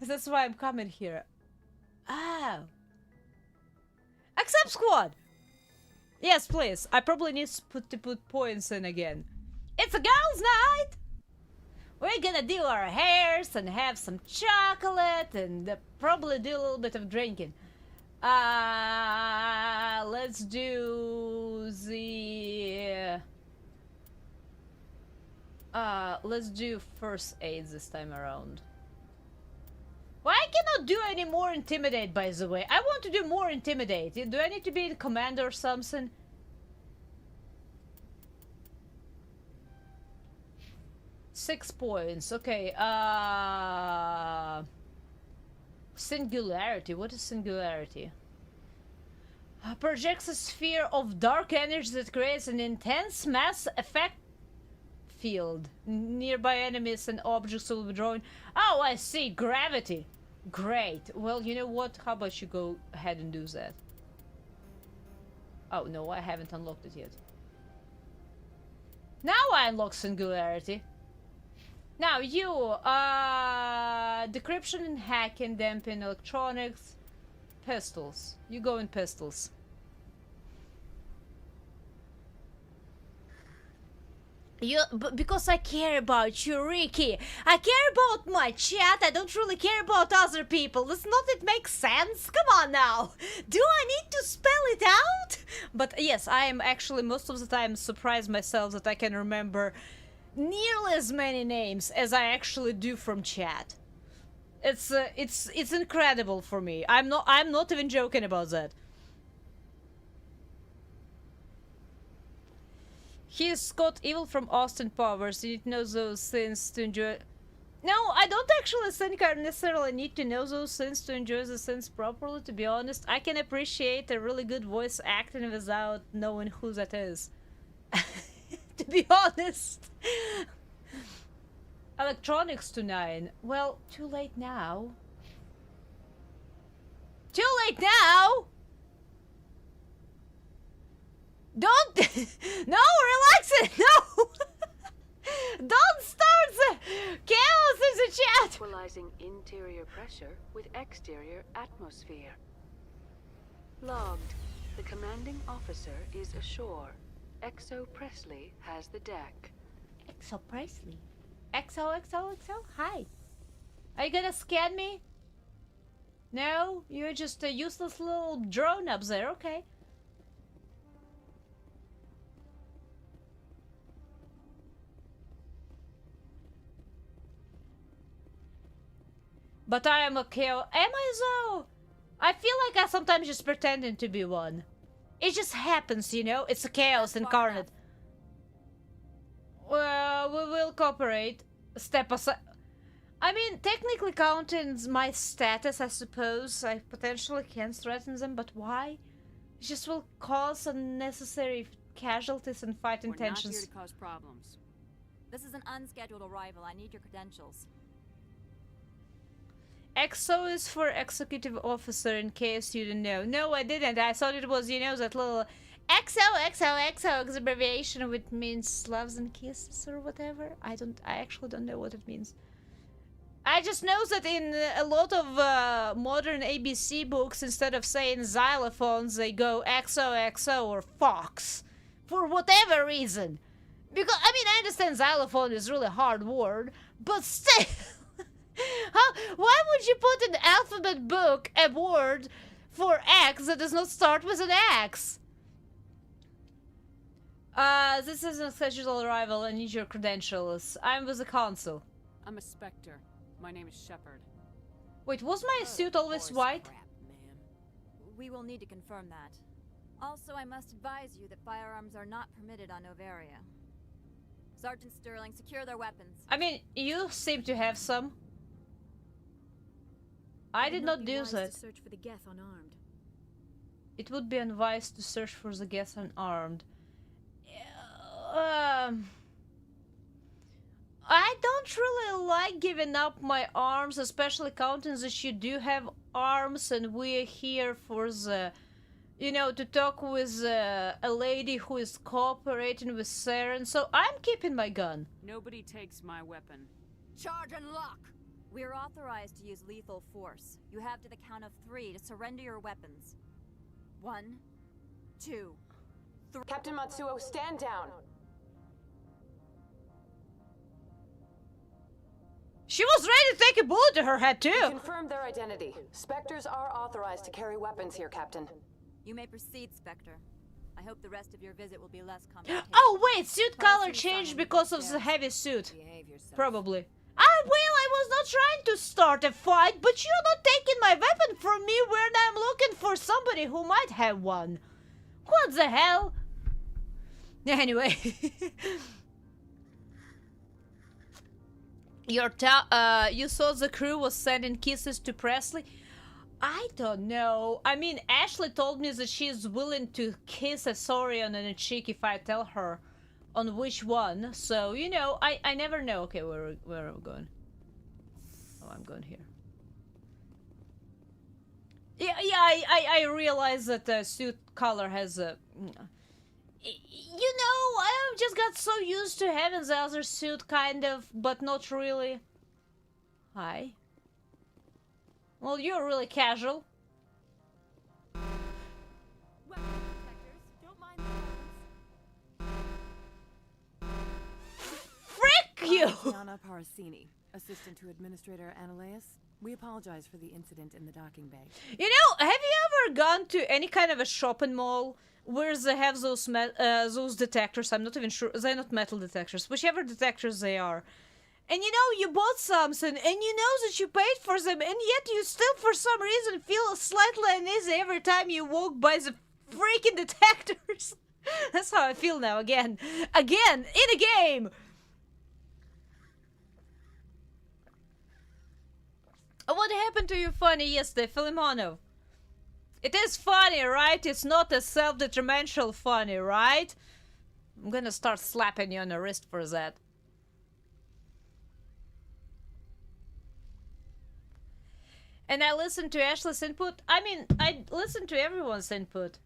That's why I'm coming here. Oh. Accept squad. Yes, please. I probably need to put points in again. It's a girls' night. We're gonna do our hairs and have some chocolate and probably do a little bit of drinking. Let's do the... let's do first aid this time around. Well, I cannot do any more intimidate, by the way. I want to do more intimidate. Do I need to be in command or something? Six points. Okay, Singularity. What is singularity? Projects a sphere of dark energy that creates an intense mass effect field. Nearby enemies and objects will be drawn. Oh, I see. Gravity. Great. Well, you know what? How about you go ahead and do that? Oh, no, I haven't unlocked it yet. Now I unlock singularity. Now you, decryption and hacking, damping electronics, pistols. You go in pistols. Because I care about you, Ricky. I care about my chat. I don't really care about other people. Does not it make sense? Come on now. Do I need to spell it out? But yes, I am actually most of the time surprised myself that I can remember nearly as many names as I actually do from chat. It's incredible for me. I'm not even joking about that. He's Scott Evil from Austin Powers. You need to know those things to enjoy. No, I don't actually think I necessarily need to know those things to enjoy the scenes properly, to be honest. I can appreciate a really good voice acting without knowing who that is. To be honest. Electronics to 9. Well, too late now. Too late now! Don't... No, relax it! No! Don't start the chaos in the chat! Equalizing interior pressure with exterior atmosphere. Logged. The commanding officer is ashore. Exo Presley has the deck. Exo Presley? XO? Hi. Are you gonna scan me? No? You're just a useless little drone up there, okay. But I am a chaos. Am I though? I feel like I sometimes just pretending to be one. It just happens, you know? It's a chaos incarnate. Well, we will cooperate. Step aside. I mean, technically counting my status, I suppose, I potentially can threaten them, but why? It just will cause unnecessary casualties and fight intentions. We're not here to cause problems. This is an unscheduled arrival. I need your credentials. XO is for executive officer, in case you didn't know. No, I didn't. I thought it was, you know, that little XO abbreviation, which means loves and kisses or whatever. I actually don't know what it means. I just know that in a lot of modern ABC books, instead of saying xylophones, they go XOXO or fox. For whatever reason. Because, I mean, I understand xylophone is really a hard word, but still... Why would you put in the alphabet book a word for X that does not start with an X? This is a scheduled arrival. I need your credentials. I'm with the consul. I'm a Spectre. My name is Shepard. Wait, was my suit always white? Crap, man. We will need to confirm that. Also, I must advise you that firearms are not permitted on Novaria. Sergeant Sterling, secure their weapons. I mean, you seem to have some. I did not do that. To search for the Geth unarmed. It would be unwise to search for the Geth unarmed. I don't really like giving up my arms, especially counting that you do have arms and we're here for the, you know, to talk with a lady who is cooperating with Saren, so I'm keeping my gun. Nobody takes my weapon. Charge and lock! We are authorized to use lethal force. You have to the count of 3 to surrender your weapons. 1, 2, 3. Captain Matsuo, stand down. She was ready to take a bullet to her head, too! We confirmed their identity. Spectres are authorized to carry weapons here, Captain. You may proceed, Spectre. I hope the rest of your visit will be less complicated. Oh wait, suit color changed because of the heavy suit. Probably. Ah, well, I was not trying to start a fight, but you're not taking my weapon from me when I'm looking for somebody who might have one. What the hell? Anyway. You saw the crew was sending kisses to Presley? I don't know. I mean, Ashley told me that she's willing to kiss a Saurian on the cheek if I tell her on which one. So, you know, I never know. Okay, where are we going? Oh, I'm going here. Yeah, I realize that the suit color has a... You know, I just got so used to having the other suit, kind of, but not really. Hi. Well, you're really casual. Frick you! Tiana Parasini, assistant to Administrator Ananias. We apologize for the incident in the docking bay. You know, have you ever gone to any kind of a shopping mall where they have those detectors? I'm not even sure. They're not metal detectors. Whichever detectors they are. And you know, you bought something, and you know that you paid for them, and yet you still, for some reason, feel slightly uneasy every time you walk by the freaking detectors. That's how I feel now, again. Again, in a game! What happened to you funny yesterday, Filimano? It is funny, right? It's not a self-detrimental funny, right? I'm gonna start slapping you on the wrist for that. And I listened to Ashley's input. I mean, I listened to everyone's input.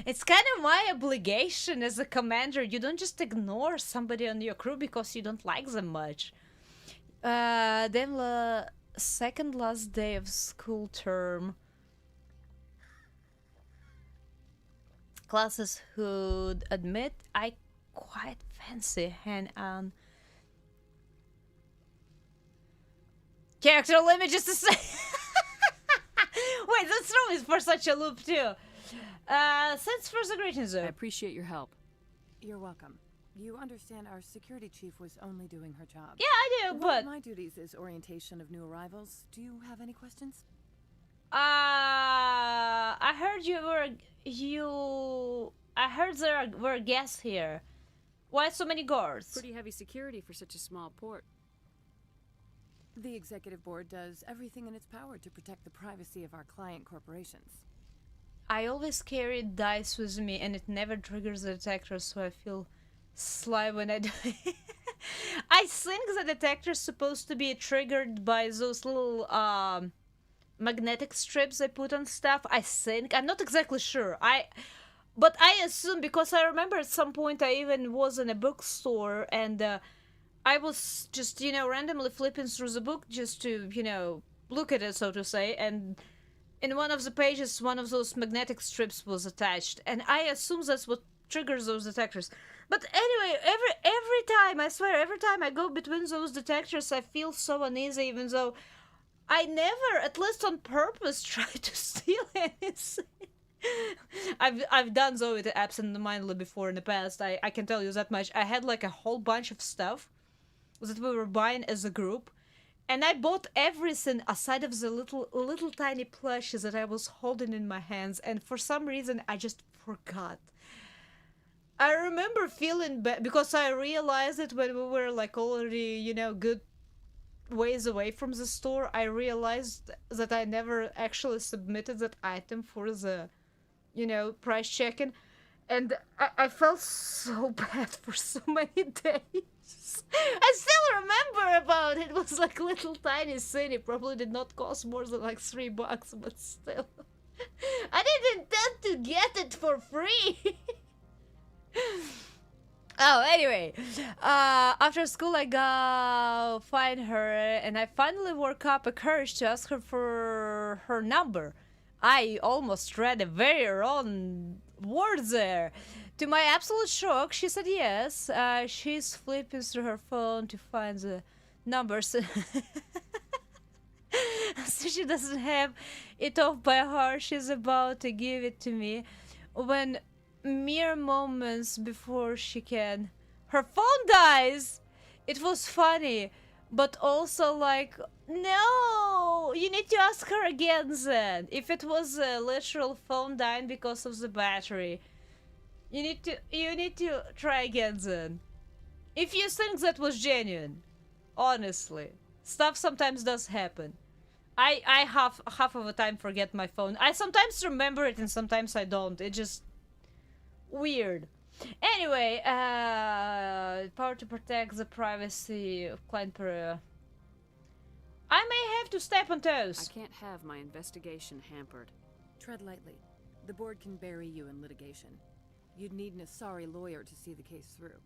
It's kind of my obligation as a commander. You don't just ignore somebody on your crew because you don't like them much. Then the second last day of school term. Classes who'd admit I quite fancy hand-on. Character limit just to say. Wait, that's true for such a loop too. Thanks for the greetings though. I appreciate your help. You're welcome. You understand our security chief was only doing her job. Yeah, I do, One of but my duties is orientation of new arrivals. Do you have any questions? I heard I heard there were guests here. Why so many guards? Pretty heavy security for such a small port. The executive board does everything in its power to protect the privacy of our client corporations. I always carry dice with me and it never triggers the detector, so I feel sly when I do it. I think the detector is supposed to be triggered by those little magnetic strips I put on stuff. I think. I'm not exactly sure. But I assume, because I remember at some point I even was in a bookstore and I was just, you know, randomly flipping through the book just to, you know, look at it, so to say, and in one of the pages, one of those magnetic strips was attached, and I assume that's what triggers those detectors. But anyway, every time, I swear, every time I go between those detectors, I feel so uneasy, even though I never, at least on purpose, try to steal anything. I've done so with absent-mindedly before in the past. I can tell you that much. I had like a whole bunch of stuff that we were buying as a group, And I bought everything aside of the little tiny plushes that I was holding in my hands, and for some reason I just forgot. I remember feeling bad because I realized it when we were like already, you know, good ways away from the store. I realized that I never actually submitted that item for the, you know, price checking. And I felt so bad for so many days. I still remember about it. It was like little tiny thing. It probably did not cost more than like $3, but still. I didn't intend to get it for free. Oh, anyway, after school I go find her, and I finally work up a courage to ask her for her number. I almost read a very wrong word there. To my absolute shock, she said yes. She's flipping through her phone to find the numbers. So she doesn't have it off by heart. She's about to give it to me when mere moments before she can, her phone dies. It was funny, but also like, no, you need to ask her again then. If it was a literal phone dying because of the battery, you need to try again then. If you think that was genuine, honestly, stuff sometimes does happen. I half of the time forget my phone. I sometimes remember it and sometimes I don't. It just weird. Anyway, power to protect the privacy of client per. I may have to step on toes. I can't have my investigation hampered. Tread lightly. The board can bury you in litigation. You'd need an Asari lawyer to see the case through.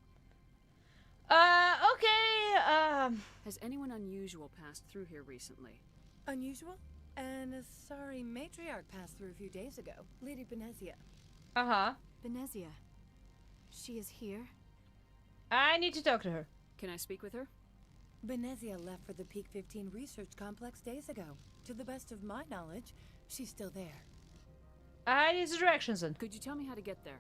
Okay, Has anyone unusual passed through here recently? Unusual? An Asari matriarch passed through a few days ago. Lady Benezia. Uh-huh. Benezia. She is here? I need to talk to her. Can I speak with her? Benezia left for the Peak 15 research complex days ago. To the best of my knowledge, she's still there. I need the directions then. Could you tell me how to get there?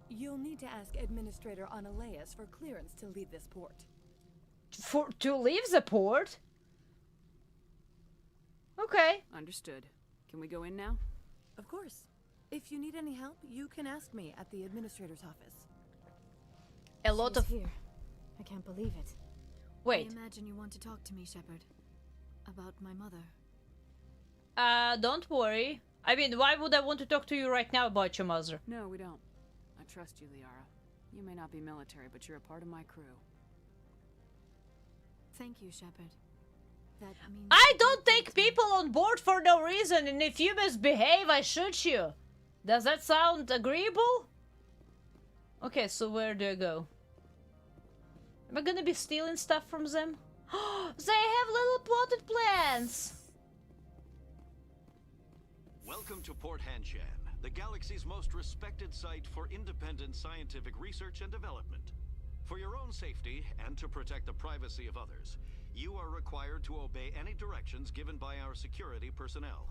You'll need to ask Administrator Analeas for clearance to leave this port. To leave the port? Okay. Understood. Can we go in now? Of course. If you need any help, you can ask me at the Administrator's office. A lot of... here. I can't believe it. Wait. I imagine you want to talk to me, Shepard. About my mother. Don't worry. I mean, why would I want to talk to you right now about your mother? No, we don't. I trust you, Liara. You may not be military, but you're a part of my crew. Thank you, Shepard. That means... I don't take people on board for no reason, and if you misbehave, I shoot you. Does that sound agreeable? Okay, so where do I go? Am I gonna be stealing stuff from them? They have little plotted plans! Welcome to Port Hanshan, the galaxy's most respected site for independent scientific research and development. For your own safety, and to protect the privacy of others, you are required to obey any directions given by our security personnel.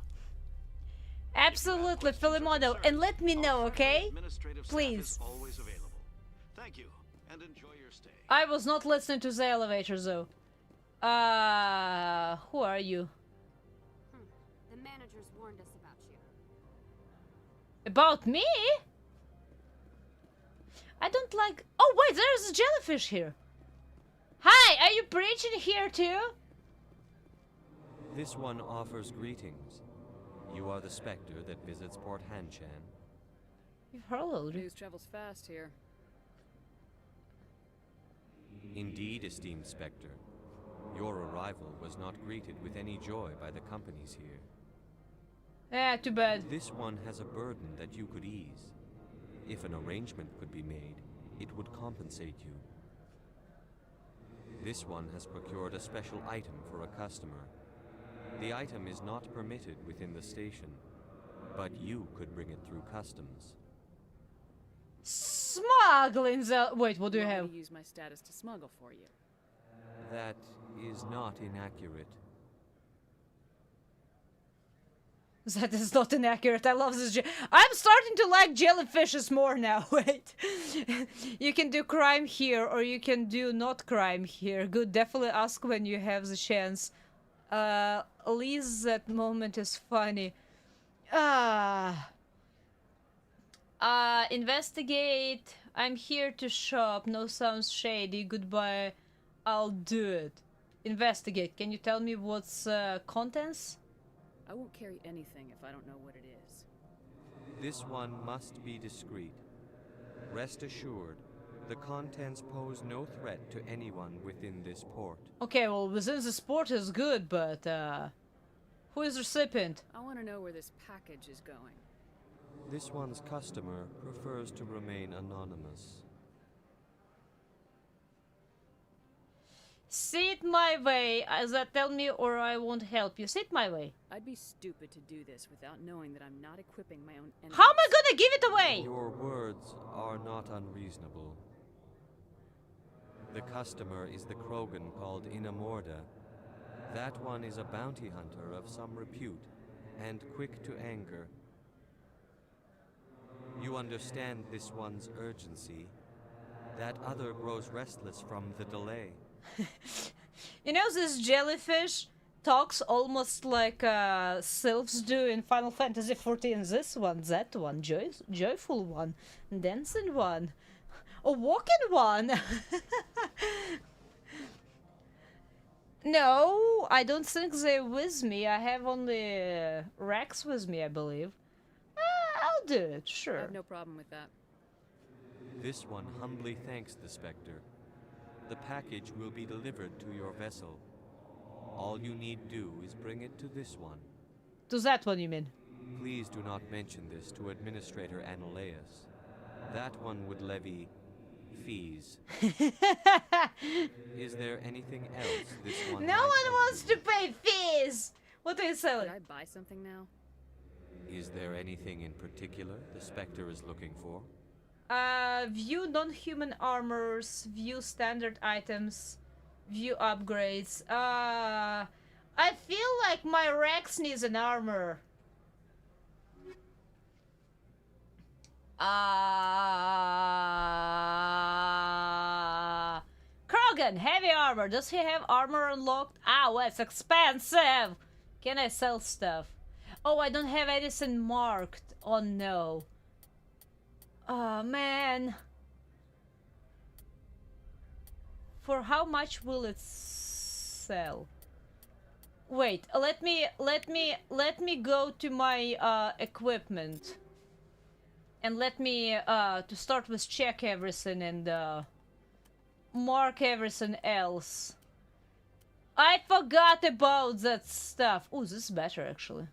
Absolutely, Philemon, and let me know, okay? Please. Always available. Thank you, and enjoy your stay. I was not listening to the elevator, though. Who are you? The managers warned us about you. About me? I don't like... Oh, wait, there's a jellyfish here. Hi, are you preaching here too? This one offers greetings. You are the Spectre that visits Port Hanshan. You've heard. News travels fast here. Indeed, esteemed Spectre. Your arrival was not greeted with any joy by the companies here. Too bad. This one has a burden that you could ease. If an arrangement could be made, it would compensate you. This one has procured a special item for a customer. The item is not permitted within the station, but you could bring it through customs. Smuggling the... Wait, what do you have? To use my status to smuggle for you. That is not inaccurate. That is not inaccurate. I love this. I'm starting to like jellyfishes more now. Wait. You can do crime here, or you can do not crime here. Good. Definitely ask when you have the chance. Liz, that moment is funny. Investigate. I'm here to shop. No sounds shady. Goodbye. I'll do it. Investigate. Can you tell me what's contents? I won't carry anything if I don't know what it is. This one must be discreet. Rest assured, the contents pose no threat to anyone within this port. Okay, well, within this port is good, but who is recipient? I want to know where this package is going. This one's customer prefers to remain anonymous. See it my way, as I tell me, or I won't help you. See it my way. I'd be stupid to do this without knowing that I'm not equipping my own enemies. How am I gonna give it away? Your words are not unreasonable. The customer is the Krogan called Inamorda. That one is a bounty hunter of some repute, and quick to anger. You understand this one's urgency. That other grows restless from the delay. You know, this jellyfish talks almost like sylphs do in Final Fantasy XIV. This one, that one, joyful one, dancing one, a walking one. No, I don't think they're with me. I have only Rex with me, I believe. I'll do it, sure. I have no problem with that. This one humbly thanks the Spectre. The package will be delivered to your vessel. All you need do is bring it to this one. To that one, you mean? Please do not mention this to Administrator Analeus. That one would levy fees. Is there anything else this one No one wants to pay fees! What are you selling? Should I buy something now? Is there anything in particular the Spectre is looking for? View non-human armors, view standard items, view upgrades. I feel like my Rex needs an armor. Krogan, heavy armor. Does he have armor unlocked? Ah, well, it's expensive. Can I sell stuff? Oh, I don't have anything marked. Oh, no. Oh, man. For how much will it sell? Wait, let me go to my equipment. And let me to start with check everything and mark everything else. I forgot about that stuff. Oh, this is better actually.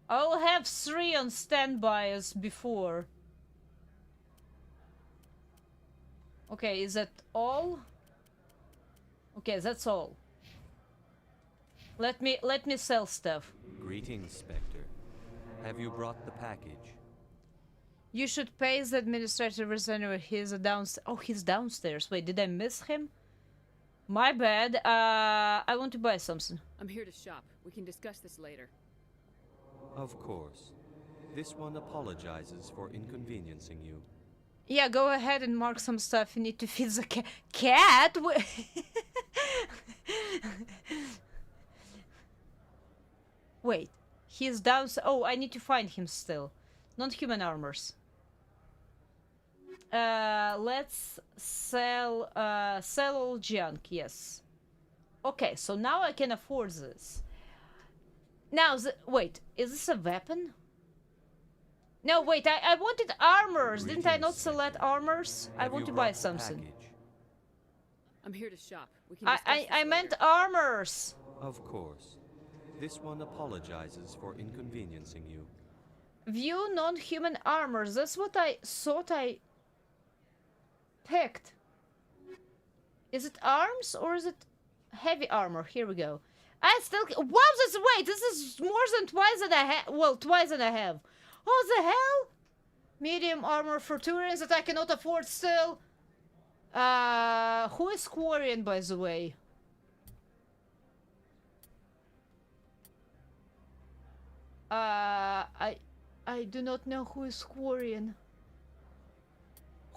I'll have 3 on standby as before. Okay, is that all? Okay, that's all. Let me sell stuff. Greetings, Spectre. Have you brought the package? You should pay the administrative representative. He's downstairs. Oh, he's downstairs. Wait, did I miss him? My bad. I want to buy something. I'm here to shop. We can discuss this later. Of course. This one apologizes for inconveniencing you. Yeah, go ahead and mark some stuff. You need to feed the cat. Wait, he's down. Oh, I need to find him still. Non-human armors. Let's sell all junk. Yes. Okay, so now I can afford this. Now, wait, is this a weapon? No, wait, I wanted armors. Didn't I not select armors? I want to buy something. I'm here to shop. We can I meant armors. Of course. This one apologizes for inconveniencing you. View non-human armors. That's what I thought I picked. Is it arms or is it heavy armor? Here we go. I still... Wow, this is more than twice that I have. Well, twice that I have. What the hell? Medium armor for Turians that I cannot afford still. Who is Quarian, by the way? I do not know who is Quarian.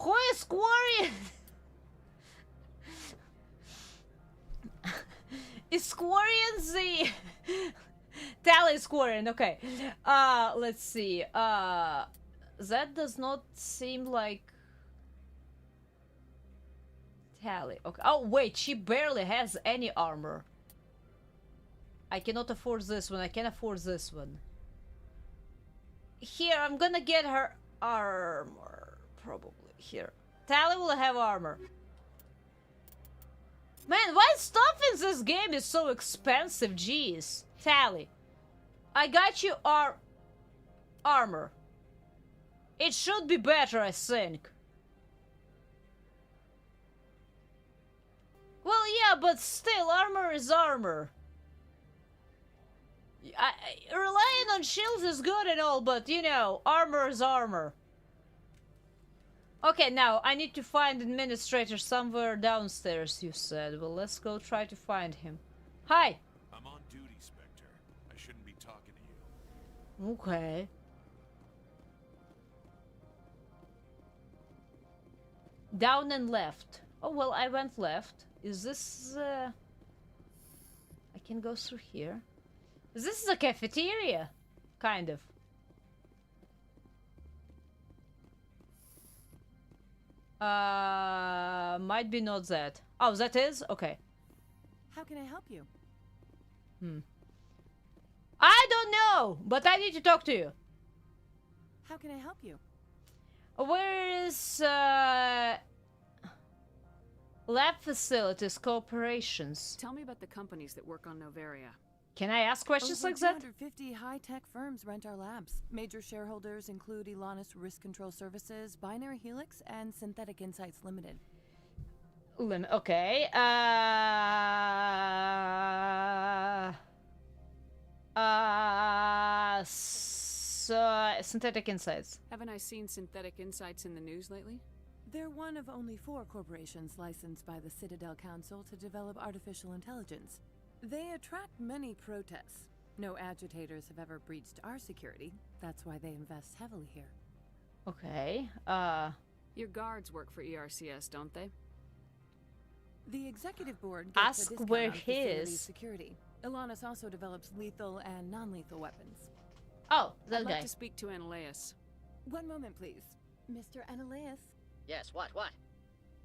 Who is Quarian? Is Quarian the... Tally is Quarian, okay. Let's see. That does not seem like... Tally, okay. Oh, wait, she barely has any armor. I cannot afford this one, I can afford this one. Here, I'm gonna get her armor, probably. Here. Tally will have armor. Man, why stuff in this game is so expensive, jeez. Tally. I got you armor. It should be better, I think. Well, yeah, but still, armor is armor. Relying on shields is good and all, but, you know, armor is armor. Okay, now, I need to find administrator somewhere downstairs, you said. Well, let's go try to find him. Hi! I'm on duty, Spectre. I shouldn't be talking to you. Okay. Down and left. Oh, well, I went left. Is this, I can go through here. This is a cafeteria. Kind of. Might be not that. Oh, that is? Okay. How can I help you? I don't know, but I need to talk to you. How can I help you? Where is, lab facilities, corporations? Tell me about the companies that work on Noveria. Can I ask questions Over like that? 250 high-tech firms rent our labs. Major shareholders include Elanus Risk Control Services, Binary Helix, and Synthetic Insights Limited. Okay. So Synthetic Insights. Haven't I seen Synthetic Insights in the news lately? They're one of only 4 corporations licensed by the Citadel Council to develop artificial intelligence. They attract many protests. No agitators have ever breached our security. That's why they invest heavily here. Okay, Your guards work for ERCS, don't they? The executive board gets Ask a discount where on he facility is. security. Elanus also develops lethal and non-lethal weapons. Oh, that I'd guy. like to speak to Analeus. One moment, please. Mr. Analeus? Yes, what?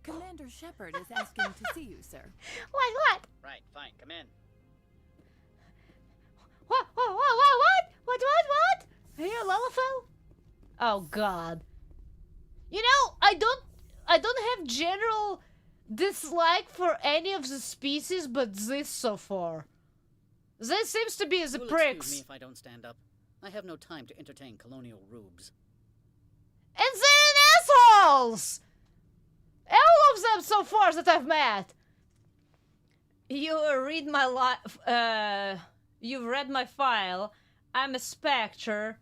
Commander Shepard is asking to see you, sir. What? Right, fine, come in. What? Are you a Lalafell? Oh God. You know, I don't have general dislike for any of the species, but this so far. This seems to be the You'll pricks. excuse me if I don't stand up. I have no time to entertain colonial rubes. And then assholes! All of them so far that I've met. You read my you've read my file. I'm a Spectre.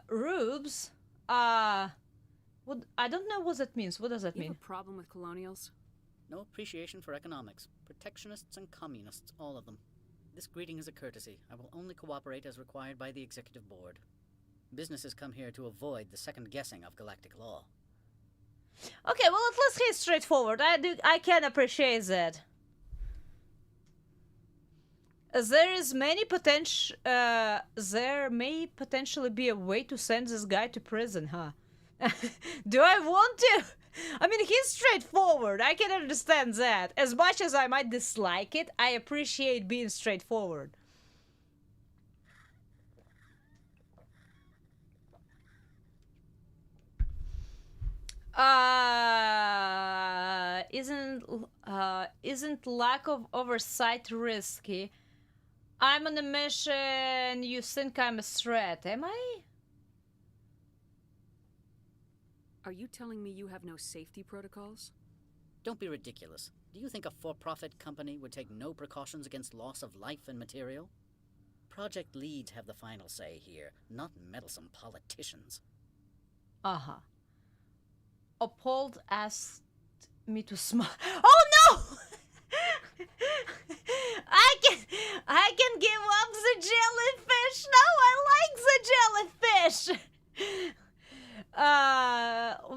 Rubes. What? I don't know what that means. What does that You mean? have a problem with colonials? No appreciation for economics. Protectionists and communists, all of them. This greeting is a courtesy. I will only cooperate as required by the executive board. Businesses come here to avoid the second guessing of galactic law. Okay, well, let's get straightforward. I can appreciate that. There may potentially be a way to send this guy to prison, huh? Do I want to? I mean, he's straightforward. I can understand that. As much as I might dislike it, I appreciate being straightforward. Isn't lack of oversight risky? I'm on a mission. You think I'm a threat, am I? Are you telling me you have no safety protocols? Don't be ridiculous. Do you think a for-profit company would take no precautions against loss of life and material? Project leads have the final say here, not meddlesome politicians. Uh-huh. Opold asked me to smile. Oh no! I can give up the jellyfish. No, I like the jellyfish.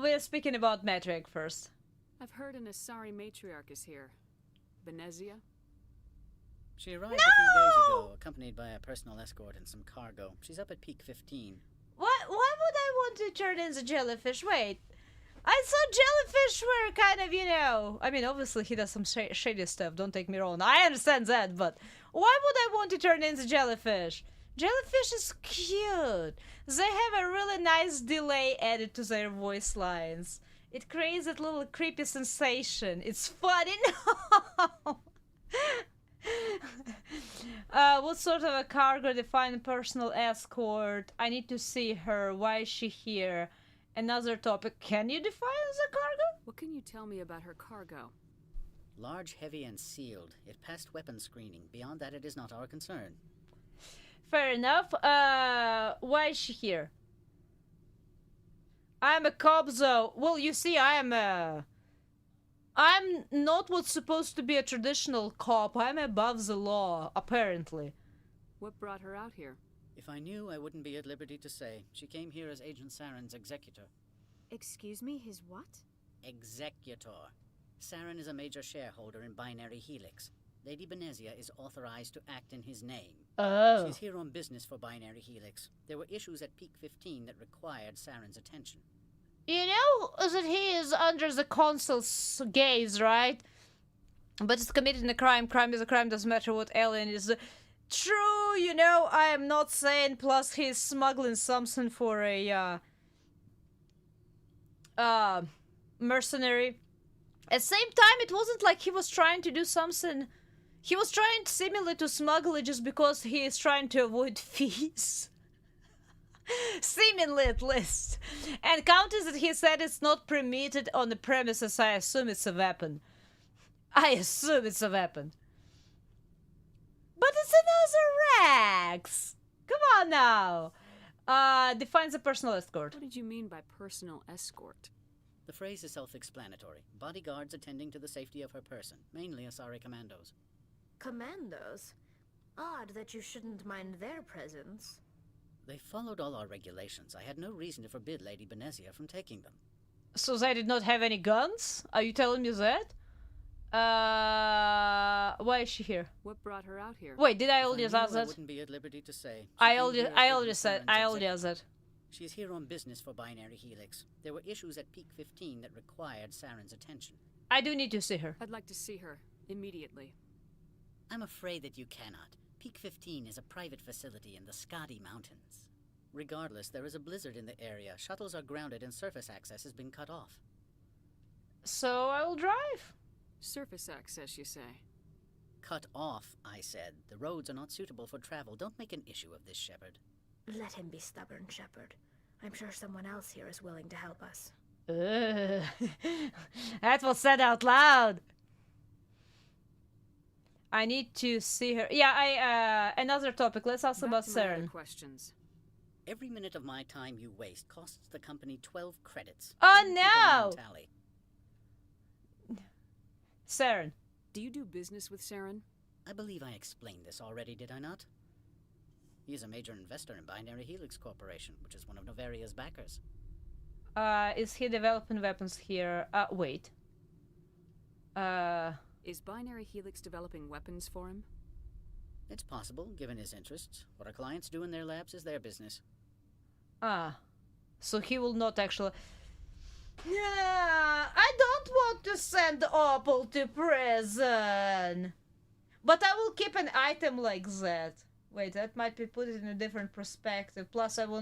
We we are speaking about Matriarch first. I've heard an Asari matriarch is here. Benezia? She arrived a few days ago, accompanied by a personal escort and some cargo. She's up at peak 15. Why would I want to turn into jellyfish? Wait. I thought jellyfish were kind of, you know... I mean, obviously he does some shady stuff, don't take me wrong. I understand that, but... Why would I want to turn into jellyfish? Jellyfish is cute. They have a really nice delay added to their voice lines. It creates that little creepy sensation. It's funny. No! What sort of a cargo define personal escort? I need to see her. Why is she here? Another topic. Can you define the cargo? What can you tell me about her cargo? Large, heavy, and sealed. It passed weapon screening. Beyond that, it is not our concern. Fair enough. Why is she here? I'm a cop, though. Well, you see, I'm not what's supposed to be a traditional cop. I'm above the law, apparently. What brought her out here? If I knew, I wouldn't be at liberty to say. She came here as Agent Saren's executor. Excuse me, his what? Executor. Saren is a major shareholder in Binary Helix. Lady Benezia is authorized to act in his name. Oh. She's here on business for Binary Helix. There were issues at Peak 15 that required Saren's attention. You know that he is under the consul's gaze, right? But it's committing a crime. Crime is a crime, doesn't matter what alien is. True, you know, I am not saying. Plus, he's smuggling something for a mercenary. At the same time, it wasn't like he was trying to do something. He was trying seemingly to smuggle it just because he is trying to avoid fees. Seemingly, at least. And counting that he said it's not permitted on the premises, I assume it's a weapon. I assume it's a weapon. But it's another Rex! Come on now! Defines a personal escort. What did you mean by personal escort? The phrase is self-explanatory. Bodyguards attending to the safety of her person, mainly Asari commandos. Commandos? Odd that you shouldn't mind their presence. They followed all our regulations. I had no reason to forbid Lady Benezia from taking them. So they did not have any guns? Are you telling me that? Why is she here? What brought her out here? Wait, did I already ask I that? wouldn't be at liberty to say. I already said that. She's here on business for Binary Helix. There were issues at Peak 15 that required Saren's attention. I do need to see her. I'd like to see her immediately. I'm afraid that you cannot. Peak 15 is a private facility in the Skadi Mountains. Regardless, there is a blizzard in the area. Shuttles are grounded and surface access has been cut off. So I will drive. Surface access, you say? Cut off, I said. The roads are not suitable for travel. Don't make an issue of this, Shepard. Let him be stubborn, Shepard. I'm sure someone else here is willing to help us. That was said out loud. I need to see her. Yeah, another topic. Let's ask about Saren. Questions. Every minute of my time you waste costs the company 12 credits. Oh no! Saren. Do you do business with Saren? I believe I explained this already, did I not? He is a major investor in Binary Helix Corporation, which is one of Novaria's backers. Is he developing weapons here? Wait. Is Binary Helix developing weapons for him? It's possible, given his interests. What our clients do in their labs is their business. So he will not actually... I don't want to send Opal to prison. But I will keep an item like that. Wait, that might be put in a different perspective. Plus, I will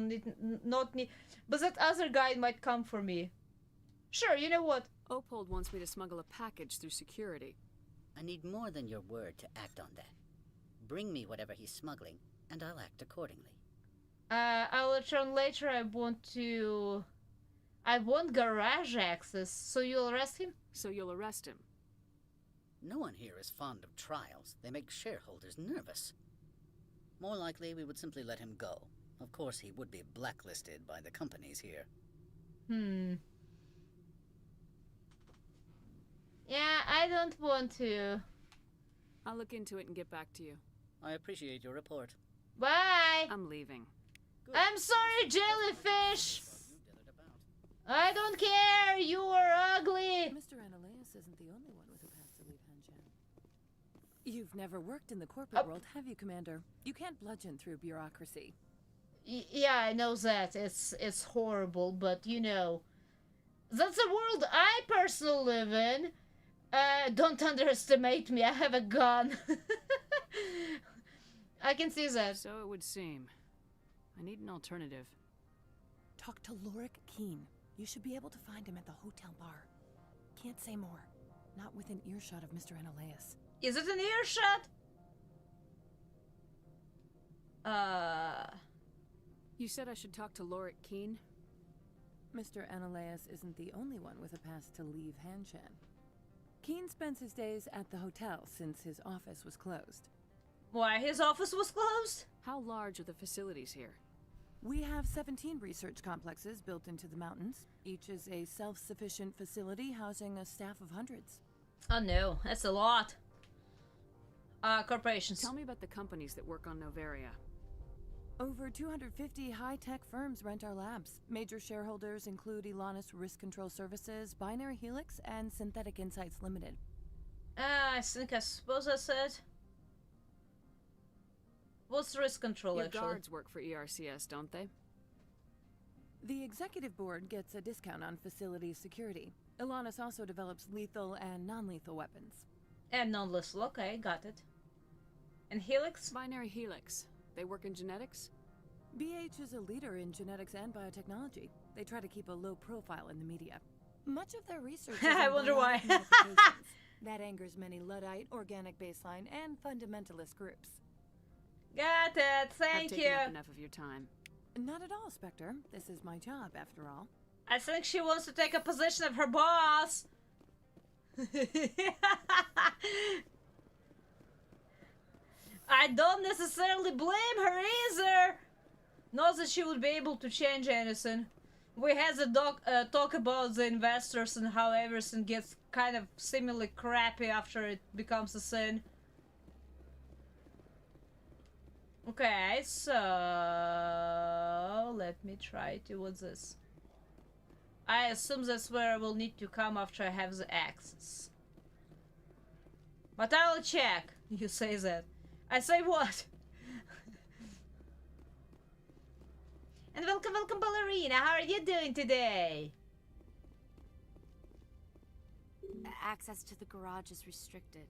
not need... But that other guy might come for me. Sure, you know what? Opold wants me to smuggle a package through security. I need more than your word to act on that. Bring me whatever he's smuggling, and I'll act accordingly. I'll return later. I want garage access, so you'll arrest him? So you'll arrest him? No one here is fond of trials. They make shareholders nervous. More likely, we would simply let him go. Of course, he would be blacklisted by the companies here. Yeah, I don't want to. I'll look into it and get back to you. I appreciate your report. Bye! I'm leaving. I'm sorry, jellyfish! I don't care! isn't the only one with a path to leave Hanshan. You've never worked in the corporate world, have you, Commander? You can't bludgeon through bureaucracy. Yeah, I know that. It's horrible, but you know, that's the world I personally live in. Don't underestimate me. I have a gun. I can see that. So it would seem. I need an alternative. Talk to Lorik Keen. You should be able to find him at the hotel bar. Can't say more. Not within earshot of Mr. Analaeus. Is it an earshot? You said I should talk to Lorik Keen? Mr. Analaeus isn't the only one with a pass to leave Hanshan. Keen spends his days at the hotel since his office was closed. Why his office was closed? How large are the facilities here? We have 17 research complexes built into the mountains. Each is a self-sufficient facility housing a staff of hundreds. Oh no, that's a lot. Corporations. Tell me about the companies that work on Noveria. Over 250 high-tech firms rent our labs. Major shareholders include Elanus Risk Control Services, Binary Helix, and Synthetic Insights Limited. I suppose I said. What's risk control, Your actually? guards work for ERCS, don't they? The executive board gets a discount on facility security. Elanus also develops lethal and non-lethal weapons. And non-lethal, okay, got it. And Helix? Binary Helix. They work in genetics? BH is a leader in genetics and biotechnology. They try to keep a low profile in the media. Much of their research is I wonder why. That angers many Luddite, organic baseline, and fundamentalist groups. Got it, thank I've you. taken up enough of your time. Not at all, Spectre. This is my job, after all. I think she wants to take a position of her boss. I don't necessarily blame her either. Not that she would be able to change anything. We had a talk about the investors and how everything gets kind of seemingly crappy after it becomes a sin. Okay, so let me try to, what's this? I assume that's where I will need to come after I have the access. But I'll check. You say that. I say what? And welcome, Ballerina. How are you doing today? Access to the garage is restricted.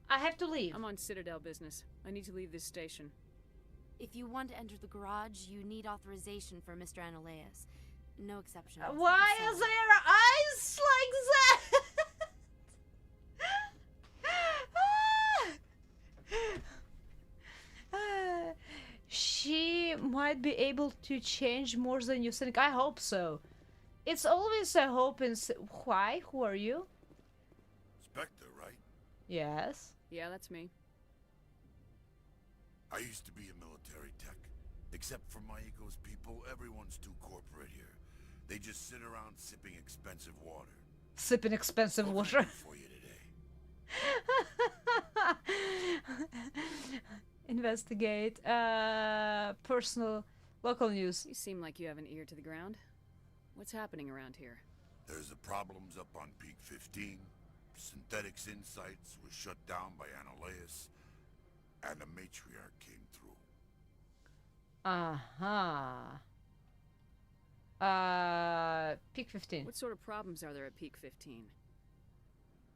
I have to leave. I'm on Citadel business. I need to leave this station. If you want to enter the garage, you need authorization for Mr. Analaeus. No exceptions. Why is there eyes like that? She might be able to change more than you think. I hope so. It's always a hope in... Why? Who are you? Spectre, right? Yes. Yeah, that's me. I used to be a military tech. Except for Maiko's people, everyone's too corporate here. They just sit around sipping expensive water. Sipping expensive water. For you today. Investigate. Personal. Local news. You seem like you have an ear to the ground. What's happening around here? There's the problems up on Peak 15. Synthetics Insights was shut down by Analaeus. And the matriarch came through. Peak 15. What sort of problems are there at Peak 15?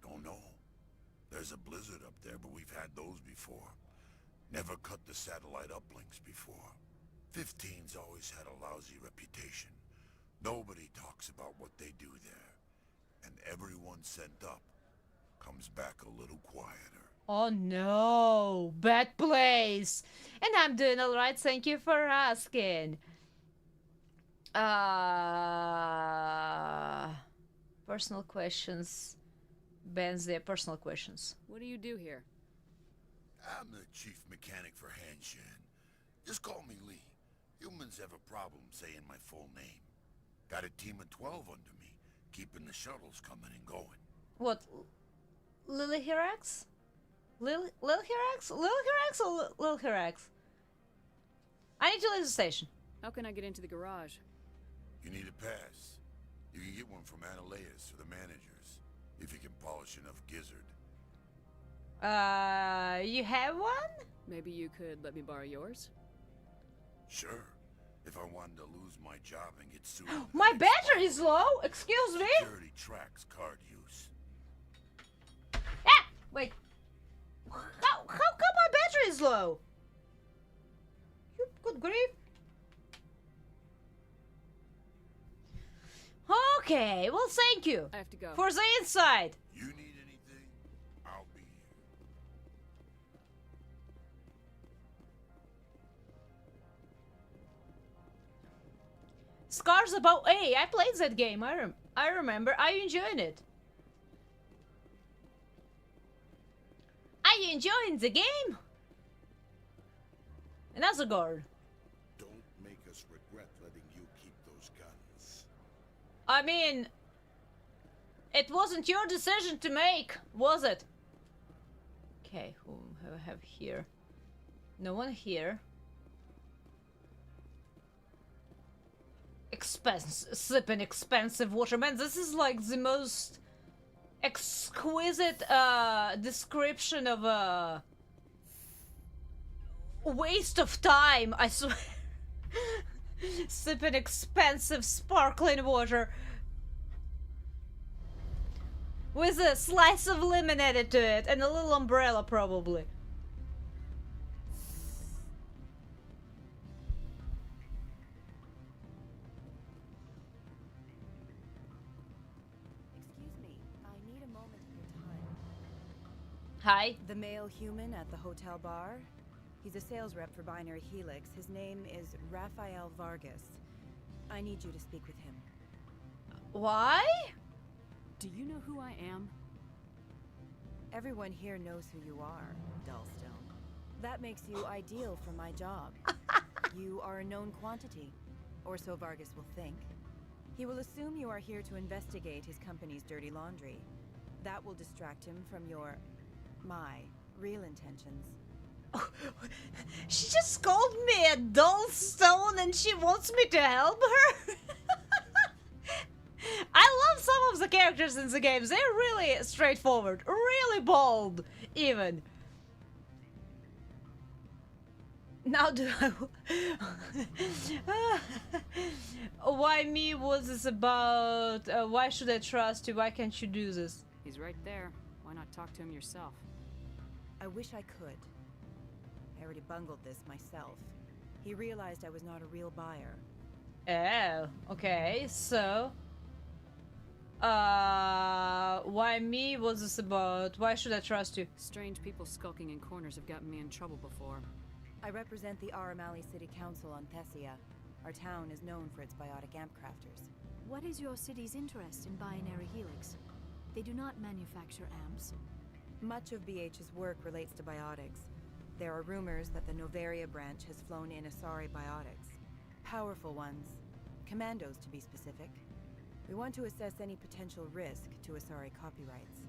Don't know. There's a blizzard up there, but we've had those before. Never cut the satellite uplinks before. 15's always had a lousy reputation. Nobody talks about what they do there. And everyone sent up comes back a little quieter. Oh no, bad place. And I'm doing all right, thank you for asking. Personal questions. Bans their personal questions. What do you do here? I'm the chief mechanic for Hanshan. Just call me Lee. Humans have a problem saying my full name. Got a team of 12 under me, keeping the shuttles coming and going. What? Lily Hirax? Lil Hirax? Lil Hirax or Lil Hirax? I need to leave the station. How can I get into the garage? You need a pass. You can get one from Ananias or the managers, if you can polish enough gizzard. You have one? Maybe you could let me borrow yours? Sure. If I wanted to lose my job and get sued. My battery is low. Excuse me. Security tracks card use. Ah, wait. How come my battery is low? You good grief. Okay, well, thank you. I have to go. For the inside. You need anything? I'll be here. Scars Above. Hey, I played that game. I remember. I enjoyed it. I enjoyed the game. Another guard. Don't make us regret letting you keep those guns. I mean, it wasn't your decision to make, was it? Okay, who do I have here? No one here. Sipping expensive water. Man, this is like the most exquisite description of a waste of time, I swear. Sipping expensive sparkling water with a slice of lemon added to it and a little umbrella probably. Hi. The male human at the hotel bar? He's a sales rep for Binary Helix. His name is Rafael Vargas. I need you to speak with him. Why? Do you know who I am? Everyone here knows who you are, Dullstone. That makes you ideal for my job. You are a known quantity, or so Vargas will think. He will assume you are here to investigate his company's dirty laundry. That will distract him from my real intentions. She just called me a Dullstone and she wants me to help her? I love some of the characters in the games. They're really straightforward, really bold, even. Now do I... Why me? What's this about? Why should I trust you? Why can't you do this? He's right there. Why not talk to him yourself? I wish I could. I already bungled this myself. He realized I was not a real buyer. Oh, okay, so... why me? What's this about? Why should I trust you? Strange people skulking in corners have gotten me in trouble before. I represent the Aramali City Council on Thessia. Our town is known for its biotic amp crafters. What is your city's interest in Binary Helix? They do not manufacture amps. Much of BH's work relates to biotics. There are rumors that the Novaria branch has flown in Asari biotics. Powerful ones. Commandos, to be specific. We want to assess any potential risk to Asari copyrights.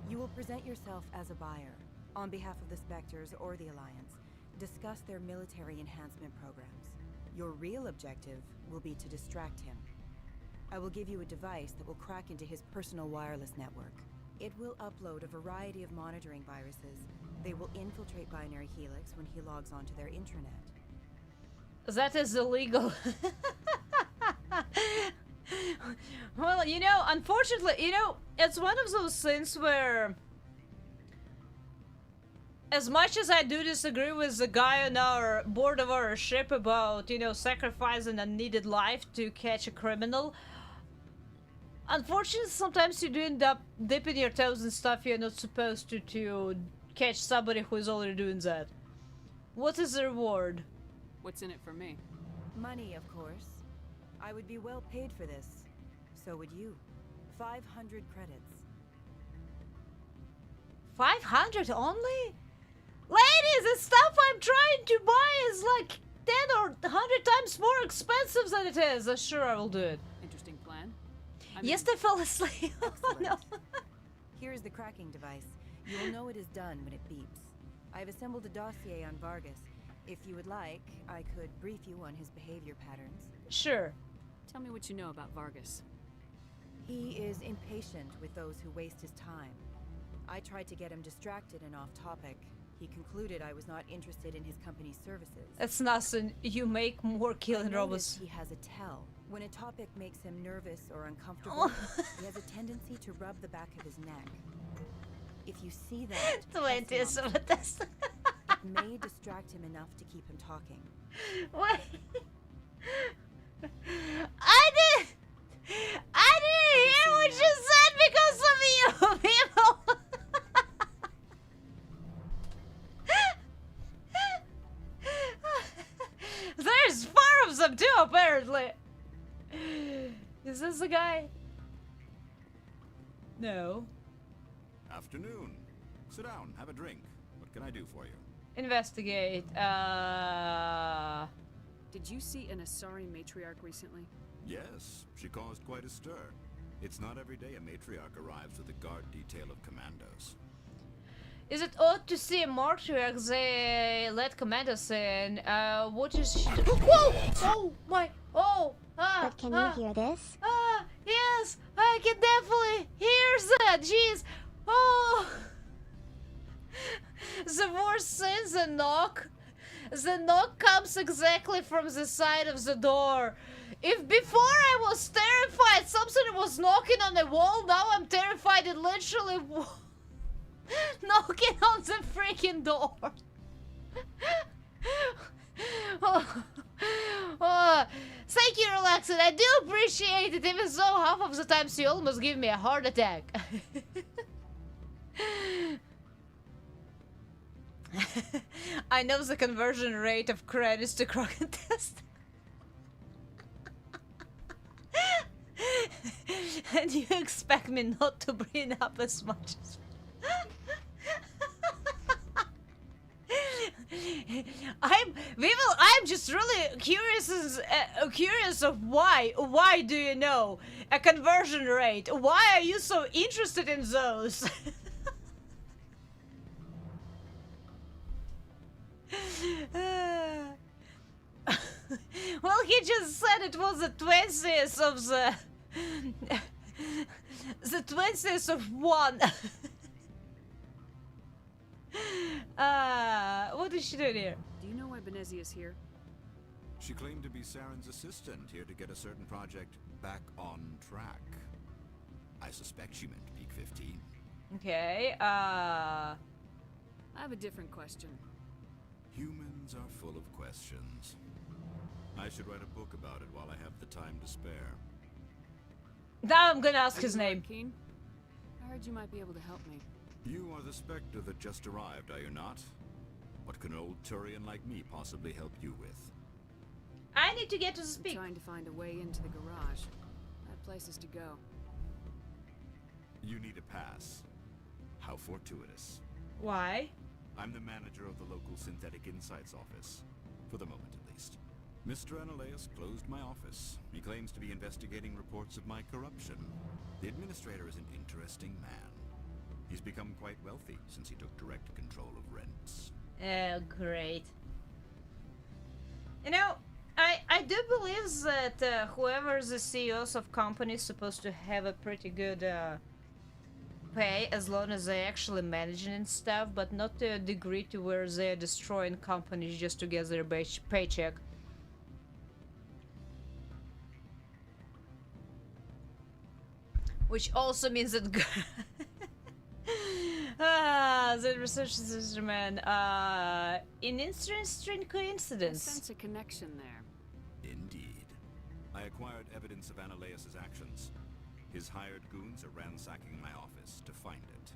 You will present yourself as a buyer, on behalf of the Spectres or the Alliance. Discuss their military enhancement programs. Your real objective will be to distract him. I will give you a device that will crack into his personal wireless network. It will upload a variety of monitoring viruses. They will infiltrate Binary Helix when he logs onto their intranet. That is illegal. Well, you know, unfortunately, you know, it's one of those things where... As much as I do disagree with the guy on our board of our ship about, you know, sacrificing unneeded life to catch a criminal, unfortunately, sometimes you do end up dipping your toes in stuff you're not supposed to catch somebody who is already doing that. What is the reward? What's in it for me? Money, of course. I would be well paid for this. So would you. 500 credits. 500 only? Ladies, the stuff I'm trying to buy is like 10 or 100 times more expensive than it is. Sure, I will do it. Interesting plan. Yes, I fell asleep. Oh, no. Here is the cracking device. You will know it is done when it beeps. I've assembled a dossier on Vargas. If you would like, I could brief you on his behavior patterns. Sure. Tell me what you know about Vargas. He is impatient with those who waste his time. I tried to get him distracted and off topic. He concluded I was not interested in his company's services. That's nothing. You make more killing robots. He has a tell. When a topic makes him nervous or uncomfortable, he has a tendency to rub the back of his neck. If you see that, it may distract him enough to keep him talking. What? I didn't hear what you said because of you people. There's 4 of them too, apparently. Is this the guy? No. Afternoon. Sit down, have a drink. What can I do for you? Investigate. Did you see an Asari matriarch recently? Yes, she caused quite a stir. It's not every day a matriarch arrives with a guard detail of commandos. Is it odd to see a matriarch they let commandos in? What is she do? Whoa! Oh my! Oh! But can you hear this? Yes! I can definitely hear that! Jeez! Oh! The worst thing, the knock. The knock comes exactly from the side of the door. If before I was terrified something was knocking on the wall, now I'm terrified it literally knocking on the freaking door. Thank you, Relaxed. I do appreciate it, even though half of the times you almost give me a heart attack. I know the conversion rate of credits to Krogan test. And you expect me not to bring up as much as I'm just really curious of why do you know a conversion rate? Why are you so interested in those? Well, he just said it was the 20th of the 20th of 1. What is she doing here? Do you know why Benezia is here? She claimed to be Saren's assistant, here to get a certain project back on track. I suspect she meant Peak 15. Okay, I have a different question. Humans are full of questions. I should write a book about it while I have the time to spare. Now I'm gonna ask his name. Keen? I heard you might be able to help me. You are the Spectre that just arrived, are you not? What can an old Turian like me possibly help you with? I need to get to speak. I'm trying to find a way into the garage. I have places to go. You need a pass. How fortuitous. Why? I'm the manager of the local Synthetic Insights office. For the moment, at least. Mr. Analeus closed my office. He claims to be investigating reports of my corruption. The administrator is an interesting man. He's become quite wealthy since he took direct control of rents. Oh, great. You know, I do believe that whoever the CEOs of companies supposed to have a pretty good pay as long as they're actually managing and stuff, but not to a degree to where they're destroying companies just to get their paycheck. Which also means that the research instrument an interesting coincidence. I sense a connection there. Indeed. I acquired evidence of Analeus' actions. His hired goons are ransacking my office to find it.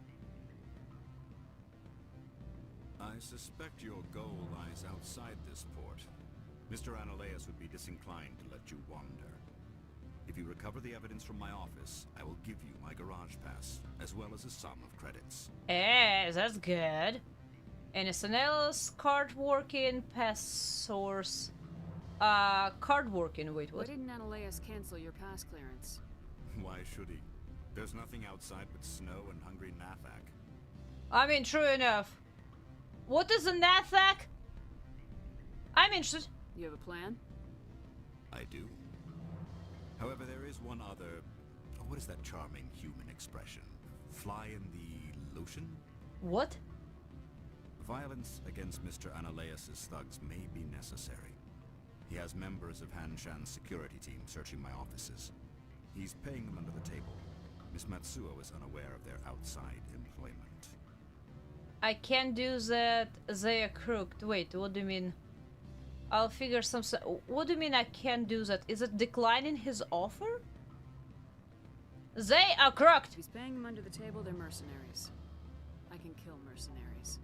I suspect your goal lies outside this port. Mr. Analeus would be disinclined to let you wander. If you recover the evidence from my office, I will give you my garage pass, as well as a sum of credits. Eh, that's good. Anything else? Card working, pass source. Card working, wait, what? Why didn't Analeus cancel your pass clearance? Why should he? There's nothing outside but snow and hungry Nathak. I mean, true enough. What is a Nathak? I'm interested. You have a plan? I do. However, there is one other what is that charming human expression? Fly in the lotion? What? Violence against Mr. Analaeus' thugs may be necessary. He has members of Hanshan's security team searching my offices. He's paying them under the table. Miss Matsuo is unaware of their outside employment. I can't do that. They are crooked. Wait, what do you mean? I'll figure some. What do you mean I can't do that? Is it declining his offer? They are crooked. He's paying them under the table. They're mercenaries. I can kill mercenaries.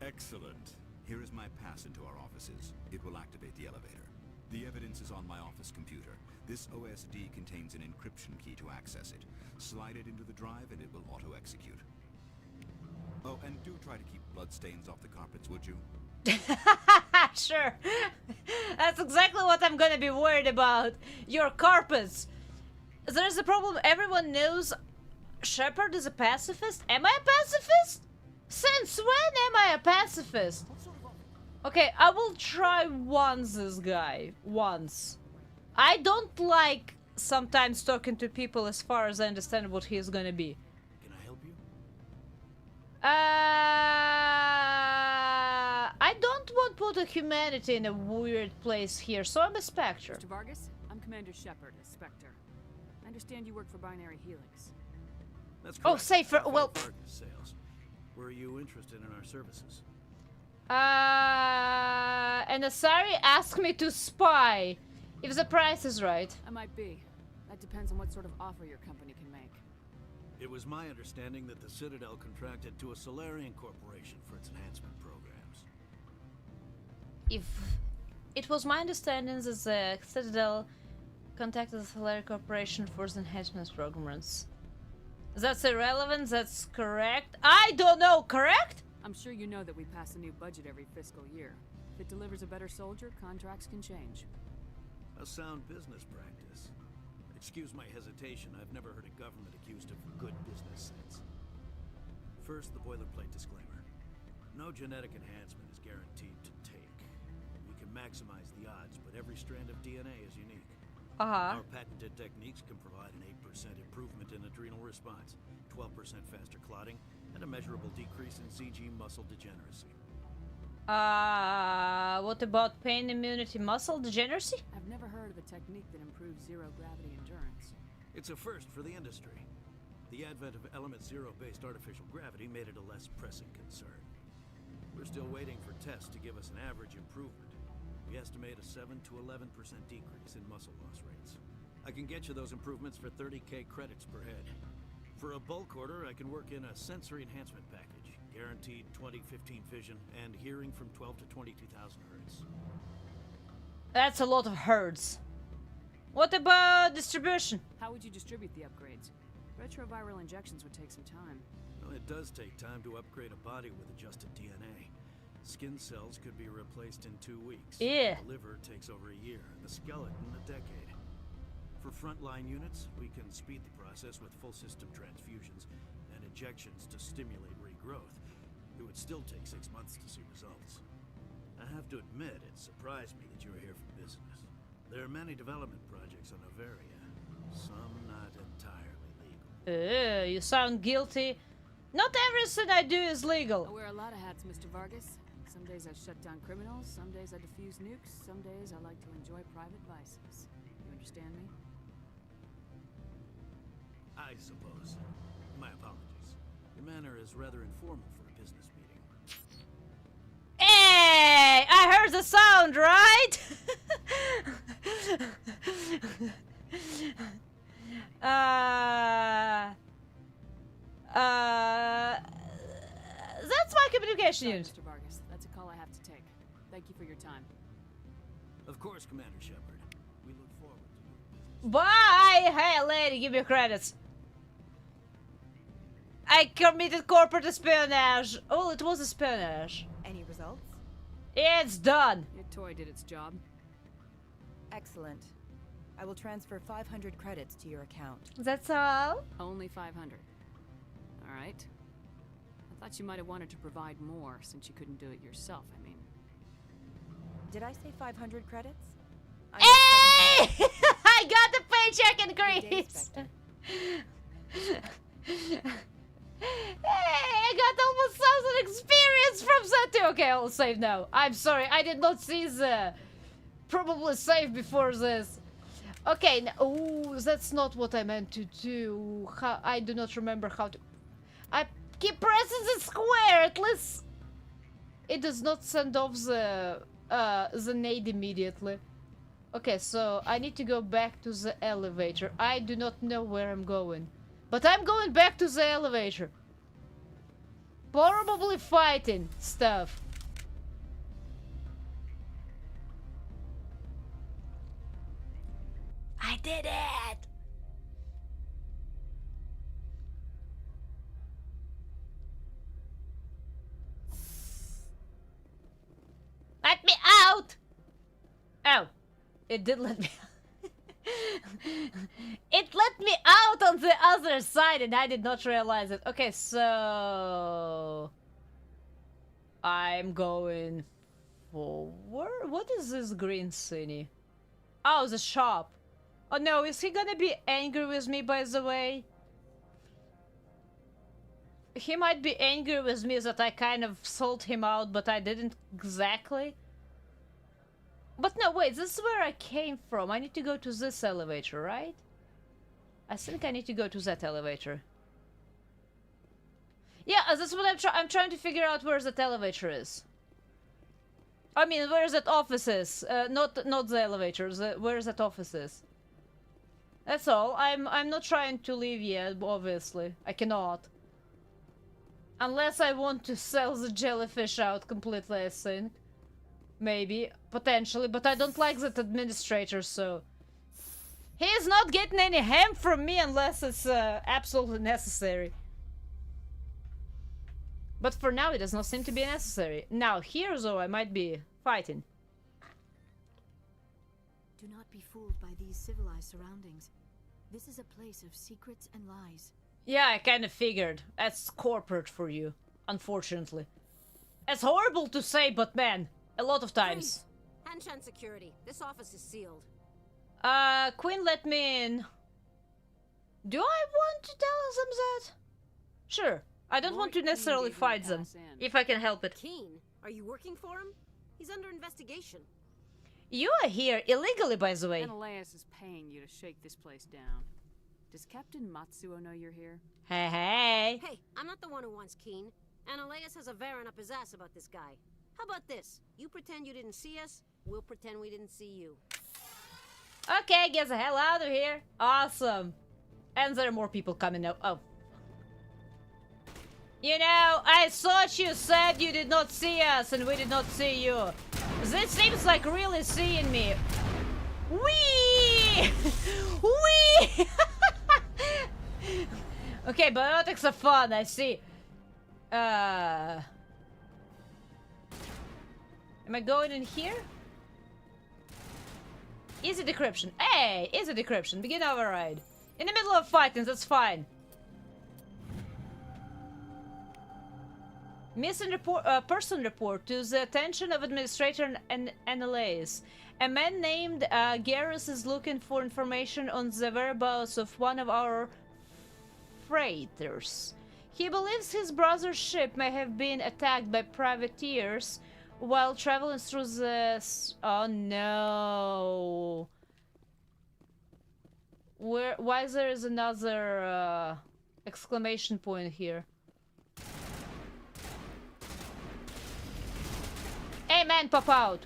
Excellent. Here is my pass into our offices. It will activate the elevator. The evidence is on my office computer. This OSD contains an encryption key to access it. Slide it into the drive and it will auto-execute. Oh, and do try to keep bloodstains off the carpets, would you? Sure. That's exactly what I'm gonna be worried about. Your carpets. There's a problem. Everyone knows Shepard is a pacifist. Am I a pacifist? Since when am I a pacifist? Okay, I will try once this guy. Once. I don't like sometimes talking to people as far as I understand what he is gonna be. Can I help you? I don't want to put a humanity in a weird place here, so I'm a Spectre. Mr. Vargas, I'm Commander Shepard, a Spectre. I understand you work for Binary Helix. That's correct. Oh, safer. Well. Sales. Were you interested in our services? And Asari asked me to spy if the price is right. I might be. That depends on what sort of offer your company can make. It was my understanding that the Citadel contracted to a Solarian corporation for its enhancement programs. If it was my understanding that the Citadel contacted the Solarian corporation for the enhancement programs. That's irrelevant. That's correct. I don't know. Correct? I'm sure you know that we pass a new budget every fiscal year. If it delivers a better soldier, contracts can change. A sound business practice. Excuse my hesitation, I've never heard a government accused of good business sense. First, the boilerplate disclaimer. No genetic enhancement is guaranteed to take. We can maximize the odds, but every strand of DNA is unique. Our patented techniques can provide an 8% improvement in adrenal response, 12% faster clotting, and a measurable decrease in CG muscle degeneracy. What about pain immunity, muscle degeneracy? I've never heard of a technique that improves zero-gravity endurance. It's a first for the industry. The advent of element zero-based artificial gravity made it a less pressing concern. We're still waiting for tests to give us an average improvement. We estimate a 7 to 11% decrease in muscle loss rates. I can get you those improvements for 30k credits per head. For a bulk order, I can work in a sensory enhancement package. Guaranteed 20/15 vision and hearing from 12 to 22,000 hertz. That's a lot of hertz. What about distribution? How would you distribute the upgrades? Retroviral injections would take some time. Well, it does take time to upgrade a body with adjusted DNA. Skin cells could be replaced in 2 weeks. Yeah. The liver takes over a year, the skeleton a decade. For frontline units, we can speed the process with full system transfusions and injections to stimulate regrowth. It would still take 6 months to see results. I have to admit, it surprised me that you were here for business. There are many development projects on Novaria, some not entirely legal. You sound guilty. Not everything I do is legal. I wear a lot of hats, Mr. Vargas. Some days I shut down criminals, some days I defuse nukes, some days I like to enjoy private vices. You understand me? I suppose. My apologies. Your manner is rather informal for a business meeting. Hey! I heard the sound, right? That's my communication unit. Mr. Vargas, that's a call I have to take. Thank you for your time. Of course, Commander Shepard. We look forward to your business. Bye! Hey, lady, give me credits. I committed corporate espionage. Oh, it was espionage. Any results? It's done. Your toy did its job. Excellent. I will transfer 500 credits to your account. That's all? Only 500. All right. I thought you might have wanted to provide more since you couldn't do it yourself, I mean. Did I say 500 credits? Hey! I got the page paycheck increase! Hey, I got almost 1,000 experience from that too. Okay, I'll save now. I'm sorry, I did not see the... Probably save before this. Okay, oh, that's not what I meant to do. I do not remember how to... I keep pressing the square, at least... It does not send off the nade immediately. Okay, so I need to go back to the elevator. I do not know where I'm going. But I'm going back to the elevator. Probably fighting stuff. I did it! Let me out! Oh, it did let me out. It let me out on the other side and I did not realize it. Okay, so... I'm going forward? What is this green city? Oh, the shop. Oh no, is he gonna be angry with me, by the way? He might be angry with me that I kind of sold him out, but I didn't exactly. But no, wait, this is where I came from. I need to go to this elevator, right? I think I need to go to that elevator. Yeah, that's what I'm trying to figure out where that elevator is. I mean, where that office is. Not the elevator, where that office is. That's all. I'm not trying to leave yet, obviously. I cannot. Unless I want to sell the jellyfish out completely, I think. Maybe. Potentially. But I don't like that administrator, so... He's not getting any ham from me unless it's absolutely necessary. But for now, it does not seem to be necessary. Now, here, though, I might be fighting. Do not be fooled by these civilized surroundings. This is a place of secrets and lies. Yeah, I kind of figured. That's corporate for you, unfortunately. It's horrible to say, but man, a lot of times. Hanshan security. This office is sealed. Queen let me in. Do I want to tell them that? Sure. I don't want to necessarily fight them, if I can help it. Keen, are you working for him? He's under investigation. You are here illegally, by the way. Menelaus is paying you to shake this place down. Does Captain Matsuo know you're here? Hey, hey. Hey, I'm not the one who wants Keen. Menelaus has a Varen up his ass about this guy. How about this? You pretend you didn't see us, we'll pretend we didn't see you. Okay, get the hell out of here. Awesome. And there are more people coming now. Oh. You know, I thought you said you did not see us and we did not see you. This seems like really seeing me. Whee! Whee! Okay, biotics are fun, I see. Am I going in here? Easy decryption. Hey, easy decryption. Begin override. In the middle of fighting, that's fine. Missing person report to the attention of Administrator and Annalise. A man named Garrus is looking for information on the whereabouts of one of our freighters. He believes his brother's ship may have been attacked by privateers while traveling through the... Oh no. Why there is another exclamation point here? Hey man, pop out!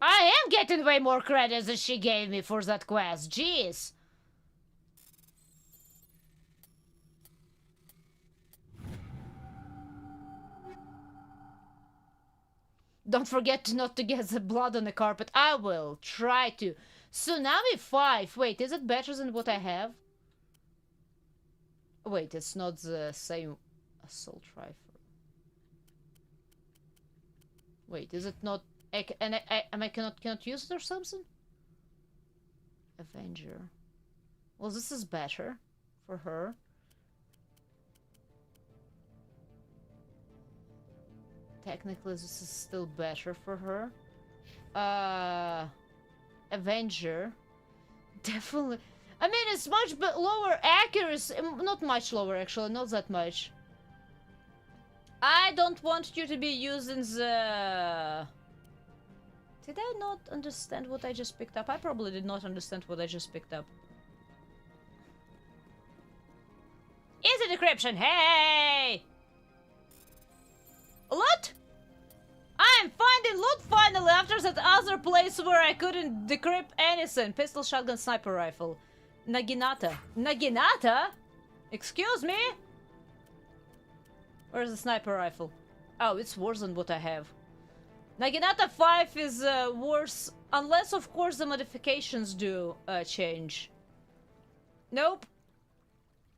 I am getting way more credits than she gave me for that quest, jeez! Don't forget not to get the blood on the carpet. I will try to. Tsunami 5. Wait, is it better than what I have? Wait, it's not the same assault rifle. Wait, is it not? I cannot use it or something? Avenger. Well, this is better for her. Technically, this is still better for her. Avenger. Definitely. I mean, it's much lower accuracy. Not much lower, actually. Not that much. I don't want you to be using the... Did I not understand what I just picked up? I probably did not understand what I just picked up. Easy decryption, hey! Loot? I'm finding loot finally after that other place where I couldn't decrypt anything. Pistol, shotgun, sniper rifle. Naginata. Naginata? Excuse me? Where's the sniper rifle? Oh, it's worse than what I have. Naginata 5 is worse, unless of course the modifications do change. Nope.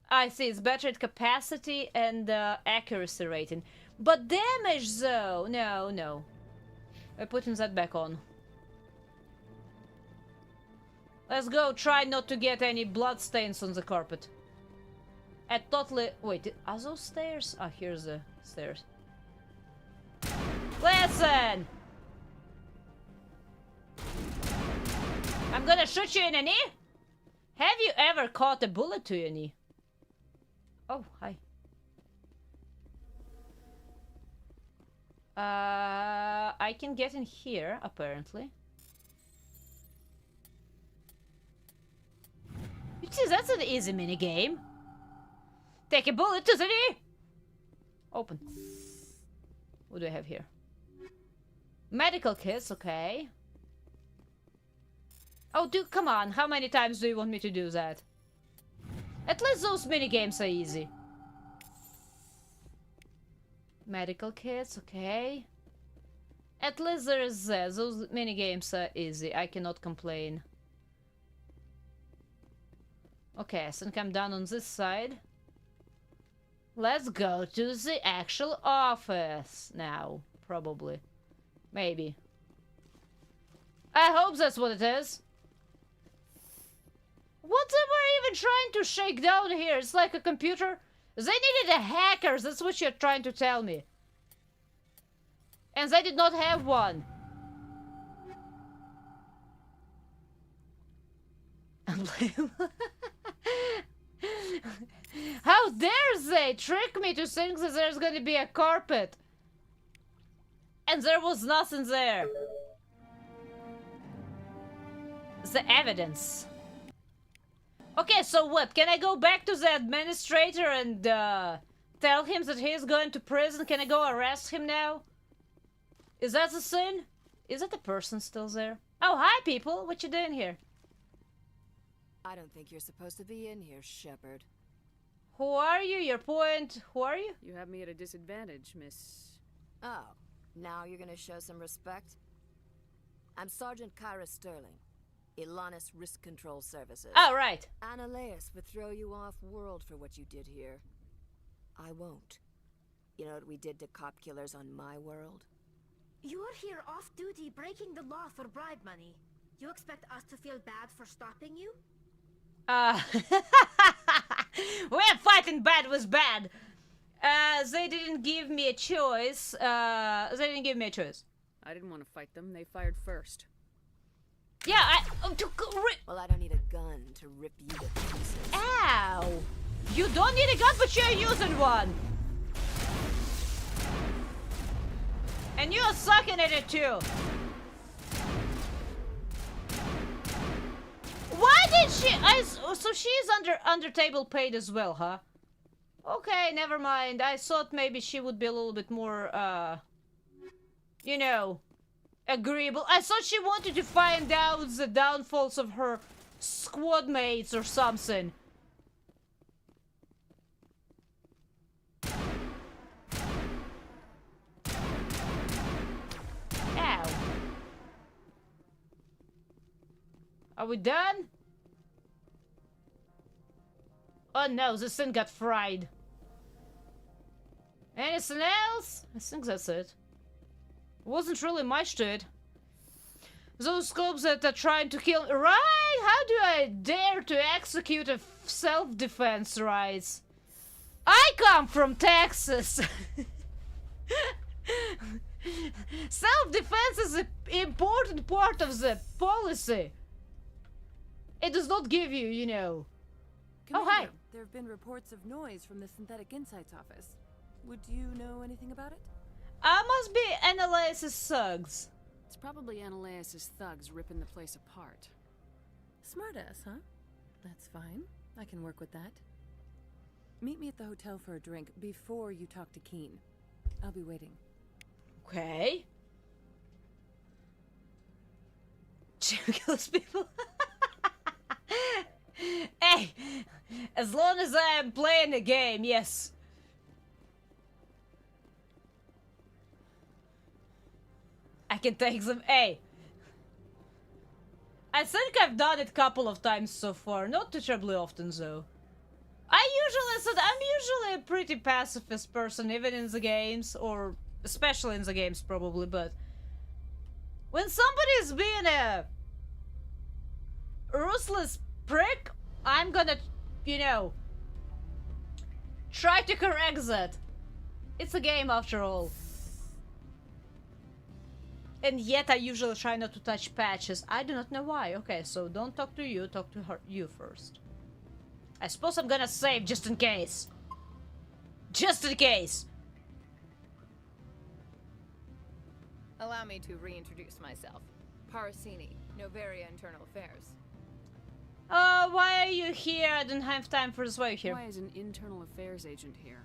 I see, it's better at capacity and accuracy rating. But damage though, no. I'm putting that back on. Let's go try not to get any blood stains on the carpet. At totally... Wait, are those stairs? Ah, here's the stairs. Listen! I'm gonna shoot you in the knee? Have you ever caught a bullet to your knee? Oh, hi. I can get in here, apparently. You see, that's an easy minigame. Take a bullet to the knee! Open. What do I have here? Medical kits, okay. Oh, dude, come on. How many times do you want me to do that? At least those minigames are easy. Medical kits, okay. At least there is that. Those minigames are easy. I cannot complain. Okay, so come down on this side. Let's go to the actual office now. Probably. Maybe. I hope that's what it is. What am I even trying to shake down here? It's like a computer. They needed a hacker, that's what you're trying to tell me. And they did not have one. How dare they trick me to think that there's gonna be a carpet? And there was nothing there. The evidence. Okay, so what? Can I go back to the administrator and tell him that he's going to prison? Can I go arrest him now? Is that the sin? Is that the person still there? Oh, hi people! What you doing here? I don't think you're supposed to be in here, Shepard. Who are you? Your point. Who are you? You have me at a disadvantage, Miss... Oh, now you're gonna show some respect? I'm Sergeant Kyra Sterling. Ilanis Risk Control Services. Oh, right. Annaleus would throw you off-world for what you did here. I won't. You know what we did to cop killers on my world? You're here off-duty breaking the law for bribe money. You expect us to feel bad for stopping you? We're fighting bad with bad. They didn't give me a choice. I didn't want to fight them. They fired first. Yeah, well, I don't need a gun to rip you to pieces. Ow! You don't need a gun, but you're using one! And you're sucking at it too! Why did she... so she's under table paid as well, huh? Okay, never mind. I thought maybe she would be a little bit more, you know... agreeable. I thought she wanted to find out the downfalls of her squad mates or something. Ow. Are we done? Oh no, this thing got fried. Anything else? I think that's it. Wasn't really much to it. Those scopes that are trying to kill... Right! How do I dare to execute a self-defense rights? I come from Texas! Self-defense is an important part of the policy. It does not give you, you know. Commander, Oh, hi. There have been reports of noise from the Synthetic Insights office. Would you know anything about it? Must be Analysis thugs. It's probably Analysis thugs ripping the place apart. Smartass, huh? That's fine. I can work with that. Meet me at the hotel for a drink before you talk to Keen. I'll be waiting. Okay. Kills people. Hey, as long as I am playing the game, yes. I can take them. Hey. I think I've done it a couple of times so far, not too terribly often though. I'm usually a pretty pacifist person, even in the games, or especially in the games probably, but when somebody's being a ruthless prick, I'm gonna, you know, try to correct that. It's a game after all. And yet I usually try not to touch patches. I do not know why. Okay, so don't talk to you, talk to her, you first. I suppose I'm gonna save just in case. Just in case. Allow me to reintroduce myself. Parasini, Novaria Internal Affairs. Why are you here? I don't have time for this. Why are you here? Why is an internal affairs agent here?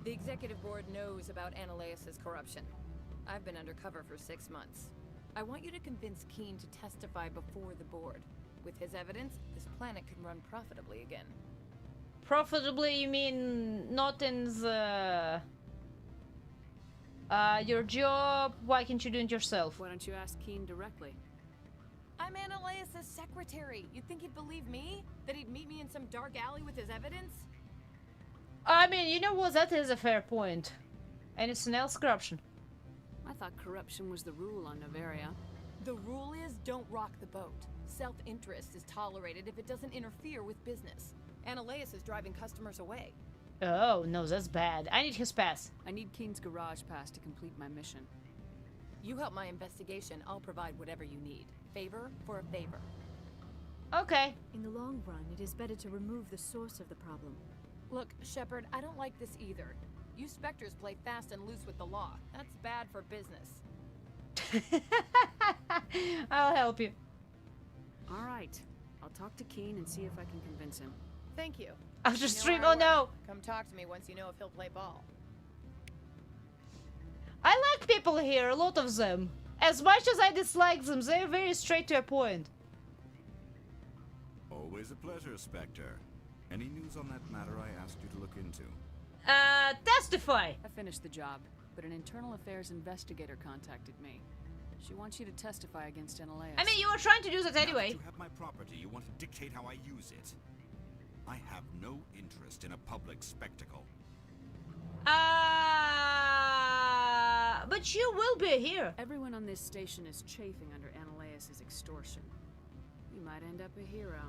The executive board knows about Analysis' corruption. I've been undercover for 6 months. I want you to convince Keen to testify before the board. With his evidence, this planet can run profitably again. Profitably, you mean not in the... your job? Why can't you do it yourself? Why don't you ask Keen directly? I'm Analysis' secretary. You'd think he'd believe me? That he'd meet me in some dark alley with his evidence? I mean, you know what? That is a fair point. Anything else? Corruption. I thought corruption was the rule on Novaria. The rule is don't rock the boat. Self-interest is tolerated if it doesn't interfere with business. Analysis is driving customers away. Oh, no, that's bad. I need his pass. I need Keen's garage pass to complete my mission. You help my investigation, I'll provide whatever you need. Favor for a favor. Okay. In the long run, it is better to remove the source of the problem. Look, Shepard, I don't like this either. You Spectres play fast and loose with the law. That's bad for business. I'll help you. All right. I'll talk to Keen and see if I can convince him. Thank you. After You know stream, our oh no! work. Come talk to me once you know if he'll play ball. I like people here, a lot of them. As much as I dislike them, they're very straight to a point. Always a pleasure, Spectre. Any news on that matter I asked you to look into? Testify! I finished the job, but an internal affairs investigator contacted me. She wants you to testify against Analysis. I mean, you were trying to do that anyway. Now that you have my property, you want to dictate how I use it. I have no interest in a public spectacle. But you will be here. Everyone on this station is chafing under Analysis' extortion. You might end up a hero.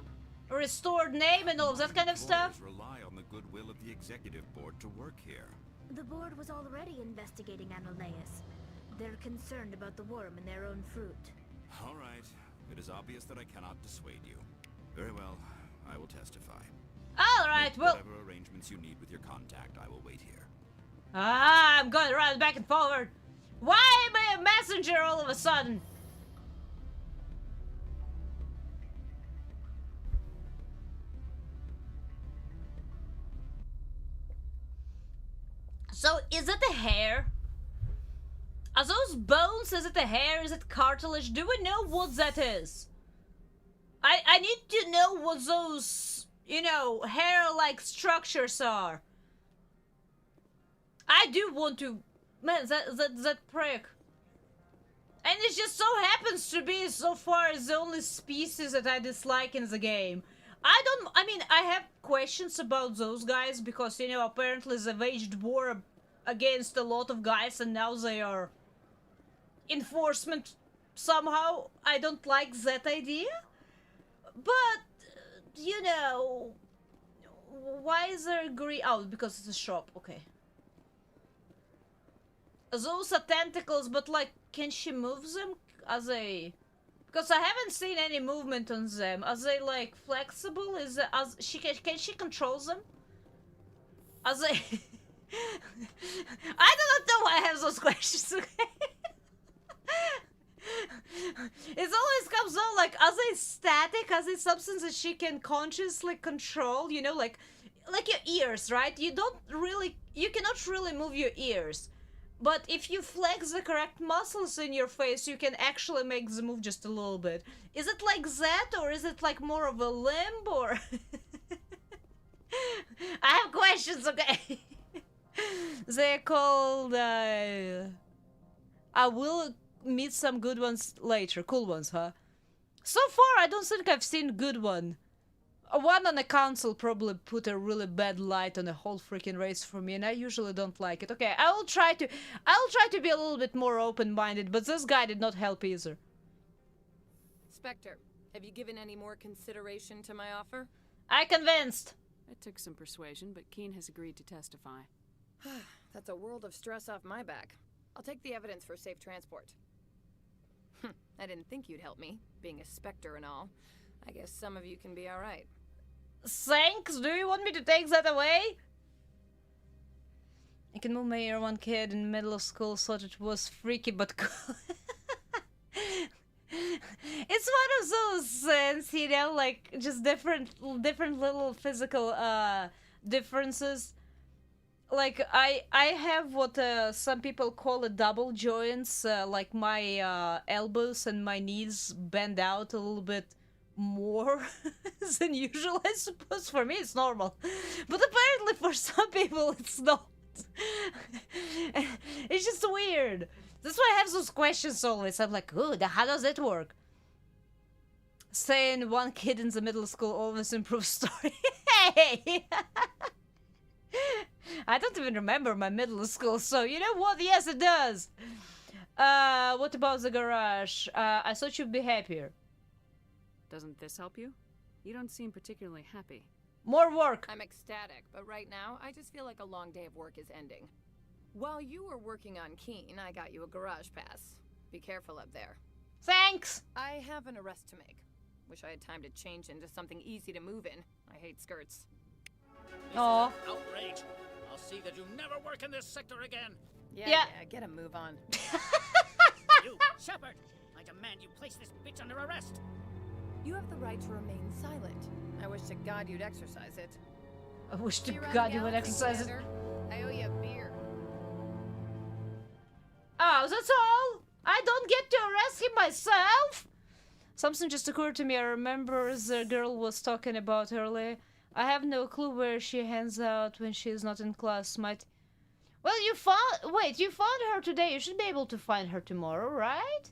Restored name and all of that kind of stuff. Rely on the goodwill of the executive board to work here. The board was already investigating Analysis. They're concerned about the worm in their own fruit. All right. It is obvious that I cannot dissuade you. Very well. I will testify. All right, well... Whatever arrangements you need with your contact, I will wait here. I'm going to run back and forward. Why am I a messenger all of a sudden? So, is it the hair? Are those bones? Is it the hair? Is it cartilage? Do we know what that is? I need to know what those, you know, hair-like structures are. I do want to... Man, that prick. And it just so happens to be, so far, the only species that I dislike in the game. I mean, I have questions about those guys, because, you know, apparently they waged war against a lot of guys, and now they are... enforcement somehow. I don't like that idea. But, you know... Why is there green... Oh, because it's a shop, okay. Those are tentacles, but like can she move them? Are they... Because I haven't seen any movement on them. Are they, like, flexible? Is it, can she control them? Are they... I do not know why I have those questions, okay? It always comes out like, are they static? Are they something that she can consciously control? You know, like your ears, right? You cannot really move your ears. But if you flex the correct muscles in your face, you can actually make them move just a little bit. Is it like that, or is it like more of a limb, or... I have questions, okay? They're called, I will meet some good ones later. Cool ones, huh? So far, I don't think I've seen good one. One on the council probably put a really bad light on the whole freaking race for me, and I usually don't like it. Okay, I'll try to be a little bit more open-minded, but this guy did not help either. Spectre, have you given any more consideration to my offer? I convinced. It took some persuasion, but Keen has agreed to testify. That's a world of stress off my back. I'll take the evidence for safe transport. I didn't think you'd help me, being a Spectre and all. I guess some of you can be alright. Thanks? Do you want me to take that away? I can move my ear. One kid in middle school thought it was freaky but cool. It's one of those things, you know, like just different little physical differences. Like I have what some people call a double joints. Like my elbows and my knees bend out a little bit more than usual. I suppose for me it's normal, but apparently for some people it's not. It's just weird. That's why I have those questions always. I'm like, ooh, how does it work? Saying one kid in the middle school always improves story. Hey! I don't even remember my middle school, so you know what? Yes, it does. What about the garage? I thought you'd be happier. Doesn't this help you? You don't seem particularly happy. More work. I'm ecstatic, but right now, I just feel like a long day of work is ending. While you were working on Keen, I got you a garage pass. Be careful up there. Thanks! I have an arrest to make. Wish I had time to change into something easy to move in. I hate skirts. Aw. Outrage! I'll see that you never work in this sector again. Yeah, get a move on. You, Shepard! I demand you place this bitch under arrest. You have the right to remain silent. I wish to God you'd exercise it. I wish to God you would exercise it. I owe you a beer. Oh, that's all? I don't get to arrest him myself? Something just occurred to me. I remember the girl was talking about earlier. I have no clue where she hangs out when she is not in class. Well, you found her today. You should be able to find her tomorrow, right?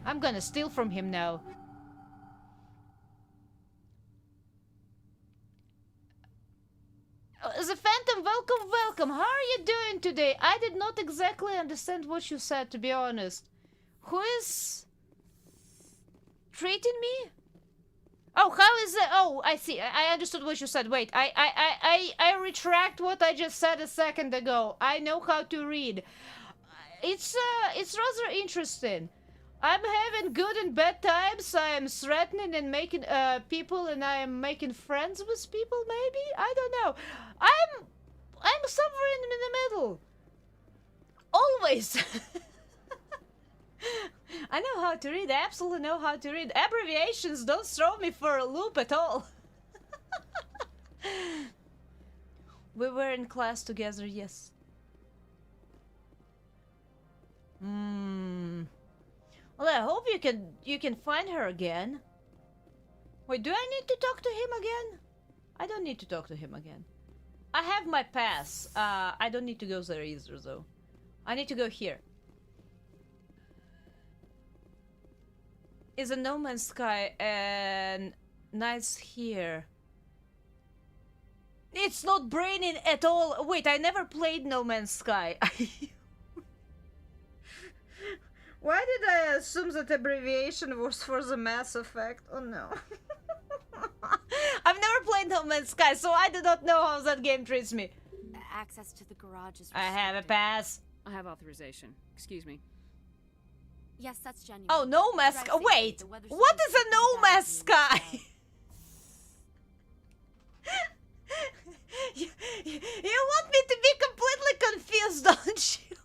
I'm gonna steal from him now. The Phantom, welcome. How are you doing today? I did not exactly understand what you said, to be honest. Who is treating me? Oh, how is it? Oh, I see. I understood what you said. Wait, I retract what I just said a second ago. I know how to read. It's rather interesting. I'm having good and bad times. I am threatening and making people, and I am making friends with people. Maybe, I don't know. I'm somewhere in the middle. Always. I know how to read. I absolutely know how to read. Abbreviations don't throw me for a loop at all. We were in class together. Yes. Well, I hope you can find her again. Wait, do I need to talk to him again? I don't need to talk to him again. I have my pass. I don't need to go there either, though. I need to go here. Is a No Man's Sky and nice here. It's not braining at all. Wait, I never played No Man's Sky. Why did I assume that abbreviation was for the Mass Effect? Oh no. I've never played No Man's Sky, so I do not know how that game treats me. access to the garage is I have a pass. I have authorization. Excuse me. Yes, that's genuine. Oh, no mask. Drive Oh, wait. safely. The weather's What supposed is to a be no bad mask here, sky? so- You want me to be completely confused, don't you?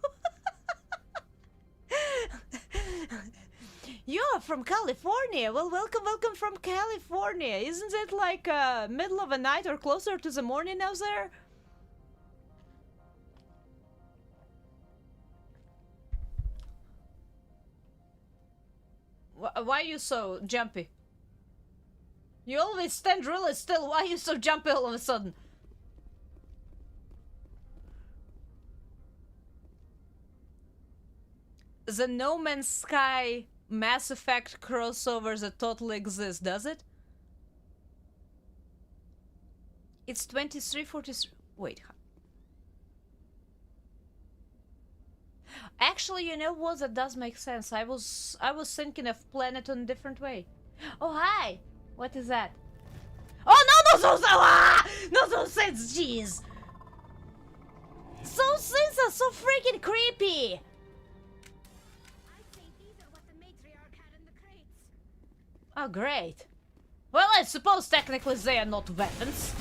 You are from California. Well, welcome from California. Isn't it like middle of the night or closer to the morning out there? Why are you so jumpy? You always stand really still. Why are you so jumpy all of a sudden? The No Man's Sky Mass Effect crossover that totally exists, does it? It's 2343. Wait. Actually, you know what? That does make sense. I was thinking of planet on a different way. Oh, hi! What is that? Oh, no, no, those things, jeez! Those things are so freaking creepy! Oh, great. Well, I suppose technically they are not weapons.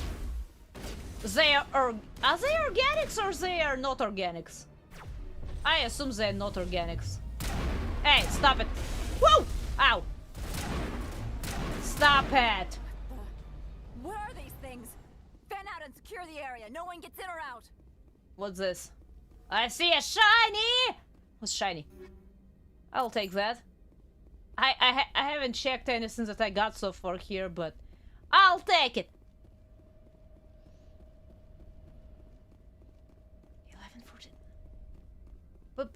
They are they organics or they are not organics? I assume they're not organics. Hey, stop it. Whoa! Ow! Stop it! What are these things? Fan out and secure the area. No one gets in or out. What's this? I see a shiny! What's shiny? I'll take that. I haven't checked anything that I got so far here, but I'll take it. 11:14.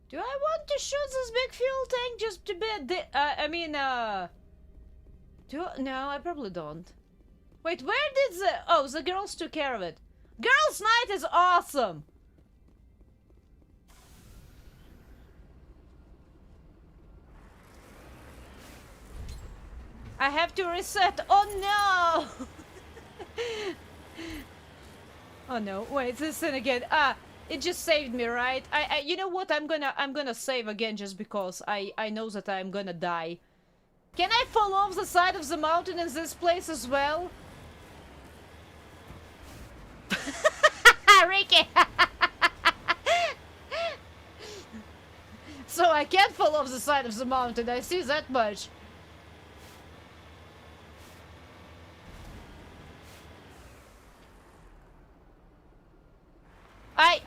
Do I want to shoot this big fuel tank just to be no, I probably don't. Wait, where did the girls took care of it. Girls' night is awesome. I have to reset. Oh no! Oh no! Wait, this thing again. It just saved me, right? You know what? I'm gonna save again just because I know that I'm gonna die. Can I fall off the side of the mountain in this place as well? Ricky! So I can't fall off the side of the mountain. I see that much.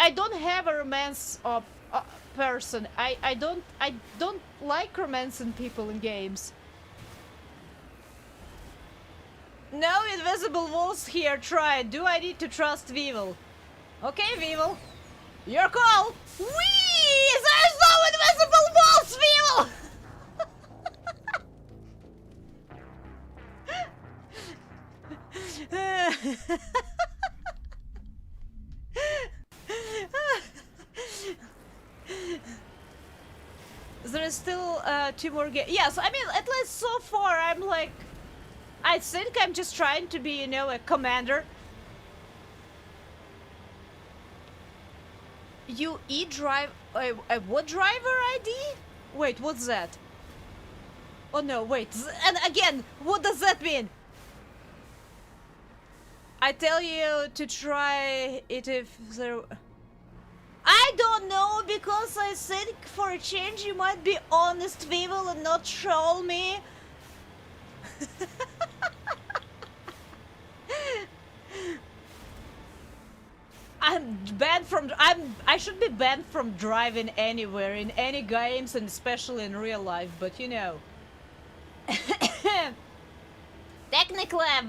I don't have a romance person. I don't like romancing people in games. No invisible walls here. Try it. Do I need to trust Weevil? Okay, Weevil. Your call. Whee! There's no invisible walls, Weevil. There is still 2 more games. Yes, I mean, at least so far, I'm like... I think I'm just trying to be, you know, a commander. You drive... what driver ID? Wait, what's that? Oh no, wait. And again, what does that mean? I tell you to try it if there... I don't know, because I think for a change you might be honest, Weevil, and not troll me. I'm banned from... I should be banned from driving anywhere, in any games, and especially in real life, but you know. Technically, I've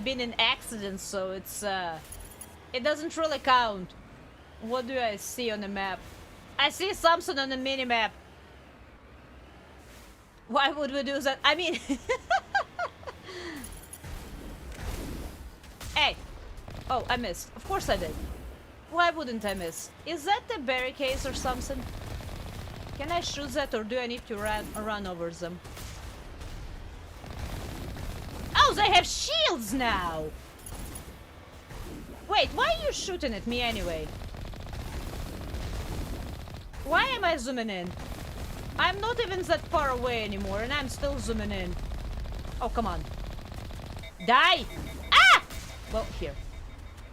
been in accidents, so it's, it doesn't really count. What do I see on the map? I see something on the mini-map. Why would we do that? I mean... Hey! Oh, I missed. Of course I did. Why wouldn't I miss? Is that the barricades or something? Can I shoot that, or do I need to run over them? Oh, they have shields now! Wait, why are you shooting at me anyway? Why am I zooming in? I'm not even that far away anymore, and I'm still zooming in. Oh, come on. Die! Ah! Well, here.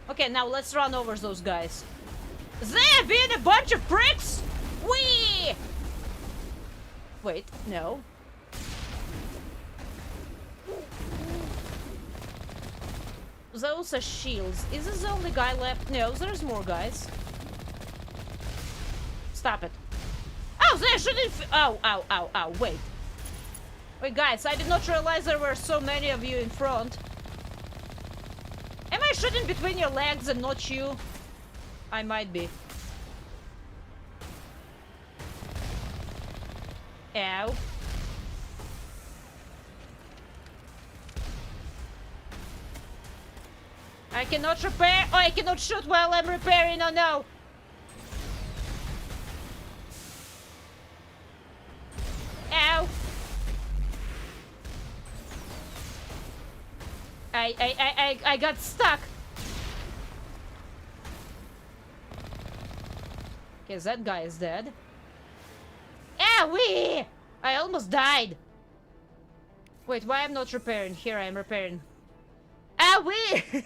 Okay, now let's run over those guys. They're being a bunch of pricks! Whee! Wait, no. Those are shields. Is this the only guy left? No, there's more guys. Stop it. Oh, they shouldn't. Oh, ow, ow, ow. Wait. Wait, guys, I did not realize there were so many of you in front. Am I shooting between your legs and not you? I might be. Ow. I cannot repair. Oh, I cannot shoot while I'm repairing. Oh no. Ow. I got stuck. Okay, that guy is dead. Owie! I almost died. Wait, why I'm not repairing? Here I am repairing. Owie!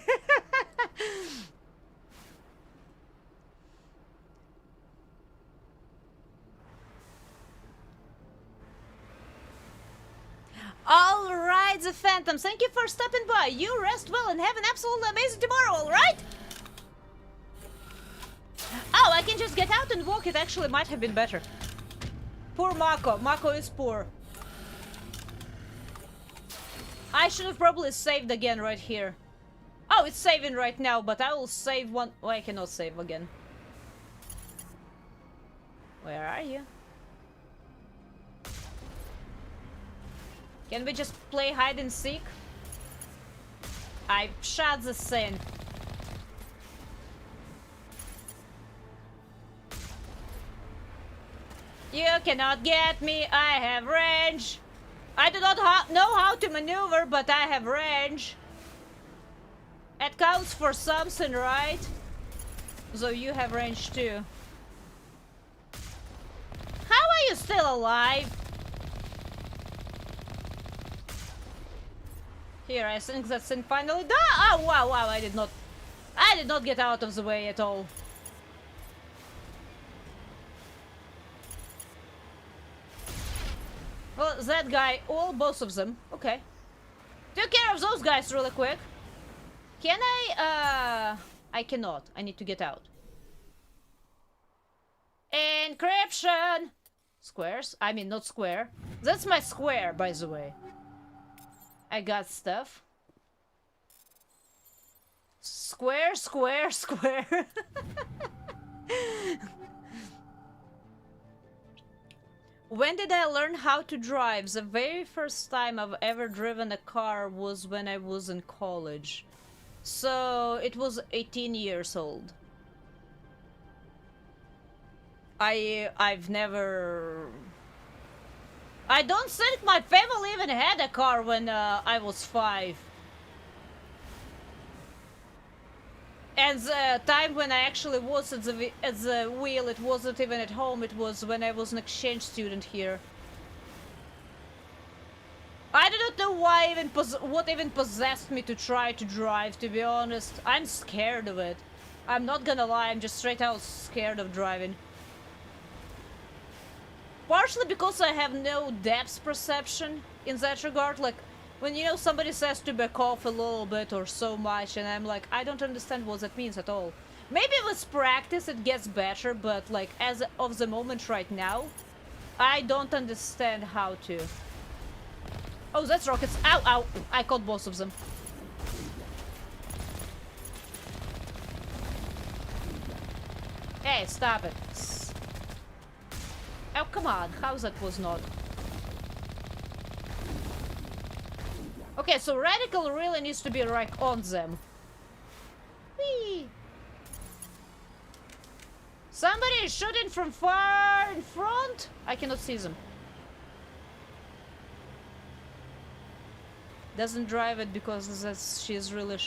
Alright, the Phantom, thank you for stopping by. You rest well and have an absolutely amazing tomorrow, alright? Oh, I can just get out and walk. It actually might have been better. Poor Mako. Mako is poor. I should have probably saved again right here. Oh, it's saving right now, but I will save one. Oh, I cannot save again. Where are you? Can we just play hide and seek? I shot the thing. You cannot get me. I have range. I do not know how to maneuver, but I have range. It counts for something, right? So you have range too. How are you still alive? Here, I think that thing finally died. Oh wow, wow! I did not get out of the way at all. Well, that guy, both of them. Okay. Take care of those guys really quick. Can I cannot. I need to get out. Encryption! Squares? I mean, not square. That's my square, by the way. I got stuff. Square, square, square. When did I learn how to drive? The very first time I've ever driven a car was when I was in college. So it was 18 years old. I've never... I don't think my family even had a car when I was 5. And the time when I actually was at the wheel, it wasn't even at home, it was when I was an exchange student here. I do not know why what even possessed me to try to drive, to be honest. I'm scared of it. I'm not gonna lie, I'm just straight out scared of driving. Partially because I have no depth perception in that regard, like when somebody says to back off a little bit or so much and I'm like, I don't understand what that means at all. Maybe with practice it gets better, but like as of the moment right now, I don't understand how to. Oh, that's rockets. Ow, ow. I caught both of them. Hey, stop it. Oh, come on. How that was not? Okay, so Radical really needs to be right on them. Whee! Somebody is shooting from far in front? I cannot see them. Doesn't drive it because she's really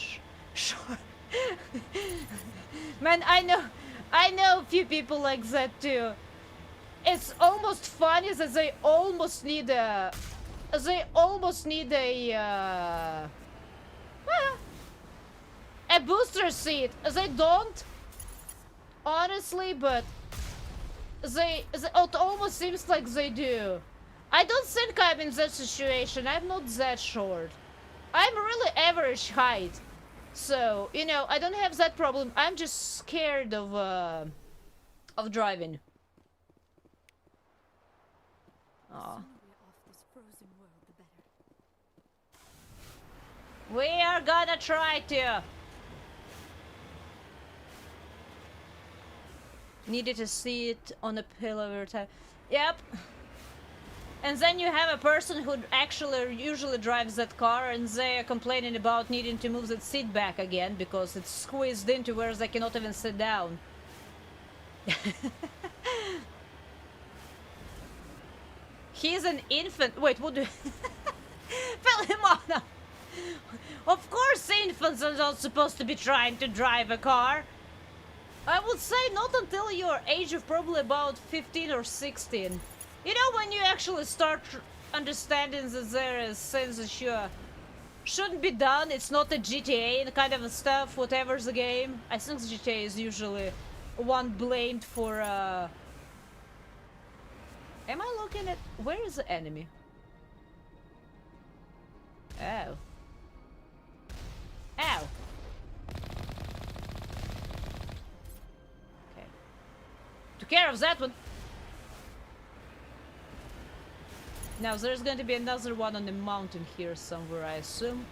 short. Man, I know a few people like that too. It's almost funny that they almost need a booster seat. They don't, honestly, but it almost seems like they do. I don't think I'm in that situation. I'm not that short. I'm really average height. So, you know, I don't have that problem. I'm just scared of driving. Oh. We are gonna try to. Needed to see it on a pillow every time. Yep. And then you have a person who actually usually drives that car and they are complaining about needing to move that seat back again because it's squeezed into where they cannot even sit down. He's an infant. Wait, what do Philemona! Of course infants are not supposed to be trying to drive a car. I would say not until your age of probably about 15 or 16. You know, when you actually start understanding that there is things that you shouldn't be done, it's not a GTA and kind of stuff, whatever's the game. I think GTA is usually one blamed for, Am I looking at... Where is the enemy? Oh. Ow. Okay. Took care of that one. Now there's going to be another one on the mountain here somewhere, I assume.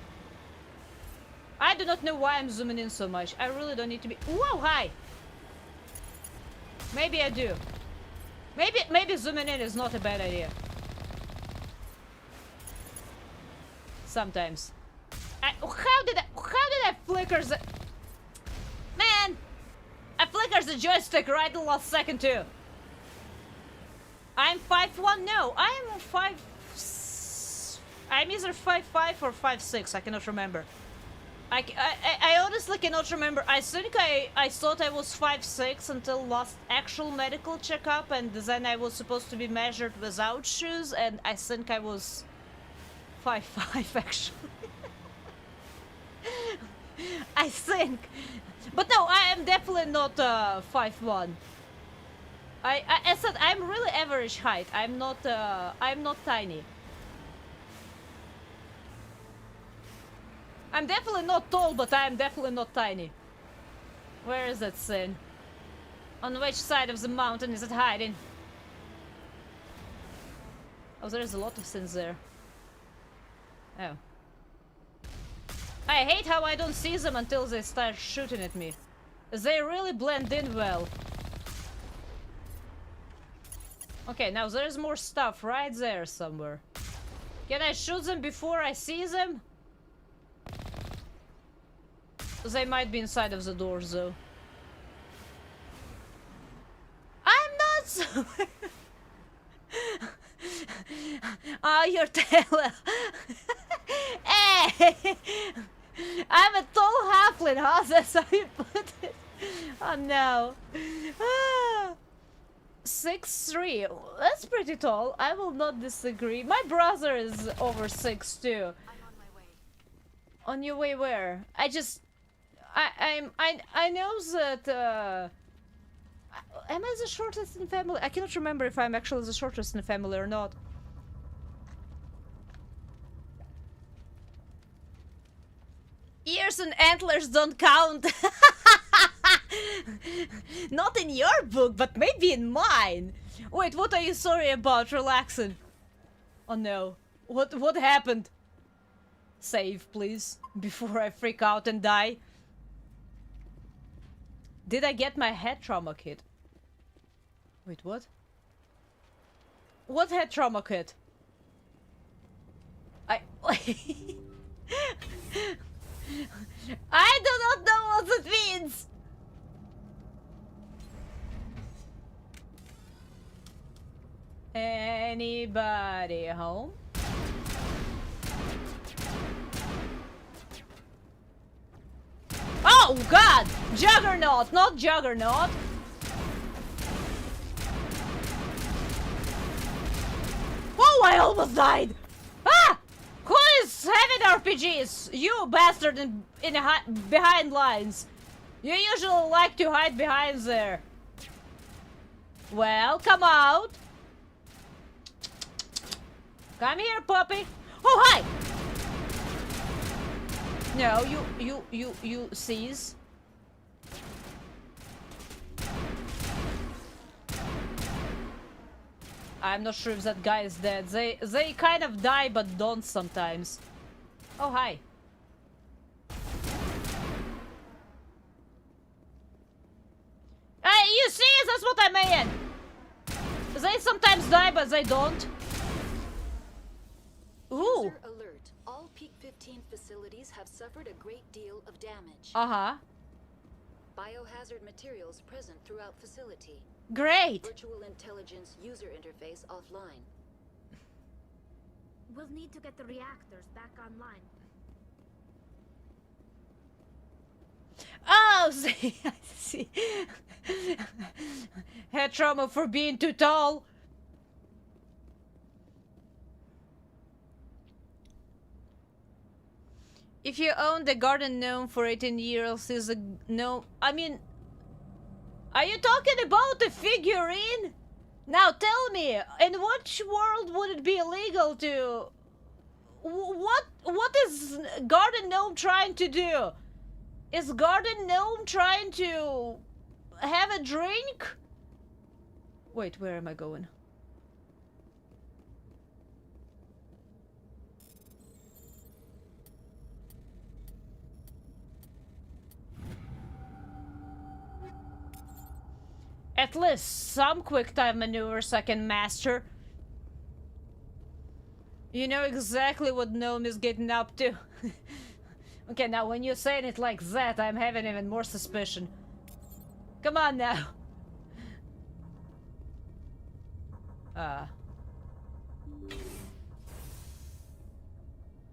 I do not know why I'm zooming in so much. I really don't need to be... Whoa, hi! Maybe I do. Maybe zooming in is not a bad idea. Sometimes. How did I flicker the... Man! I flickered the joystick right the last second too. I'm 5'1". No, I'm 5... I'm either 5'5" or 5'6". I cannot remember. I honestly cannot remember. I think I thought I was 5'6" until last actual medical checkup, and then I was supposed to be measured without shoes, and I think I was 5'5" actually. I think. But no, I am definitely not 5'1". I said I'm really average height. I'm not tiny. I'm definitely not tall, but I'm definitely not tiny. Where is that thing? On which side of the mountain is it hiding? Oh, there's a lot of things there. Oh. I hate how I don't see them until they start shooting at me. They really blend in well. Okay, now there's more stuff right there somewhere. Can I shoot them before I see them? They might be inside of the doors though. I'm not so... Oh, you're Taylor. Hey! I'm a tall halfling, huh? That's how you put it. Oh no. 6'3". That's pretty tall. I will not disagree. My brother is over 6'2". I'm on my way. On your way where? I know that am I the shortest in the family? I cannot remember if I'm actually the shortest in the family or not. Ears and antlers don't count. Not in your book, but maybe in mine. Wait, what are you sorry about? Relaxing. Oh no. What happened? Save, please, before I freak out and die. Did I get my head trauma kit? Wait, what? What head trauma kit? I do not know what it means! Anybody home? Oh! Oh god! Juggernaut, not Juggernaut! Oh, I almost died! Ah! Who is having RPGs? You bastard behind lines. You usually like to hide behind there. Well, come out. Come here, puppy. Oh, hi! No, you seize. I'm not sure if that guy is dead. They kind of die but don't sometimes. Oh, hi. Hey, you see? That's what I mean. They sometimes die but they don't. Ooh. User alert. All Peak 15 facilities have suffered a great deal of damage. Uh-huh. Biohazard materials present throughout facility. Great. Virtual intelligence user interface offline. We'll need to get the reactors back online. Oh, see, I see. Head trauma for being too tall. If you own the garden gnome for 18 years, is a gnome... I mean... Are you talking about a figurine? Now tell me, in which world would it be illegal to... What is garden gnome trying to do? Is garden gnome trying to... have a drink? Wait, where am I going? At least some quick time maneuvers I can master. You know exactly what gnome is getting up to. Okay, now when you're saying it like that, I'm having even more suspicion. Come on now.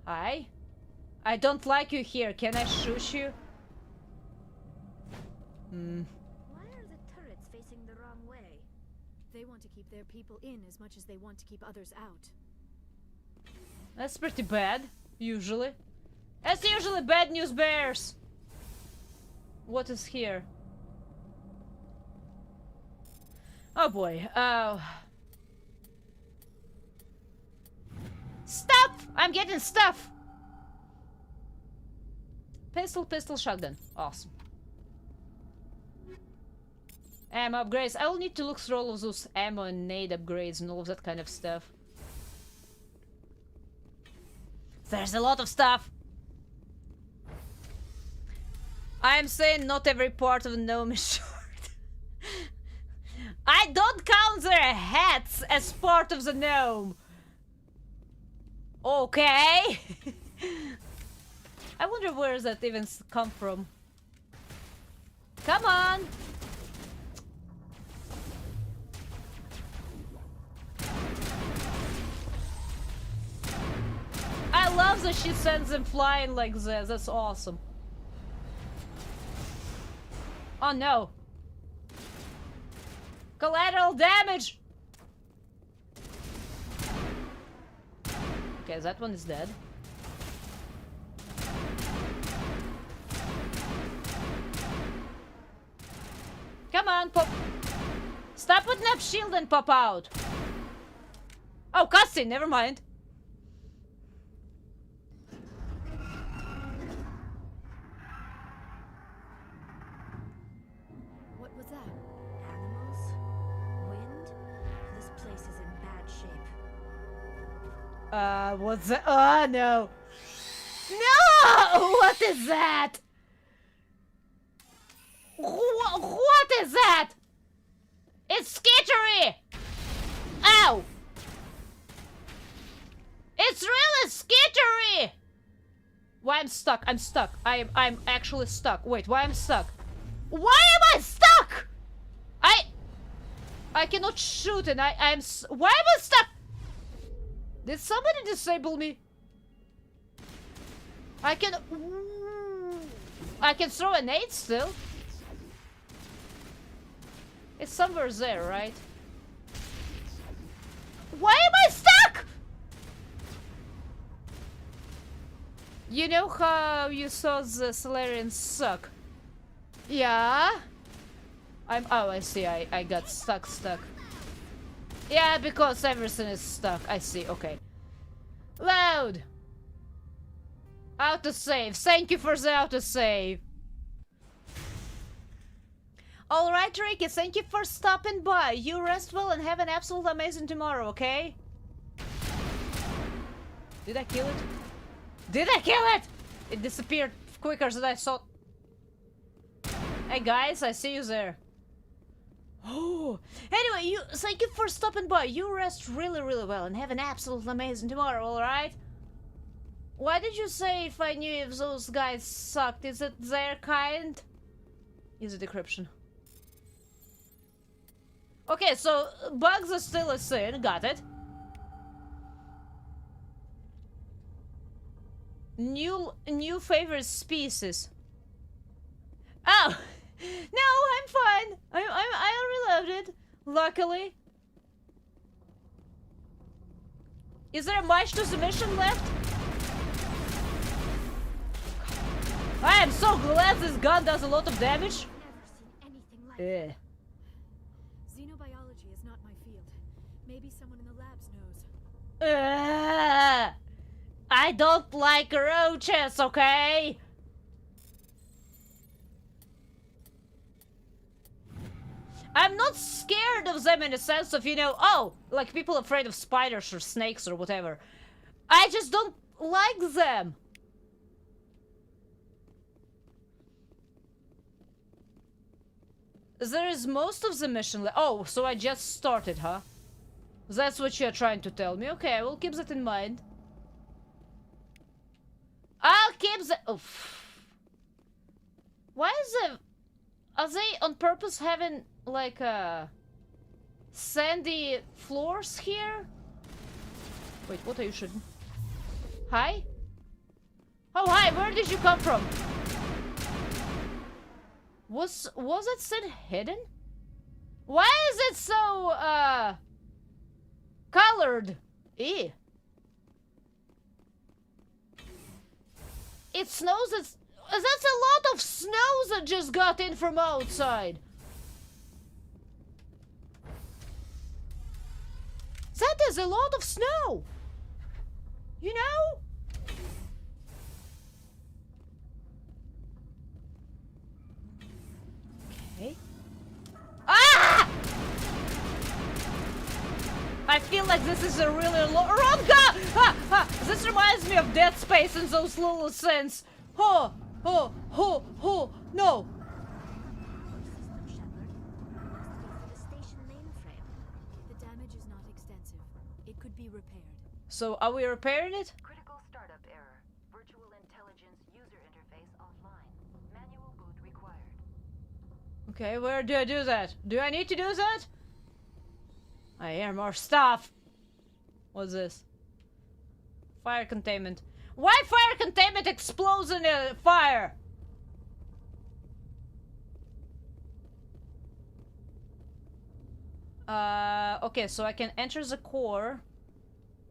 Hi? I don't like you here. Can I shoot you? They want to keep their people in as much as they want to keep others out. That's pretty bad, usually. That's usually bad news bears. What is here? Oh boy, Stuff! I'm getting stuff! Pistol, shotgun. Awesome. Ammo upgrades. I will need to look through all of those ammo and nade upgrades and all of that kind of stuff. There's a lot of stuff! I am saying not every part of a gnome is short. I don't count their hats as part of the gnome. Okay. I wonder where that even come from. Come on. I love that she sends them flying like this. That's awesome. Oh no. Collateral damage! Okay, that one is dead. Come on, pop. Stop putting up shield and pop out. Oh, cutscene, never mind. What was that? Animals? Wind? This place is in bad shape. What's that? Oh, no. No! What is that? What is that? It's skittery! Ow! It's really skittery! Why I'm stuck? I'm stuck. I'm actually stuck. Wait, why I'm stuck? Why am I stuck? I cannot shoot and why am I stuck? Did somebody disable me? I can throw a nade still. It's somewhere there, right? Why am I stuck? You know how you saw the Solarians suck? Yeah? Oh, I see. I got stuck. Yeah, because everything is stuck. I see. Okay. Loud. Autosave. Thank you for the autosave. Alright, Ricky. Thank you for stopping by. You rest well and have an absolute amazing tomorrow, okay? Did I kill it? Did I kill it? It disappeared quicker than I thought. Hey guys, I see you there. Oh, anyway, thank you for stopping by. You rest really well and have an absolutely amazing tomorrow, alright? Why did you say if I knew if those guys sucked? Is it their kind? Is a decryption. Okay, so bugs are still a sin, got it. New favorite species. Oh! No, I'm fine. I reloaded. Luckily. Is there much to the mission left? I am so glad this gun does a lot of damage. Xenobiology is not my field. Maybe someone in the labs knows. I don't like roaches, okay? I'm not scared of them in the sense of, you know, oh, like people afraid of spiders or snakes or whatever. I just don't like them. There is most of the mission oh, so I just started, huh? That's what you're trying to tell me. Okay, we'll keep that in mind. I'll keep the... Oh. Why is the... Are they on purpose having, like, sandy floors here? Wait, what are you shooting? Hi? Oh, hi, where did you come from? Was it still hidden? Why is it so, colored? Eh. It snows, that's a lot of snow that just got in from outside. That is a lot of snow. You know? Okay. Ah! I feel like this is a really Ronka! Ah, ah, this reminds me of Dead Space in those little scenes. Oh, no. The damage is not extensive. It could be repaired. So, are we repairing it? Critical startup error. Virtual intelligence user interface offline. Manual boot required. Okay, where do I do that? Do I need to do that? I hear more stuff. What's this? Fire containment. Why fire containment explodes in the fire? Okay, so I can enter the core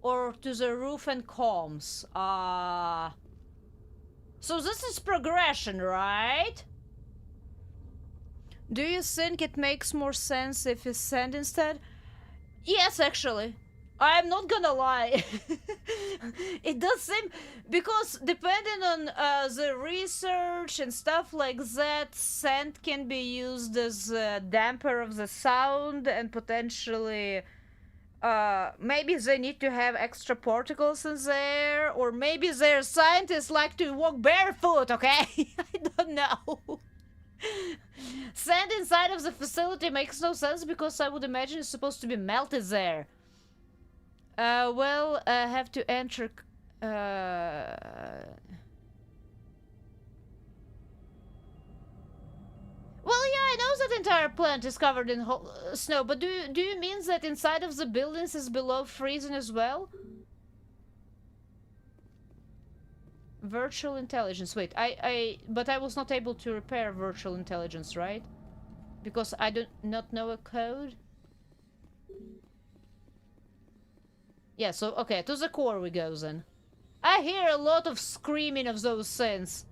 or to the roof and comms. So this is progression, right? Do you think it makes more sense if you send instead? Yes, actually. I'm not gonna lie. It does seem... Because depending on the research and stuff like that, sand can be used as a damper of the sound and potentially... maybe they need to have extra particles in there, or maybe their scientists like to walk barefoot, okay? I don't know. Sand inside of the facility makes no sense because I would imagine it's supposed to be melted there. Well, I have to enter... Well, yeah, I know that entire plant is covered in snow, but do you mean that inside of the buildings is below freezing as well? Virtual intelligence. Wait, but I was not able to repair virtual intelligence, right? Because I do not know a code. Yeah, so, okay, to the core we go then. I hear a lot of screaming of those synths.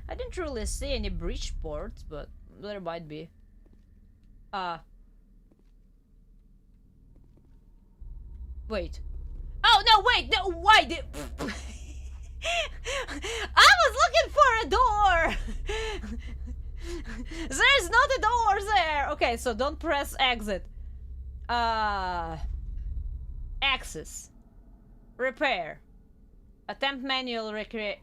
I didn't really see any breach ports, but there might be. Wait. Oh, no, wait, no, why did... I was looking for a door! There's not a door there! Okay, so don't press exit. Access. Repair. Attempt manual recreate...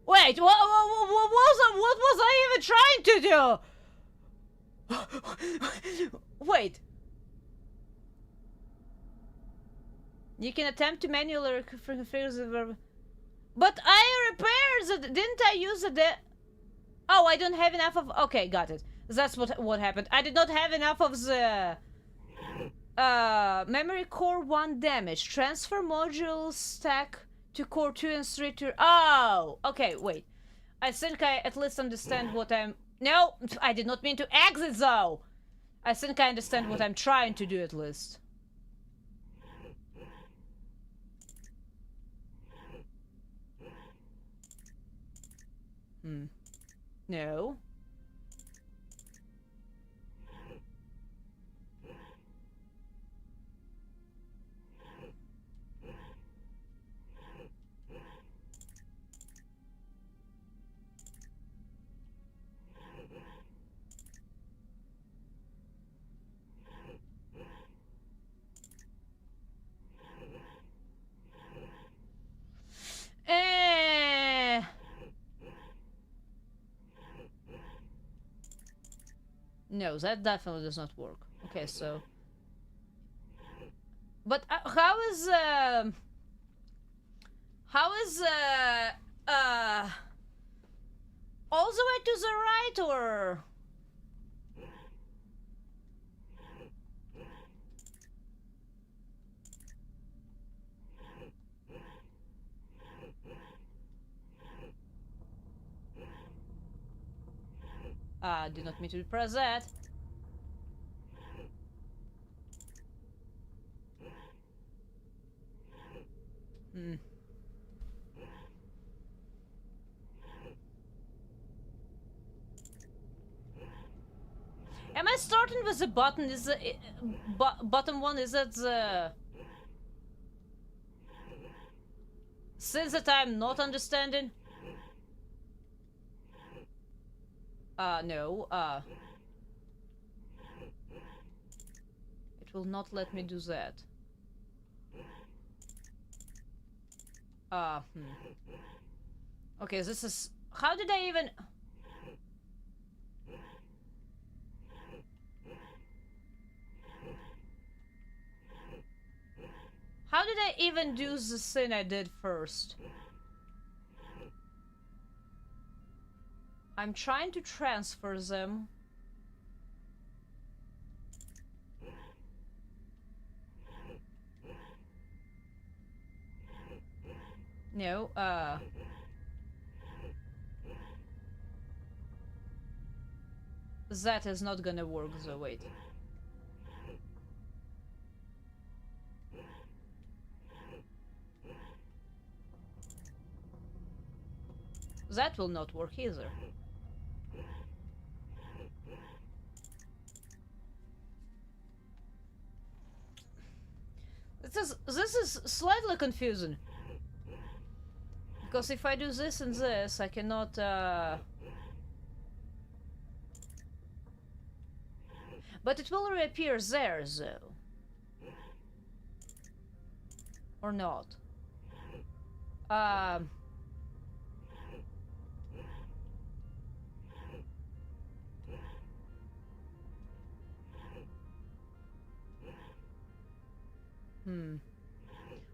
Wait, what was I even trying to do? Wait. You can attempt to manually configure the verb. But I repaired the... Didn't I use the... Oh, I don't have enough of... Okay, got it. That's what happened. I did not have enough of the... memory core 1 damage. Transfer module stack to core 2 and 3 to... Oh! Okay, wait. I think I at least understand what I'm... No! I did not mean to exit, though! I think I understand what I'm trying to do, at least. No. No, that definitely does not work. Okay, so... But how is all the way to the right, or... did not mean to press that. Am I starting with the button? Is the bottom one? Is that the... Since that I'm not understanding? No, it will not let me do that. Okay, this is... How did I even... How did I even do the thing I did first? I'm trying to transfer them. No, that is not gonna work, so wait. That will not work either. this is slightly confusing. Because if I do this and this, I cannot, But it will reappear there, though. Or not.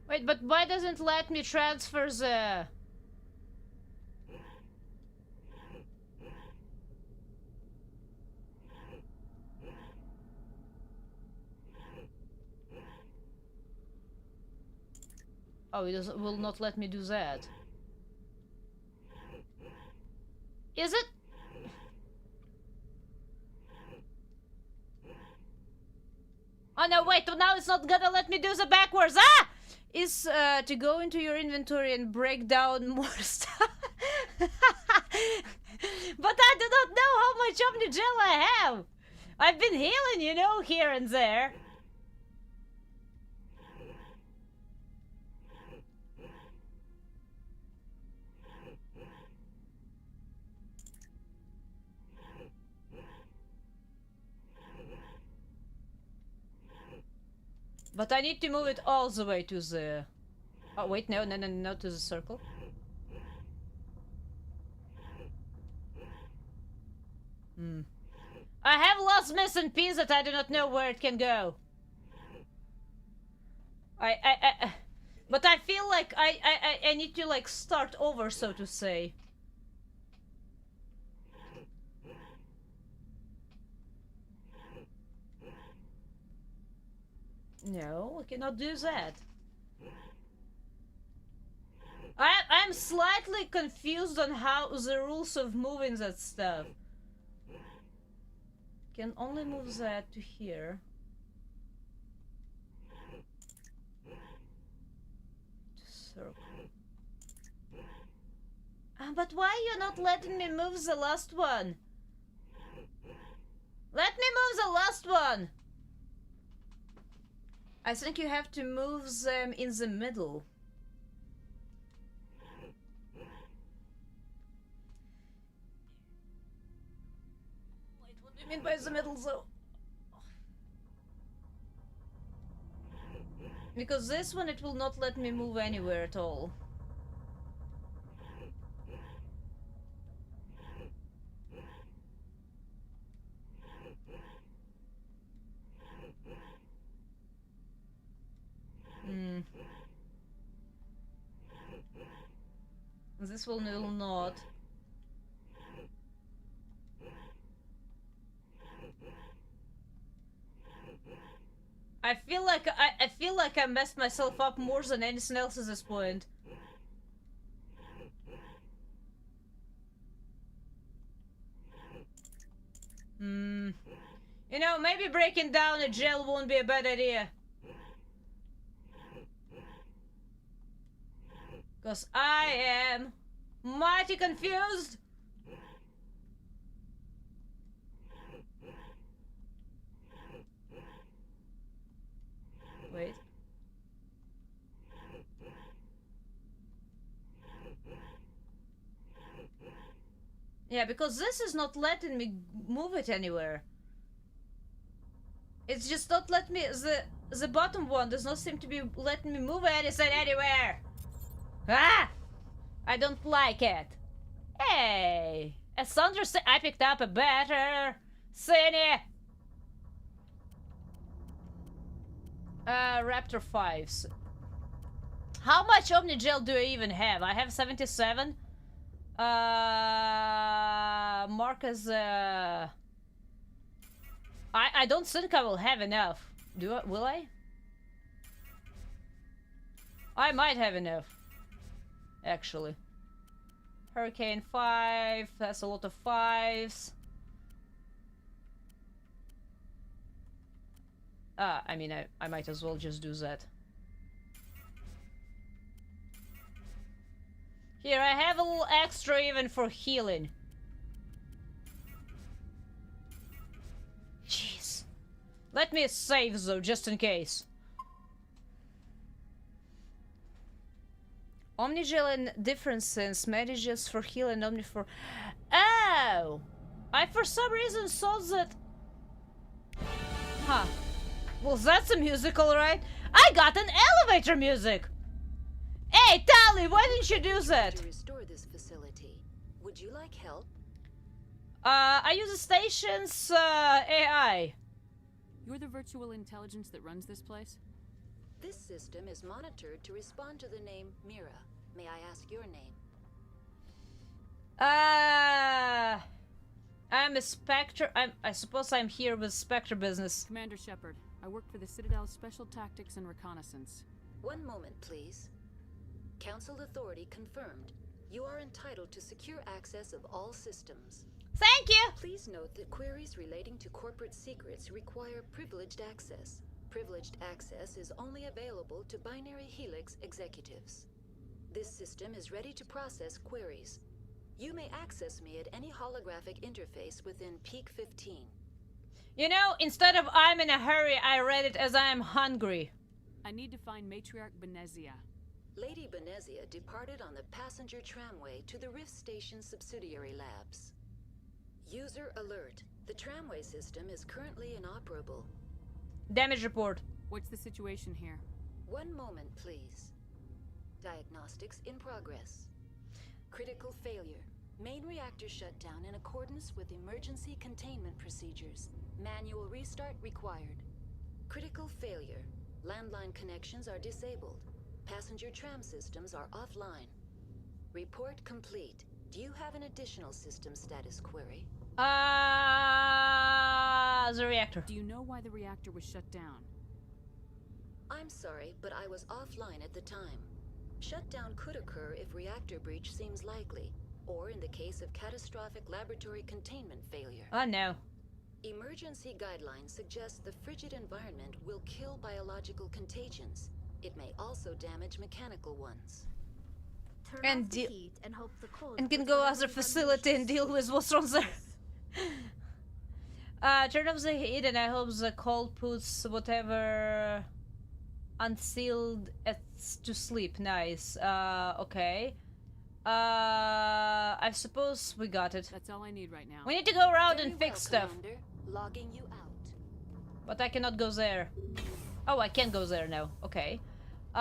Wait, but why doesn't it let me transfer the... Oh, it will not let me do that. Is it? Oh no, wait, now it's not gonna let me do the backwards. Ah! Is to go into your inventory and break down more stuff. But I do not know how much Omnigel I have. I've been healing, you know, here and there. But I need to move it all the way to the... Oh, wait, no, to the circle. I have lost missing piece that I do not know where it can go. But I feel like I need to, like, start over, so to say. No, I cannot do that. I'm slightly confused on how the rules of moving that stuff. Can only move that to here. To circle. But why are you not letting me move the last one? Let me move the last one! I think you have to move them in the middle. Wait, what do you mean by the middle, though? Because this one, it will not let me move anywhere at all. This will not. I feel like I messed myself up more than anything else at this point. You know, maybe breaking down a gel won't be a bad idea. Because I am mighty confused. Wait. Yeah, because this is not letting me move it anywhere. It's just not letting me... The bottom one does not seem to be letting me move anything anywhere. Ah! I don't like it. Hey! As Sandra said, I picked up a better cine. Raptor 5s. How much Omnigel do I even have? I have 77. Mark as I don't think I will have enough. Will I? I might have enough. Actually. Hurricane 5, that's a lot of 5s. I mean, I might as well just do that. Here, I have a little extra even for healing. Jeez. Let me save though, just in case. Omnigel in different sense. Mediges for heal and Omni for... Oh! I for some reason thought that... Huh. Well, that's a musical, right? I got an elevator music! Hey, Tali, why didn't you do that? To restore this facility, would you like help? I use the station's AI. You're the virtual intelligence that runs this place? This system is monitored to respond to the name Mira. May I ask your name? I'm a Spectre. I suppose I'm here with Spectre business. Commander Shepard. I work for the Citadel's Special Tactics and Reconnaissance. One moment, please. Council authority confirmed. You are entitled to secure access of all systems. Thank you! Please note that queries relating to corporate secrets require privileged access. Privileged access is only available to Binary Helix executives. This system is ready to process queries. You may access me at any holographic interface within Peak 15. You know, instead of I'm in a hurry, I read it as I am hungry. I need to find Matriarch Benezia. Lady Benezia departed on the passenger tramway to the Rift Station subsidiary labs. User alert. The tramway system is currently inoperable. Damage report. What's the situation here? One moment, please. Diagnostics in progress. Critical failure. Main reactor shut down in accordance with emergency containment procedures. Manual restart required. Critical failure. Landline connections are disabled. Passenger tram systems are offline. Report complete. Do you have an additional system status query? The reactor. Do you know why the reactor was shut down? I'm sorry, but I was offline at the time. Shutdown could occur if reactor breach seems likely, or in the case of catastrophic laboratory containment failure. Oh no. Emergency guidelines suggest the frigid environment will kill biological contagions. It may also damage mechanical ones. And hope the cold and can go other facility and deal with what's wrong there. Turn off the heat and I hope the cold puts whatever unsealed to sleep. Nice. Okay. I suppose we got it. That's all I need right now. We need to go around Very and fix well, stuff. Commander. Logging you out. But I cannot go there. Oh, I can go there now. Okay. Do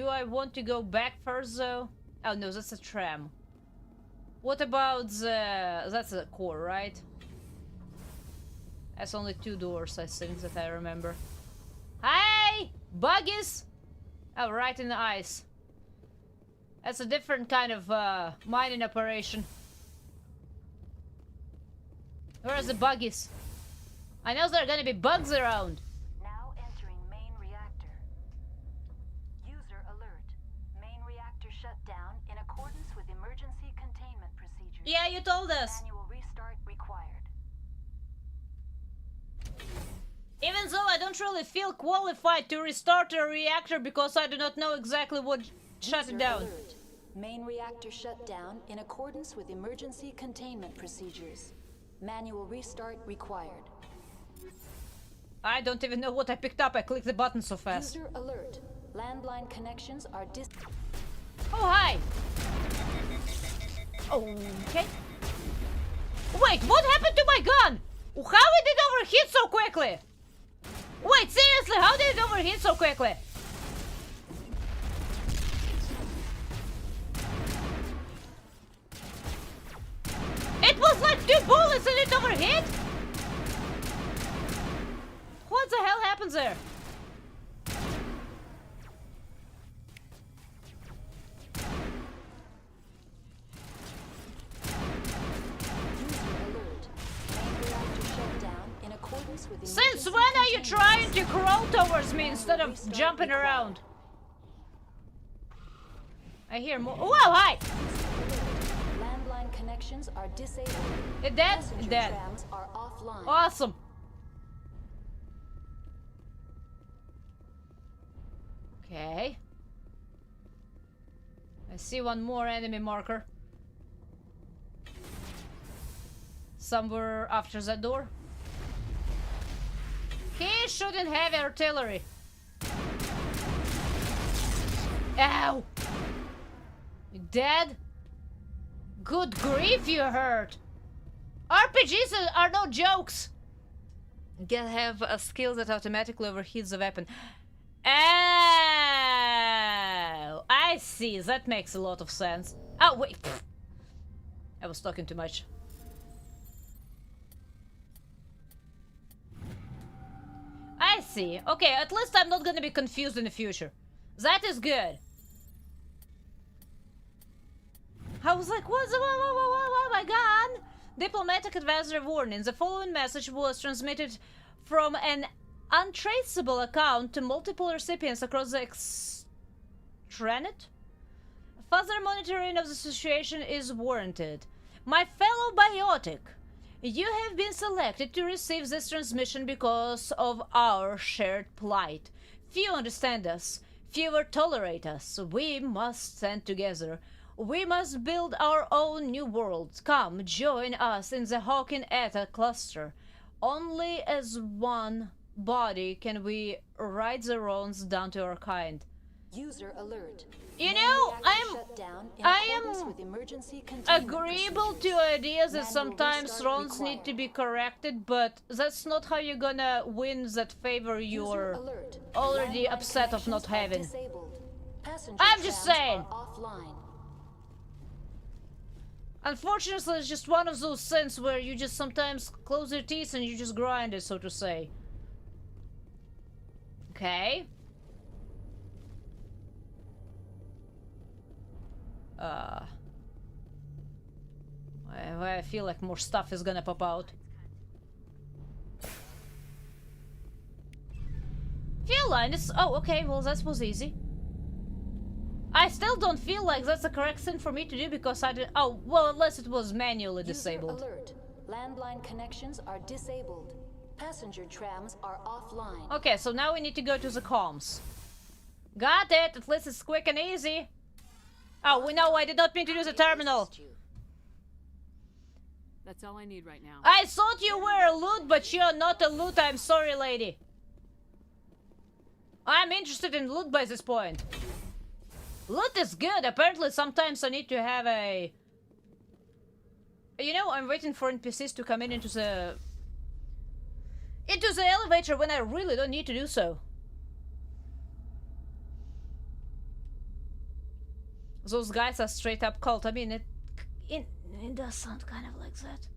I want to go back first though? Oh no, that's a tram. What about the... That's a core, right? That's only 2 doors, I think, that I remember. Hey! Buggies! Oh, right in the ice. That's a different kind of mining operation. Where are the buggies? I know there are gonna be bugs around. Now entering main reactor. User alert. Main reactor shut down in accordance with emergency containment procedures. Yeah, you told us. Manual restart required. Even though I don't really feel qualified to restart a reactor because I do not know exactly what shut it down. Alert. Main reactor shut down in accordance with emergency containment procedures. Manual restart required. I don't even know what I picked up. I clicked the button so fast. User alert. Landline connections are Oh, hi! Okay. Wait, what happened to my gun? How did it overheat so quickly? Wait, seriously, how did it overheat so quickly? It was like 2 bullets and it overhit? What the hell happens there? Since when are you trying to crawl towards me instead of jumping around? I hear more. Whoa, hi! Landline connections are disabled. It dead? Passenger Dead. trams are offline. Awesome. Okay. I see one more enemy marker. Somewhere after that door. He shouldn't have artillery. Ow! dead? Good grief, you hurt! RPGs are no jokes! Have a skill that automatically overheats the weapon. Oh, I see. That makes a lot of sense. Oh, wait. Pfft. I was talking too much. I see. Okay, at least I'm not gonna be confused in the future. That is good. I was like, what my god? Diplomatic advisory warning. The following message was transmitted from an untraceable account to multiple recipients across the extranet. Further monitoring of the situation is warranted. My fellow biotic, you have been selected to receive this transmission because of our shared plight. Few understand us, fewer tolerate us. We must stand together. We must build our own new world. Come, join us in the Hawking Eta cluster. Only as one body can we right the wrongs done to our kind. User alert. You know, I am agreeable to ideas that sometimes wrongs need to be corrected, but that's not how you're gonna win that favor you're already upset of not having. I'm just saying. Unfortunately, it's just one of those things where you just sometimes close your teeth and you just grind it, so to say. Okay. I feel like more stuff is gonna pop out. Fuel line is... Oh, okay, well that was easy. I still don't feel like that's the correct thing for me to do because I did... Oh, well, unless it was manually disabled. User alert. Landline connections are disabled. Passenger trams are offline. Okay, so now we need to go to the comms. Got it! At least it's quick and easy. Oh, no, I did not mean to use the terminal. That's all I need right now. I thought you were a loot, but you're not a loot. I'm sorry, lady. I'm interested in loot by this point. Loot is good. Apparently, sometimes I need to have a... You know, I'm waiting for NPCs to come into the elevator when I really don't need to do so. Those guys are straight up cult. I mean, it does sound kind of like that.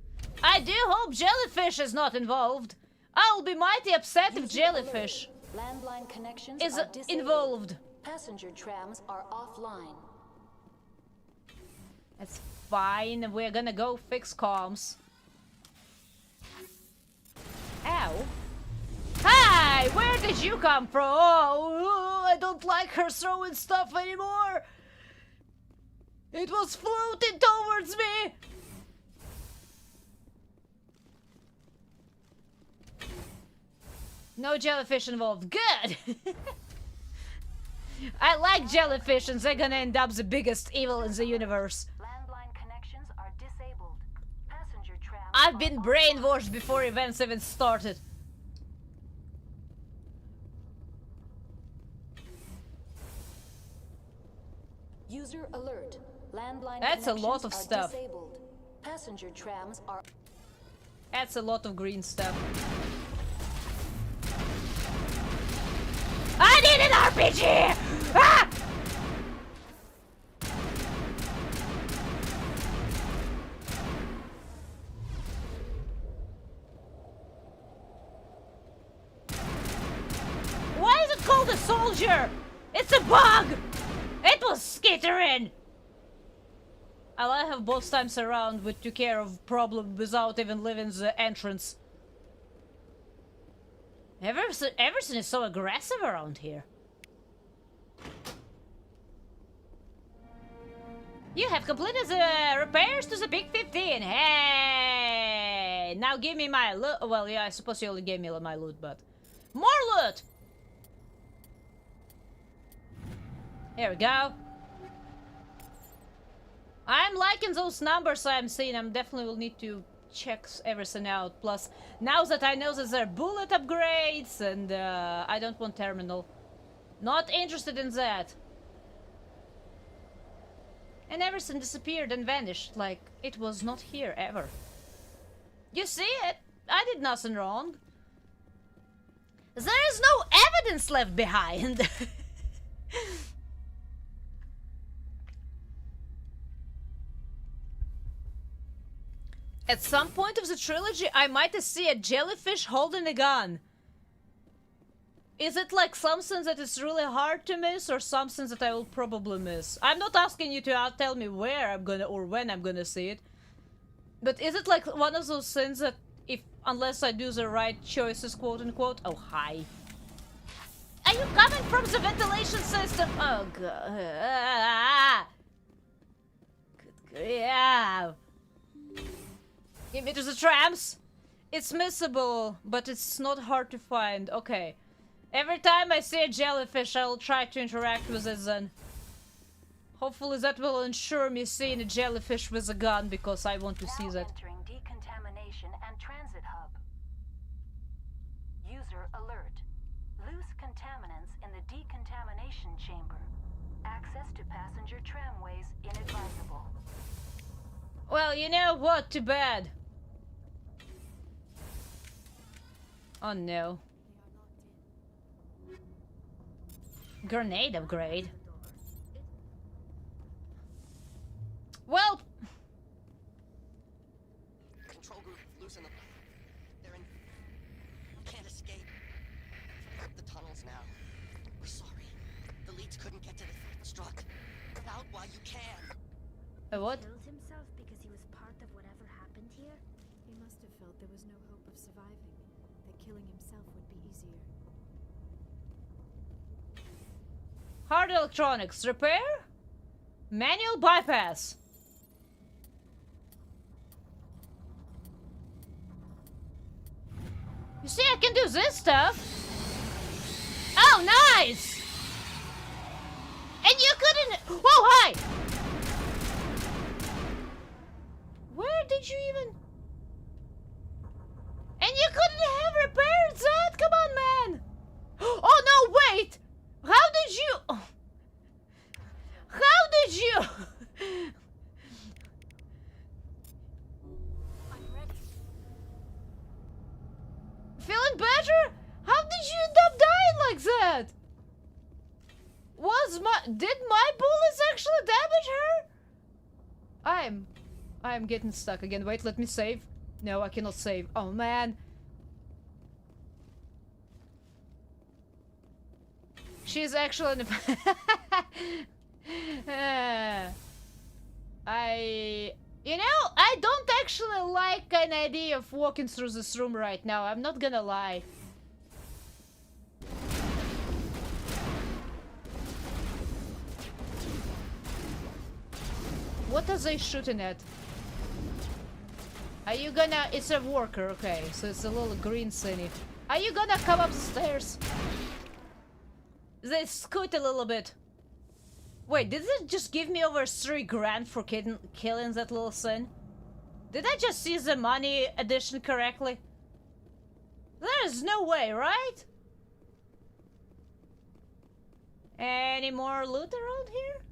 I do hope jellyfish is not involved. I'll be mighty upset if jellyfish Landline connections is are disabled. involved. Passenger trams are offline. That's fine. We're gonna go fix comms. Ow. Hi! Where did you come from? Oh, I don't like her throwing stuff anymore. It was floating towards me. No jellyfish involved. Good! I like jellyfish and they're gonna end up the biggest evil in the universe. Landline connections are disabled. Passenger trams I've been brainwashed before events even started. User alert. Landline That's a lot of connections are stuff. disabled. Passenger trams are... That's a lot of green stuff. I need an RPG! Ah! Why is it called a soldier? It's a bug! It was skittering! I have both times around which took care of problem without even leaving the entrance. Everything is so aggressive around here. You have completed the repairs to the Big 15. Hey! Now give me my loot. Well, yeah, I suppose you only gave me my loot, but... More loot! Here we go. I'm liking those numbers I'm seeing. I definitely will need to check everything out. Plus, now that I know that there are bullet upgrades and I don't want terminal. Not interested in that. And everything disappeared and vanished, like it was not here ever. You see it? I did nothing wrong. There is no evidence left behind. At some point of the trilogy, I might see a jellyfish holding a gun. Is it like something that is really hard to miss, or something that I will probably miss? I'm not asking you to tell me where I'm gonna or when I'm gonna see it. But is it like one of those things that unless I do the right choices, quote unquote? Oh, hi. Are you coming from the ventilation system? Oh, God. Good grief. Give me to the trams. It's missable, but it's not hard to find. Okay. Every time I see a jellyfish, I'll try to interact with it then. Hopefully that will ensure me seeing a jellyfish with a gun, because I want to see that. Entering decontamination and transit hub. User alert. Loose contaminants in the decontamination chamber. Access to passenger tramways inadvisable. Well, you know what? Too bad. Oh no. Grenade upgrade. Well, Control group, loosen them. They're in. Can't escape. The tunnels now. We're sorry. The leads couldn't get to the struck. Get out while you can. What? Killed himself because he was part of whatever happened here? He must have felt there was no hope of surviving. That killing himself would be easier. Hard electronics repair? Manual bypass. You see, I can do this stuff. Oh, nice! And you couldn't... Whoa, hi! Where did you even... And you couldn't have repaired that? Come on, man! Oh, no, wait! How did you... How did you... Feeling better? How did you end up dying like that? Did my bullets actually damage her? I'm getting stuck again. Wait, let me save. No, I cannot save. Oh man. She's actually in the You know, I don't actually like an idea of walking through this room right now. I'm not gonna lie. What are they shooting at? Are you gonna... It's a worker, okay. So it's a little green thingy. Are you gonna come up the stairs? They scoot a little bit. Wait, did it just give me over 3 grand for killing that little thing? Did I just see the money addition correctly? There is no way, right? Any more loot around here?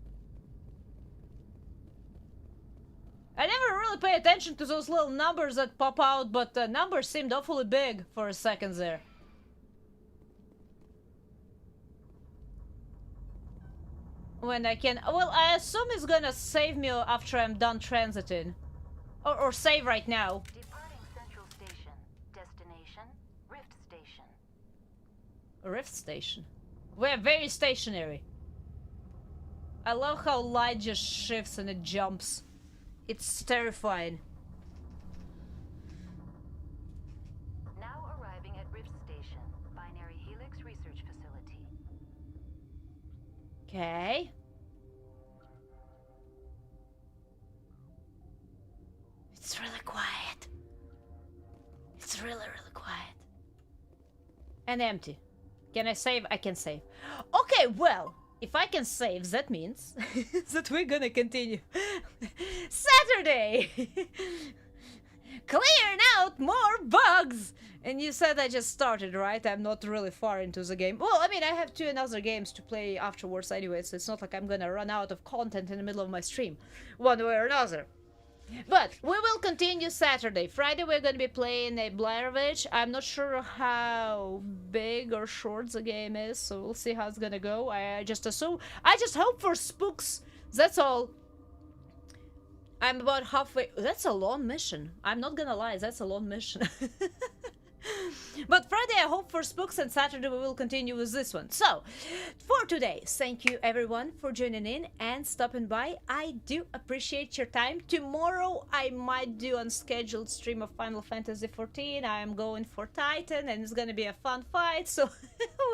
I never really pay attention to those little numbers that pop out, but the numbers seemed awfully big for a second there. When I can... Well, I assume it's gonna save me after I'm done transiting. Or save right now. Departing Central Station. Destination, Rift Station. Rift Station. We're very stationary. I love how light just shifts and it jumps. It's terrifying. Now arriving at Rift Station, Binary Helix Research Facility. Okay. It's really quiet. It's really, really quiet. And empty. Can I save? I can save. Okay, well, if I can save, that means that we're gonna continue. Saturday! Clearing out more bugs! And you said I just started, right? I'm not really far into the game. Well, I mean, I have 2 other games to play afterwards anyway, so it's not like I'm gonna run out of content in the middle of my stream, one way or another. But we will continue Saturday. Friday we're gonna be playing a Blair Witch. I'm not sure how big or short the game is, so we'll see how it's gonna go. I just hope for spooks. That's all. I'm about halfway. That's a long mission. I'm not gonna lie, that's a long mission. But Friday I hope for spooks, and Saturday we will continue with this one. So, for today, thank you everyone for joining in and stopping by. I do appreciate your time. Tomorrow I might do unscheduled stream of Final Fantasy XIV. I am going for Titan and it's gonna be a fun fight, so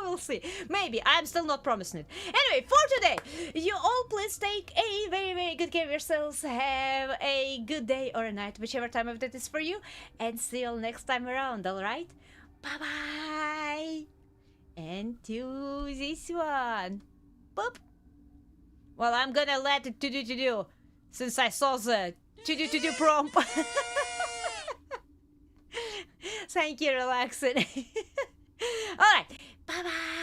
we'll see. Maybe. I'm still not promising it. Anyway, for today, you all please take a very, very good care of yourselves. Have a good day or a night, whichever time of that is for you. And see you all next time around, alright? Bye-bye! And to this one. Boop! Well, I'm gonna let it to do since I saw the to do prompt. Thank you, relaxing. Alright, bye-bye!